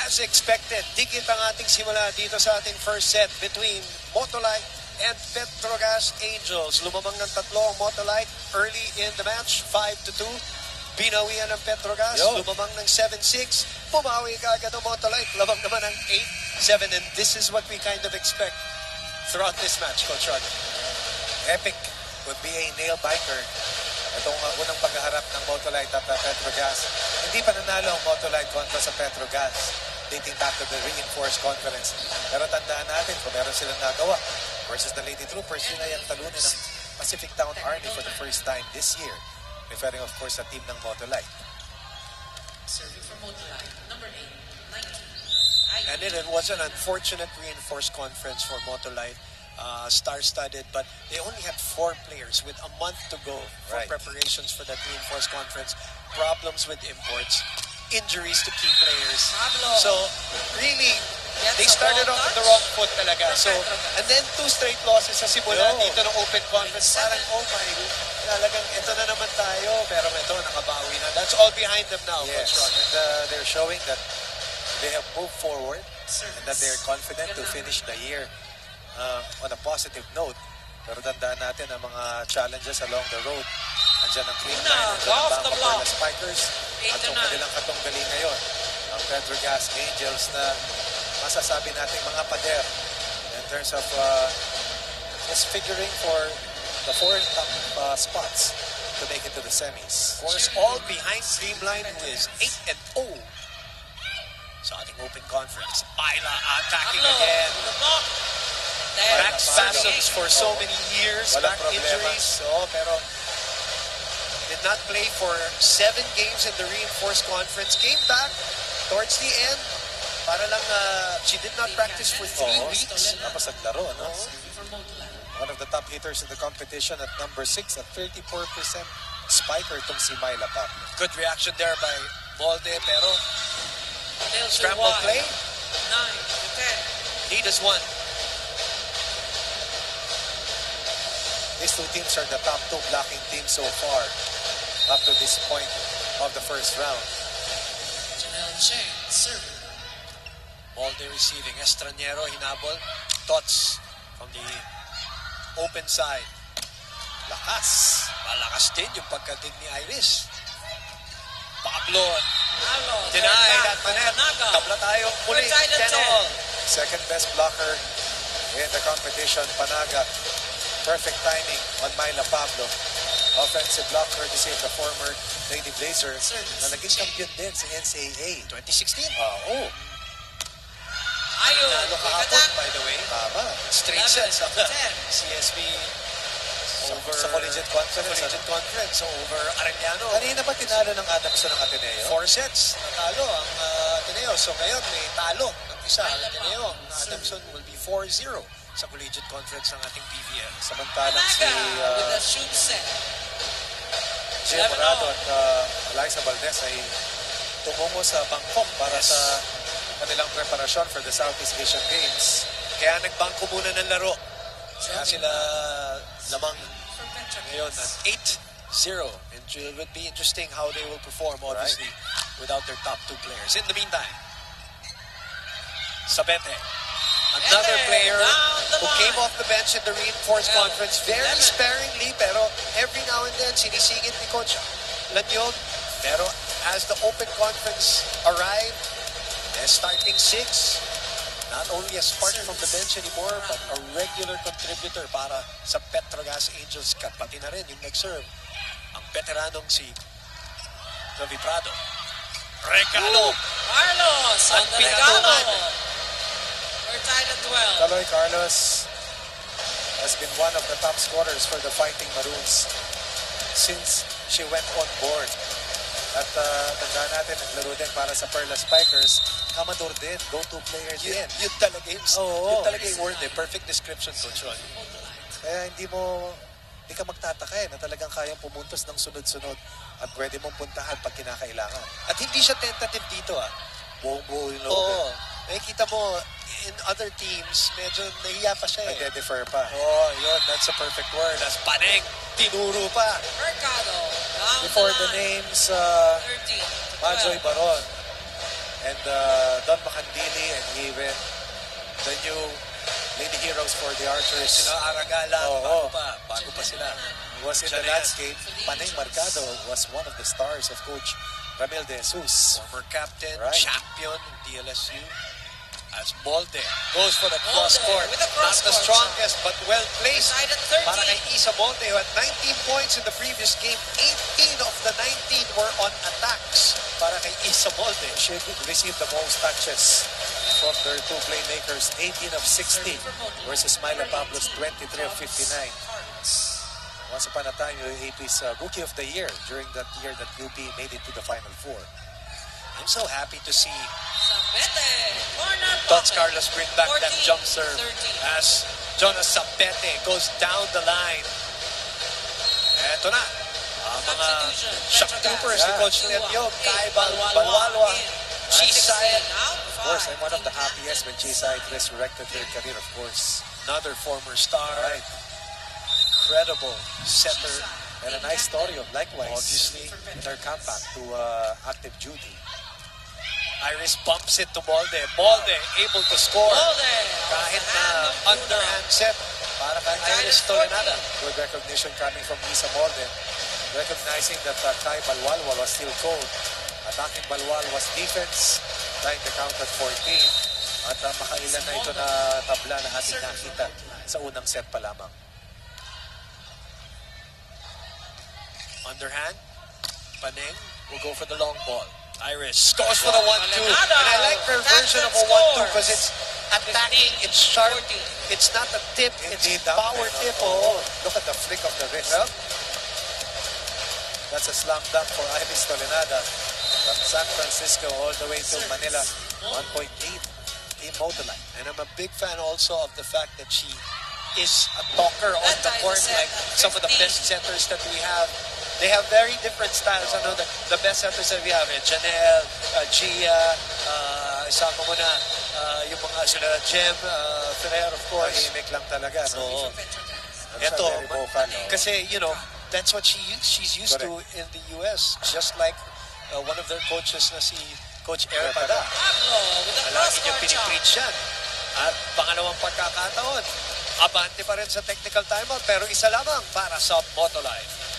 Speaker 3: As expected, dikit ang ating simula dito sa ating first set between Motolite and Petrogas Angels. Lumamang ng tatlo ang Motolite early in the match, 5-2. Binawian ng Petrogas, lumamang ng 7-6. Pumawi kaagad ang Motolite, lamang naman ng 8-7. And this is what we kind of expect throughout this match, Coach Ron.
Speaker 10: Epic would be a nail biter. Itong unang paghaharap ng Motolite at Petrogas. Hindi pa nanalo ang Motolite kontra sa Petrogas dating back to the Reinforced Conference. Pero tandaan natin kung meron silang nagawa versus the Lady Troopers, yun ay ang talunin ng Pacific Town Army for the first time this year. Referring of course sa team ng Motolite.
Speaker 2: Serving for Motolite. Number 8. 19.
Speaker 3: And it was an unfortunate Reinforced Conference for Motolite. Star-studded, but they only had 4 players with a month to go for preparations for that Reinforced Conference. Problems with imports, injuries to key players.
Speaker 2: Pablo.
Speaker 3: So, really,
Speaker 8: They started off on the wrong foot talaga. So, and then 2 straight losses sa simula dito ng Open Conference. Parang, oh my, talagang ito na naman tayo. Pero ito, nakabawi na. That's all behind them now, Coach Ron.
Speaker 10: And they're showing that they have moved forward and that they're confident to finish the year on a positive note. Pero tandaan natin ang mga challenges along the road. Andiyan ang clean line, andiyan ang Bangko Perla Spikers at yung kanilang katunggali ngayon. Ang Petrogas Angels na masasabi natin mga pader in terms of just figuring for the 4 top spots to make it to the semis.
Speaker 8: Of course, all behind Streamline, who is 8-0 sa ating Open Conference. Myla attacking again. Back spasms for so many years, back injuries. So, pero did not play for 7 games in the Reinforced Conference. Came back towards the end. Para lang, she did not practice for 3 weeks.
Speaker 10: Tapos naglaro, no? One of the top hitters in the competition at number 6 at 34% spiker itong si Myla Pablo.
Speaker 8: Good reaction there by Molde, pero scramble play. 9 to 10. He does 1.
Speaker 10: These 2 teams are the top 2 blocking teams so far up to this point of the first round.
Speaker 2: Janelle Chang serving.
Speaker 8: Molde receiving. Estranero, hinabol. Tots from the open side. Lakas. Malakas din yung pagkadig ni Iris. Pablo. Denied at the net. Tabla tayo muli. 10-all.
Speaker 10: Second best blocker in the competition, Panaga. Perfect timing on Myla Pablo. Offensive block courtesy of the former Lady Blazer na naging champion din sa NCAA.
Speaker 8: 2016.
Speaker 10: Oo.
Speaker 2: Ayun.
Speaker 8: Nalo kahapon, by the way.
Speaker 10: Tama.
Speaker 8: Straight sets of
Speaker 2: 10.
Speaker 8: CSB over
Speaker 10: Sa Collegiate Conference.
Speaker 8: So over Arellano.
Speaker 10: Kanina ba tinalo ng Adamson ng Ateneo?
Speaker 8: 4 sets. Natalo ang Ateneo. So ngayon may talo ng isa ang Ateneo. Ang Adamson will be 4-0 sa Collegiate Conference ng ating PVL.
Speaker 10: Samantalang si
Speaker 2: with a shoot set.
Speaker 10: Jay Morado at Eliza Valdez ay tumungo sa Bangkok para sa kanilang preparasyon for the Southeast Asian Games.
Speaker 8: Kaya nagbangko muna ng laro. Kaya sila lamang ngayon at 8-0. It would be interesting how they will perform, obviously, without their top 2 players. In the meantime, Sabete, another player who came off the bench in the Reinforced Conference very sparingly, pero every now and then sinisingit ni Coach Lanyog. Pero as the Open Conference arrived, starting 6, not only a spark from the bench anymore, but a regular contributor para sa Petrogas Angels. Pati na rin yung nag-serve, ang veteranong si Novi Prado. Regalo!
Speaker 2: Carlos
Speaker 8: At
Speaker 2: on the
Speaker 8: pinatuman.
Speaker 2: regalo. We're tied at 12.
Speaker 10: Kaloy Carlos has been one of the top scorers for the Fighting Maroons since she went on board. At tandaan natin, naglaro din para sa Perla Spikers. Kamador din, go-to player din.
Speaker 8: Yun talaga yung,
Speaker 10: Oo.
Speaker 8: yun talaga yung word eh. Perfect description, Coach Ron.
Speaker 10: Kaya hindi ka magtataka na talagang kayang pumuntos ng sunod-sunod at pwede mong puntahan pag kinakailangan.
Speaker 8: At hindi siya tentative dito
Speaker 10: Buong-buo yung loob.
Speaker 8: Oo. Nakikita mo, in other teams, medyo nahiya pa siya
Speaker 10: Nagde-defer pa.
Speaker 8: Yun, that's a perfect word. As Paneng, tinuro pa.
Speaker 2: Mercado down
Speaker 10: Before
Speaker 2: the
Speaker 10: the
Speaker 2: line.
Speaker 10: names,
Speaker 2: 13 to
Speaker 10: Majoy
Speaker 2: 12.
Speaker 10: Baron and Don Macandili and even the new Lady Heroes for the Archers.
Speaker 8: Sila Aragala,
Speaker 10: Oo.
Speaker 8: bago pa sila.
Speaker 10: Was in the landscape. Paneng Mercado was one of the stars of Coach Ramil De Jesus.
Speaker 8: Former captain,
Speaker 10: Right.
Speaker 8: champion, DLSU. As Molde goes for the cross
Speaker 2: Molde
Speaker 8: court.
Speaker 2: with a
Speaker 8: Not
Speaker 2: cross
Speaker 8: the
Speaker 2: court
Speaker 8: strongest, but well placed.
Speaker 2: Tied at 13.
Speaker 8: Para kay Isa Molde, who had 19 points in the previous game. 18 of the 19 were on attacks. Para kay Isa Molde.
Speaker 10: She received the most touches from their 2 playmakers, 18 of 60 versus Myla Pablo's 23 of 59. Once upon a time, AP's Rookie of the Year during that year that UP made it to the Final Four.
Speaker 8: I'm so happy to see
Speaker 2: Sabete. Corner
Speaker 8: Tots
Speaker 2: pocket.
Speaker 8: Carlos bring back that
Speaker 2: 14,
Speaker 8: jump serve
Speaker 2: 13.
Speaker 8: as Jonas Sabete goes down the line. Eto na. Ang mga
Speaker 2: Substitution.
Speaker 8: shock
Speaker 2: Petrogas.
Speaker 8: troopers ni
Speaker 10: Yeah.
Speaker 8: Coach Lelyog. Kai
Speaker 2: Balwalwa
Speaker 8: Balwalwa.
Speaker 2: in.
Speaker 8: Cheese side.
Speaker 2: Out.
Speaker 10: course, I'm one of the happiest when Chisa resurrected her career, of course.
Speaker 8: Another former star.
Speaker 10: Right.
Speaker 8: Incredible setter.
Speaker 10: And a nice story of likewise.
Speaker 8: Obviously.
Speaker 10: With her comeback to active duty.
Speaker 8: Iris bumps it to Molde. Molde able to score.
Speaker 2: Molde!
Speaker 8: Kahit na underhand set para kay Iris Tolenada.
Speaker 10: Good recognition coming from Lisa Molde. Recognizing that Kai Balwalwal was still cold. Attacking Balwal was defense. Trying to count at 14. At makailan na ito na tabla na ating nakita sa unang set pa lamang.
Speaker 8: Underhand. Paneng will go for the long ball. Iris scores for the 1-2. And I like her version of a 1-2 because it's attacking, it's sharp. It's not a tip, it's power tip.
Speaker 10: Oh, look at the flick of the wrist. Yep. That's a slam dunk for Iris Tolenada. From San Francisco all the way to Manila. 1.8 Team Motolite.
Speaker 8: And I'm a big fan also of the fact that she is a talker on the court like some of the best setters that we have. They have very different styles. I know the best setters that we have, Janelle, Gia, isama mo na, yung mga sila, Jem, Ferrer, of course.
Speaker 10: Tahimik lang talaga. No?
Speaker 8: Ito,
Speaker 10: very vocal, no?
Speaker 8: kasi, you know, that's what she's used to in the US. Just like one of their coaches na si Coach Eric Pada.
Speaker 2: Pablo with the
Speaker 8: Malagi niya
Speaker 2: cross-court
Speaker 8: pinipreach
Speaker 2: shot.
Speaker 8: yan. At pangalawang pagkakataon, abante pa rin sa technical timeout, pero isa lamang para sa Motolite.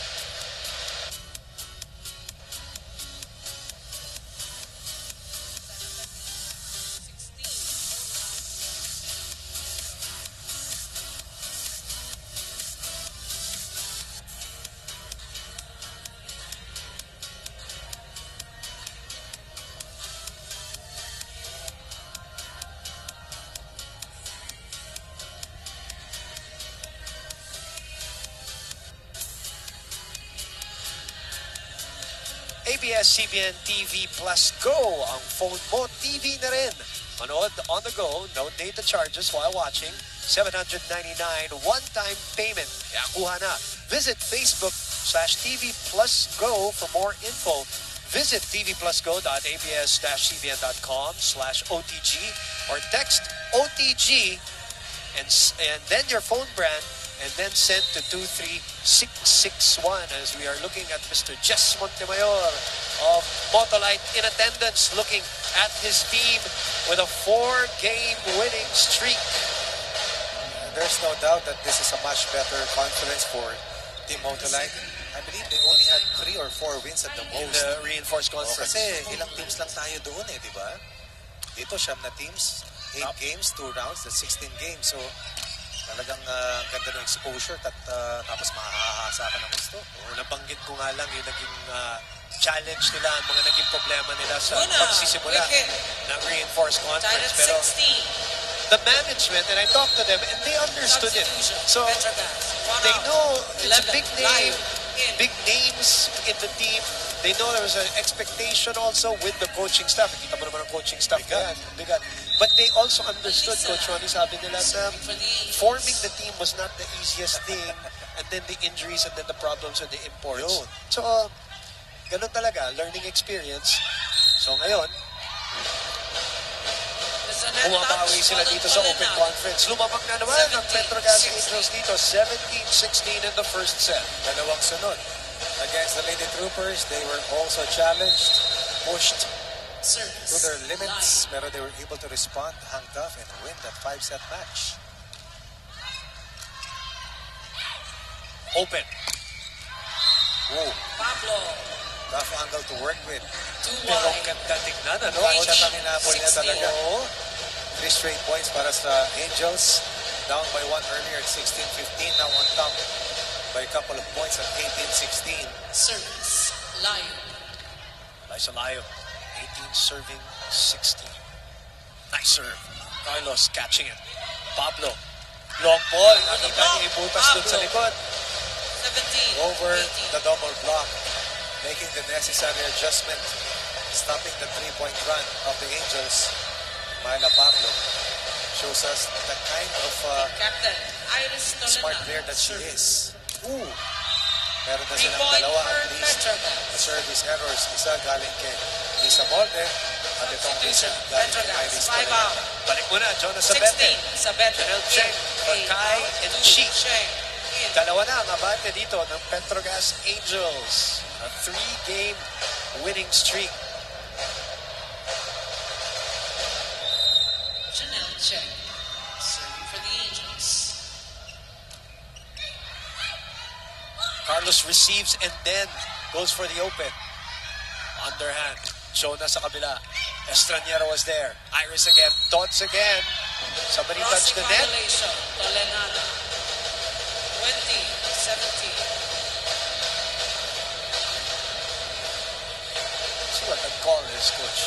Speaker 8: ABS-CBN TV Plus Go. Ang phone mo, TV na rin. Manood on the go, no data charges while watching. $799 one-time payment. Kaya kuha na. Visit Facebook/TV Plus Go for more info. Visit tvplusgo.abs-cbn.com/OTG or text OTG and then your phone brand and then send to 23661 as we are looking at Mr. Jess Montemayor of Motolite in attendance, looking at his team with a 4-game winning streak.
Speaker 10: There's no doubt that this is a much better conference for Team Motolite. I believe they only had 3 or 4 wins at the
Speaker 8: In
Speaker 10: most.
Speaker 8: the reinforced conference.
Speaker 10: Kasi ilang teams lang tayo doon di ba? Dito siyam na teams, 8 games, 2 rounds, that's 16 games. So talagang ganda ng exposure at tapos makakahasa ka ng gusto.
Speaker 8: Nabanggit ko nga lang yung naging challenge nila, ang mga naging problema nila sa
Speaker 2: Una,
Speaker 8: pagsisimula
Speaker 2: wicket.
Speaker 8: ng reinforced conference.
Speaker 2: Tied at
Speaker 8: Pero
Speaker 2: 16.
Speaker 8: the management, and I talked to them, and they understood it. So
Speaker 2: Petrogas.
Speaker 8: they know it's a
Speaker 2: 11.
Speaker 8: big name,
Speaker 2: In.
Speaker 8: big names in the team. They know there was an expectation also with the coaching staff. Kita mo naman ang coaching staff. Bigat. But they also understood, Coach Ronnie, sabi nila na forming the team was not the easiest thing. And then the injuries and then the problems with the imports.
Speaker 10: Yun.
Speaker 8: So, ganun talaga, learning experience. So ngayon, bumabawi sila dito sa Open Conference. Lumabak na naman ang Petrogas Angels dito, 17-16 in the first set.
Speaker 10: Dalawang sunod. Against the Lady Troopers, they were also challenged, pushed to their limits, pero they were able to respond, hang tough, and win that 5-set match.
Speaker 8: Open.
Speaker 10: Whoa,
Speaker 2: Pablo.
Speaker 10: rough angle to work with.
Speaker 8: Pero ganda tignan, ano?
Speaker 10: One shot ang inapol niya
Speaker 2: 16.
Speaker 10: talaga. 3 straight points para sa Angels. Down by 1 earlier at 16-15. Now on top by a couple of points at 18-16.
Speaker 2: Service. Lion.
Speaker 8: Liza Layo, 18 serving 16. Nice serve. Carlos catching it. Pablo. Long ball. Nakita niya ibutas doon sa likod.
Speaker 2: 17.
Speaker 10: Over
Speaker 2: 18.
Speaker 10: the double block. Making the necessary adjustment. Stopping the 3-point run of the Angels. Myla Pablo shows us the kind of
Speaker 2: Captain Iris Toledano.
Speaker 10: smart player that she is. Ooh. Meron na silang
Speaker 2: 3-point
Speaker 10: dalawa
Speaker 2: for
Speaker 10: at least.
Speaker 2: Petrogas.
Speaker 10: The service errors. Isa galing kay Lisa Molde.
Speaker 8: At itong
Speaker 2: Substitution.
Speaker 8: reset galing kay
Speaker 2: Petrogas.
Speaker 8: Iris
Speaker 2: 5
Speaker 8: Colina.
Speaker 2: out.
Speaker 8: Balik muna, Jonas
Speaker 2: 16
Speaker 8: Sabete.
Speaker 2: sa Betro.
Speaker 8: Janelle Cheng, Kai, and Chi.
Speaker 2: In.
Speaker 8: Dalawa na ang abante dito ng Petrogas Angels. A 3-game winning streak.
Speaker 2: Janelle Cheng. Serving for the Angels.
Speaker 8: Carlos receives and then goes for the open. Underhand. Jonah sa kabila. Estraniero was there. Iris again. Tots again. Somebody touched the net.
Speaker 2: Violation. Tolenada. 20-17.
Speaker 8: See what the call is, coach.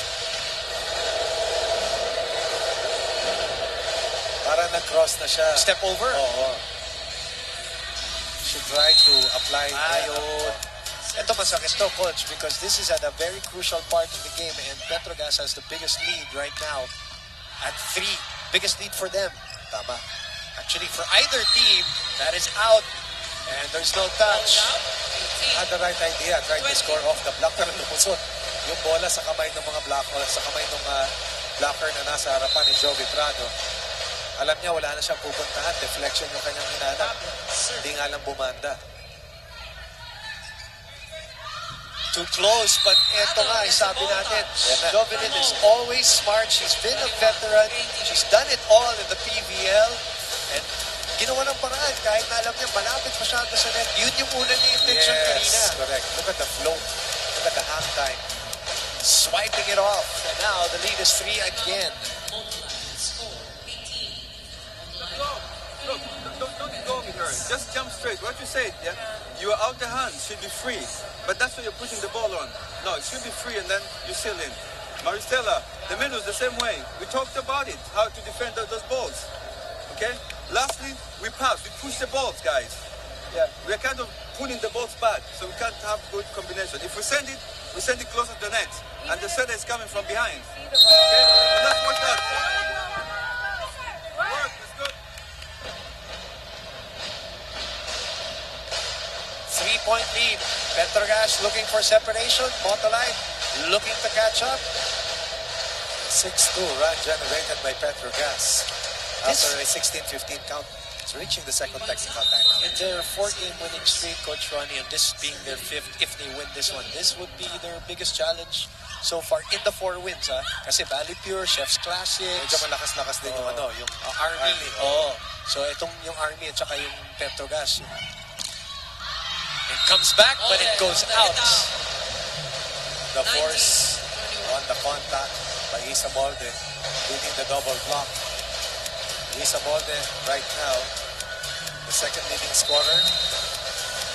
Speaker 10: Para nag-cross na siya.
Speaker 8: Step over.
Speaker 10: Oo. Should try to apply.
Speaker 8: Ayun. Ito masakit to, coach, because this is at a very crucial part of the game and Petrogas has the biggest lead right now at 3. Biggest lead for them. Tama. Actually, for either team, that is out and there's no touch.
Speaker 10: Had the right idea. Tried to score off the block pero lumusot. Yung bola sa kamay ng mga blocker, sa kamay ng blocker na nasa harapan ni Joe Vitrano. Alam niya, wala na siyang pupuntahan. Deflection yung kanyang hinanap. Hindi nga lang bumanda.
Speaker 8: Too close, but eto nga, sabi natin, Jovelyn is always smart. She's been a veteran. She's done it all in the PVL. And ginawa ng paraan kahit na alam niya malapit masyado sa net. Yun yung una niya intention kanina.
Speaker 10: Correct. Look at the float. Look at the hang time.
Speaker 8: Swiping it off. And now the lead is 3 again.
Speaker 5: Look, don't go with her. Just jump straight. What you said, yeah? Your outer hand should be free. But that's what you're putting the ball on. No, it should be free and then you seal in. Maristella, the middle is the same way. We talked about it, how to defend those balls. Okay? Lastly, we pass. We push the balls, guys. Yeah, we're kind of pulling the balls back, so we can't have good combination. If we send it closer to the net, and the setter is coming from behind. Okay? So let's watch that. Work, that's good.
Speaker 8: 3-point lead. Petrogas looking for separation. Motolite looking to catch up.
Speaker 10: 6-2 run generated by Petrogas. After a 16-15 count, it's reaching the second technical timeout.
Speaker 8: In their 4-game winning streak, Coach Ronnie, and this being their 5th, if they win this one, this would be their biggest challenge so far in the 4 wins, ha? Kasi Valley Pure, Chef's Classics.
Speaker 10: Medyo malakas-lakas din yung yung
Speaker 8: Army. Oh. So itong yung Army at saka yung Petrogas. It comes back, but it goes out.
Speaker 10: The force on the contact by Isa Molde, beating the double block. Isa Molde right now, the second leading scorer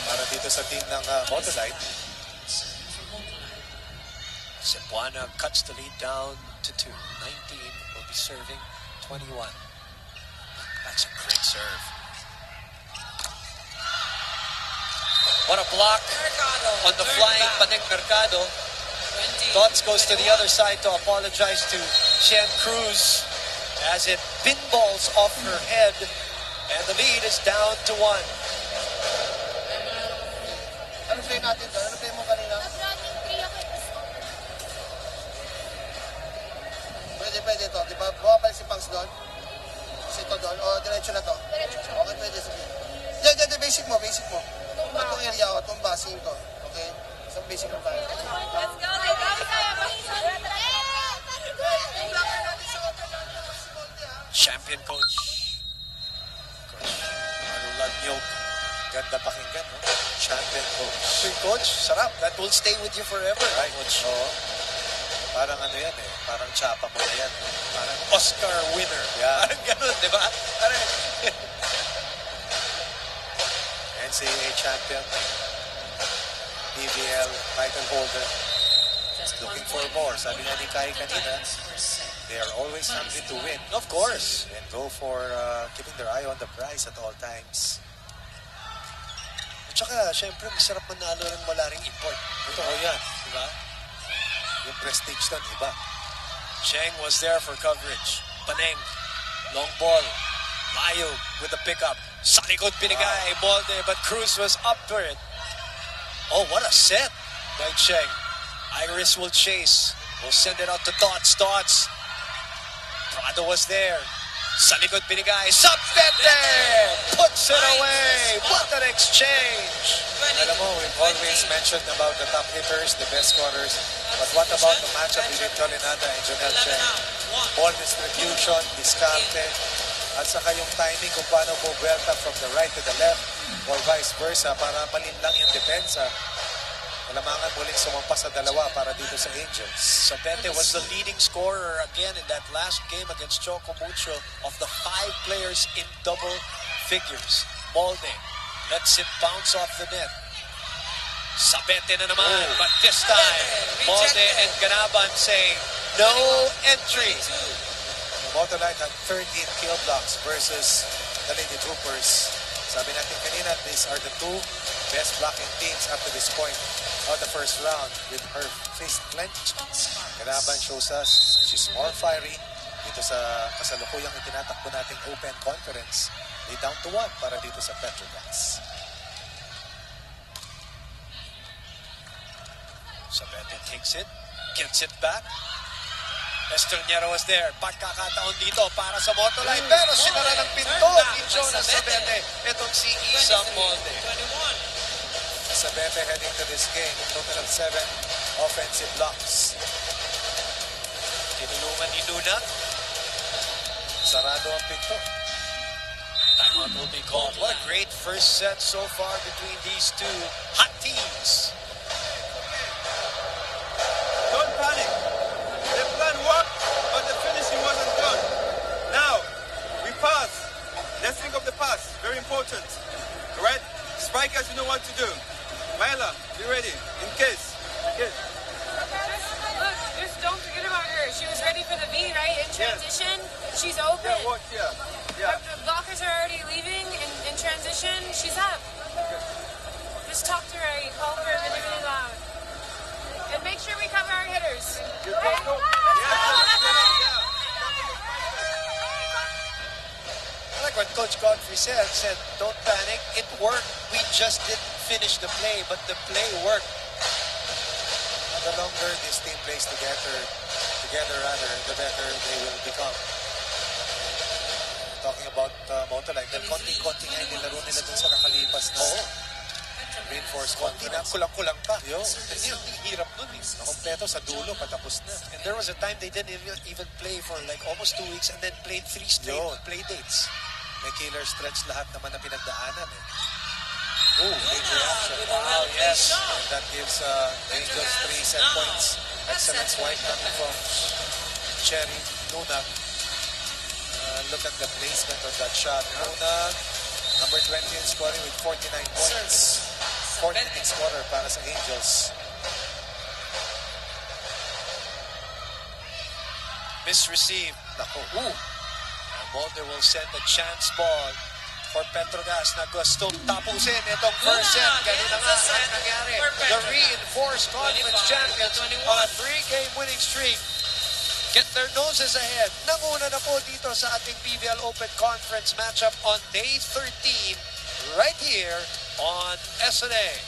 Speaker 10: para dito sa team ng Motolite.
Speaker 8: Cebuana cuts the lead down to 2. 19 will be serving 21. That's a great serve. What a block on the flying Panek Mercado. Tots goes to the other side to apologize to Shen Cruz as it pinballs off her head, and the lead is down to 1.
Speaker 6: Ano play natin doon? Ano play mo kanina? Pwede ito. Di ba? Bumabalik si Pangs doon? Si ito doon? O diretso na to? Okay, pwede. Sige. Hindi, basic mo. Itong area o, itong basing to. Okay? Isang basic mo tayo.
Speaker 9: Let's go.
Speaker 8: Champion coach. Lanyog.
Speaker 10: Ganda pakinggan, no? Champion coach.
Speaker 8: Champion coach, sarap. That will stay with you forever.
Speaker 10: Right, coach. Oo. Parang ano yan eh. Parang tsapa mo na yan.
Speaker 8: Parang Oscar winner.
Speaker 10: Yeah.
Speaker 8: Parang ganun, di ba? Parang
Speaker 10: NCAA champion. PVL title holder. Looking for more. Sabi nga ni Kai kanina, they are always hungry to win.
Speaker 8: of course.
Speaker 10: And go for keeping their eye on the prize at all times.
Speaker 8: At saka, syempre, masarap manalo ng wala ring import.
Speaker 10: Totoo yan.
Speaker 8: Di ba?
Speaker 10: Yung prestige doon, iba.
Speaker 8: Cheng was there for coverage. Paneng, long ball. Mayo with the pickup. Sa likod binigay, Molde, but Cruz was up for it. Oh, what a set by Cheng. Iris will chase. will send it out to Dots. Dots. Prado was there. Sa likod binigay. Sabete! Puts it away. What an exchange.
Speaker 10: Alam mo, we've always mentioned about the top hitters, the best scorers. But what about the matchup between Jolinada and Jonel Cheng? Ball distribution, diskarte, at saka yung timing kung paano po buwelta from the right to the left or vice versa para malinlang yung depensa. Malamangan muling sumampa sa dalawa para dito sa Angels.
Speaker 8: Sabete was the leading scorer again in that last game against Choco Mucho of the 5 players in double figures. Molde lets it bounce off the net. Sabete na naman, but this time, Molde and Ganaban say no entry.
Speaker 10: Motolite had 13 kill blocks versus the Lady Troopers. Sabi natin kanina, these are the 2 best blocking teams up to this point of the first round with her fist clenched. Ganaban shows us she's more fiery dito sa kasalukuyang itinatakbo nating Open Conference. They down to 1 para dito sa Petrogas.
Speaker 8: Sabete takes it, gets it back. Estraniero was there. Pagkakataon dito para sa Motolite. Pero sinara ng pinto ni Jonas Sabete. Itong si Isang Molde.
Speaker 10: Sabete heading to this game, total of 7 offensive blocks.
Speaker 8: Tinulungan ni Luna.
Speaker 10: Sarado ang pinto.
Speaker 8: Timeout will be called. What a great first set so far between these two hot teams.
Speaker 5: Don't panic. The plan worked, but the finishing wasn't good. Now, we pass. Let's think of the pass. Very important. Right? Strikers, you know what to do. Myla, be ready. In case.
Speaker 11: Look, just don't forget about her. She was ready for the V, right? In transition, she's open.
Speaker 5: Yeah, what? Yeah. Yeah.
Speaker 11: The blockers are already leaving in transition. She's up. Just talk to her. You call her really, really loud. And make sure we cover our hitters.
Speaker 5: You don't know. Yeah.
Speaker 8: I like what Coach Godfrey said, don't panic. It worked. We just didn't finish the play, but the play worked.
Speaker 10: The longer this team plays together, the better they will become. Talking about Motolite, dahil konting-konti nga yung nilaro nila dun sa nakalipas na reinforced konti na kulang-kulang pa. Yung hirap nun eh. Kompleto sa dulo, patapos na.
Speaker 8: And there was a time they didn't even play for like almost 2 weeks and then played 3 straight play dates.
Speaker 10: May killer stretch lahat naman na pinagdaanan eh. Ooh, big reaction.
Speaker 8: Wow, yes.
Speaker 10: And that gives Angels 3 set points. Excellent swipe coming from Cherry Nunag. Look at the placement of that shot. Nunag, number 20 in scoring with 49 points. 14th scorer para sa Angels.
Speaker 8: Misreceived. Nako. Molde will send a chance ball for Petrogas na gustong tapusin itong first set. Ganun na nga ang nangyari. The reinforced conference champions on a 3-game winning streak get their noses ahead. Nanguna na po dito sa ating PVL Open Conference matchup on day 13 right here on SNA.